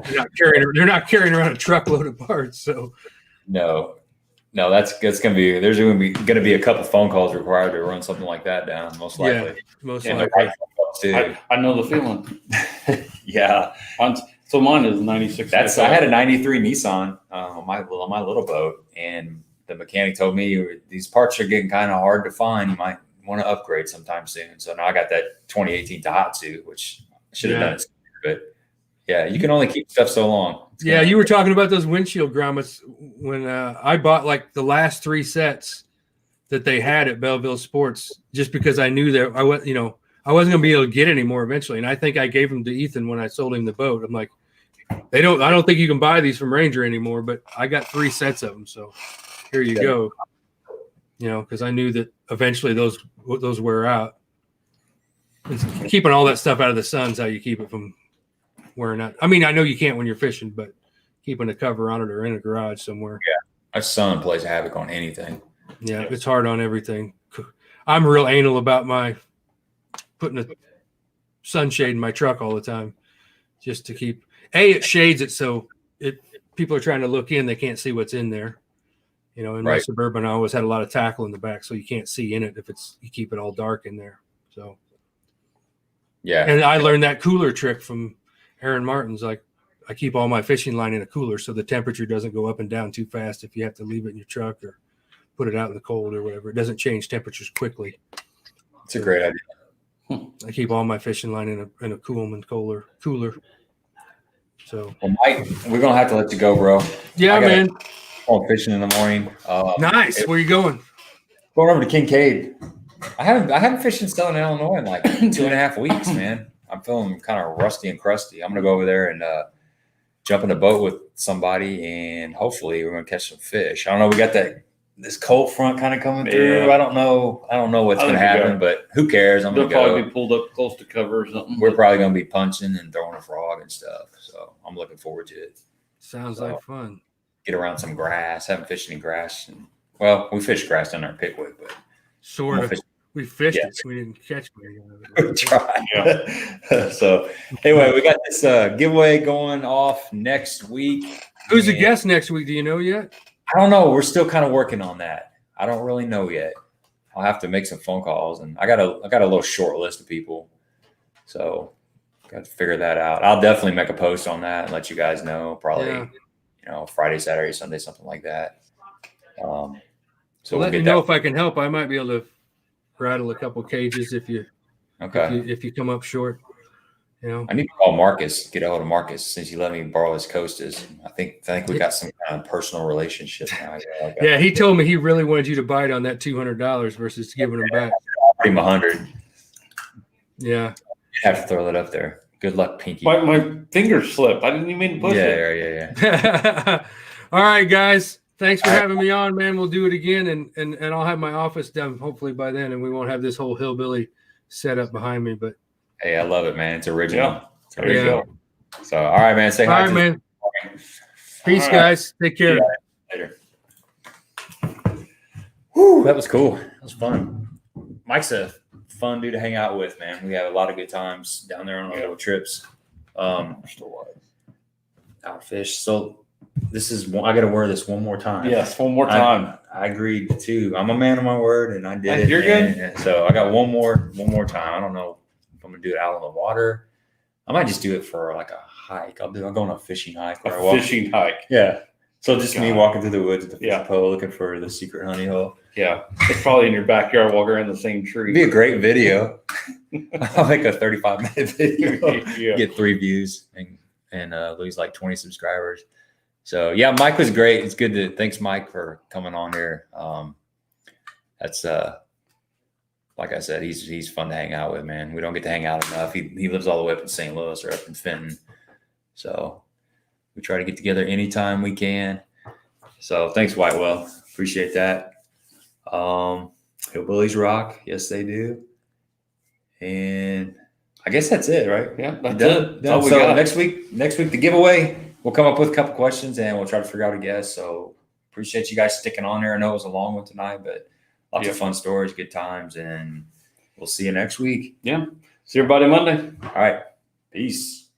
They're not carrying around a truckload of parts. So no, that's going to be, there's going to be a couple phone calls required to run something like that down, most likely. Yeah, most likely. I know the feeling. Yeah. So mine is 96. I had a 93 Nissan on my little boat, and the mechanic told me these parts are getting kind of hard to find. You might want to upgrade sometime soon. So now I got that 2018 Daihatsu, which I should have done it sooner, but yeah, you can only keep stuff so long. Yeah, you were talking about those windshield grommets when I bought like the last 3 sets that they had at Belleville Sports, just because I knew that I wasn't going to be able to get any more eventually. And I think I gave them to Ethan when I sold him the boat. I'm like, I don't think you can buy these from Ranger anymore, but I got 3 sets of them. So here you go. You know, because I knew that eventually those wear out. It's keeping all that stuff out of the sun's how you keep it from wearing out. I mean, I know you can't when you're fishing, but keeping a cover on it or in a garage somewhere. Yeah, my son plays havoc on anything. Yeah, it's hard on everything. I'm real anal about my putting a sunshade in my truck all the time, just to keep. It shades it so people are trying to look in, they can't see what's in there. You know, in my Suburban, I always had a lot of tackle in the back, so you can't see in it if you keep it all dark in there. So, yeah. And I learned that cooler trick from Aaron Martin's. Like, I keep all my fishing line in a cooler so the temperature doesn't go up and down too fast if you have to leave it in your truck or put it out in the cold or whatever. It doesn't change temperatures quickly. It's a great idea. I keep all my fishing line in a Coolman cooler. So, well, Mike, we're gonna have to let you go, bro. Yeah, man. Going fishing in the morning. Nice. Where you going? Going over to Kincaid. I haven't fished in Southern Illinois in like 2.5 weeks, man. I'm feeling kind of rusty and crusty. I'm gonna go over there and jump in a boat with somebody, and hopefully we're gonna catch some fish. I don't know. We got this cold front kind of coming through. Yeah. I don't know what's going to happen, but who cares? They'll probably be pulled up close to cover or something. We're probably going to be punching and throwing a frog and stuff. So I'm looking forward to it. Sounds like fun. Get around some grass. Haven't fished any grass. Well, we fished grass down there in Pickwick, but sort of. We fished it. We didn't catch it. We tried. Yeah. So anyway, we got this giveaway going off next week. Who's the guest next week? Do you know yet? I don't know. We're still kind of working on that. I don't really know yet. I'll have to make some phone calls, and I got a little short list of people, so got to figure that out. I'll definitely make a post on that and let you guys know. Probably, Friday, Saturday, Sunday, something like that. So let me know if I can help. I might be able to rattle a couple cages if you come up short. You know, I need to call Marcus, get a hold of Marcus, since he let me borrow his coasters. I think we got some kind of personal relationship now. Yeah, he told me he really wanted you to bite on that $200 versus giving him back. Give him 100. Yeah, you have to throw that up there. Good luck, Pinky. My fingers slipped. I didn't even mean to push it. Yeah. All right, guys. Thanks for having me on, man. We'll do it again, and I'll have my office done hopefully by then, and we won't have this whole hillbilly set up behind me. But hey, I love it, man. It's original. Yeah. There you go. So, all right, man. Say hi. All right, man. Peace, guys. Take care. Later. Woo. Whew, that was cool. That was fun. Mike's a fun dude to hang out with, man. We have a lot of good times down there on our little trips. Outfish. So this is I got to wear this one more time. Yes, one more time. I agreed too. I'm a man of my word, and I did it. You're good. And so I got one more time. I don't know if I'm gonna do it out on the water. I might just do it for like a hike. I'll go on a fishing hike. Fishing hike. Yeah. So just me walking through the woods with the fish Yeah. pole, looking for the secret honey hole. Yeah, it's probably in your backyard while we're in the same tree. It'd be a great video. I'll make a 35-minute video. Yeah. Get 3 views and lose like 20 subscribers. So yeah, Mike was great. It's good to thanks Mike for coming on here. That's like I said, he's fun to hang out with, man. We don't get to hang out enough. He lives all the way up in St. Louis or up in Fenton. So we try to get together anytime we can. So thanks, Whitewell. Appreciate that. Hillbillies rock. Yes, they do. And I guess that's it, right? Yeah, that's Done. it. That's all we So got. next week, the giveaway, we'll come up with a couple questions and we'll try to figure out a guess. So appreciate you guys sticking on there. I know it was a long one tonight, but lots of fun stories, good times, and we'll see you next week. Yeah. See everybody Monday. All right. Peace.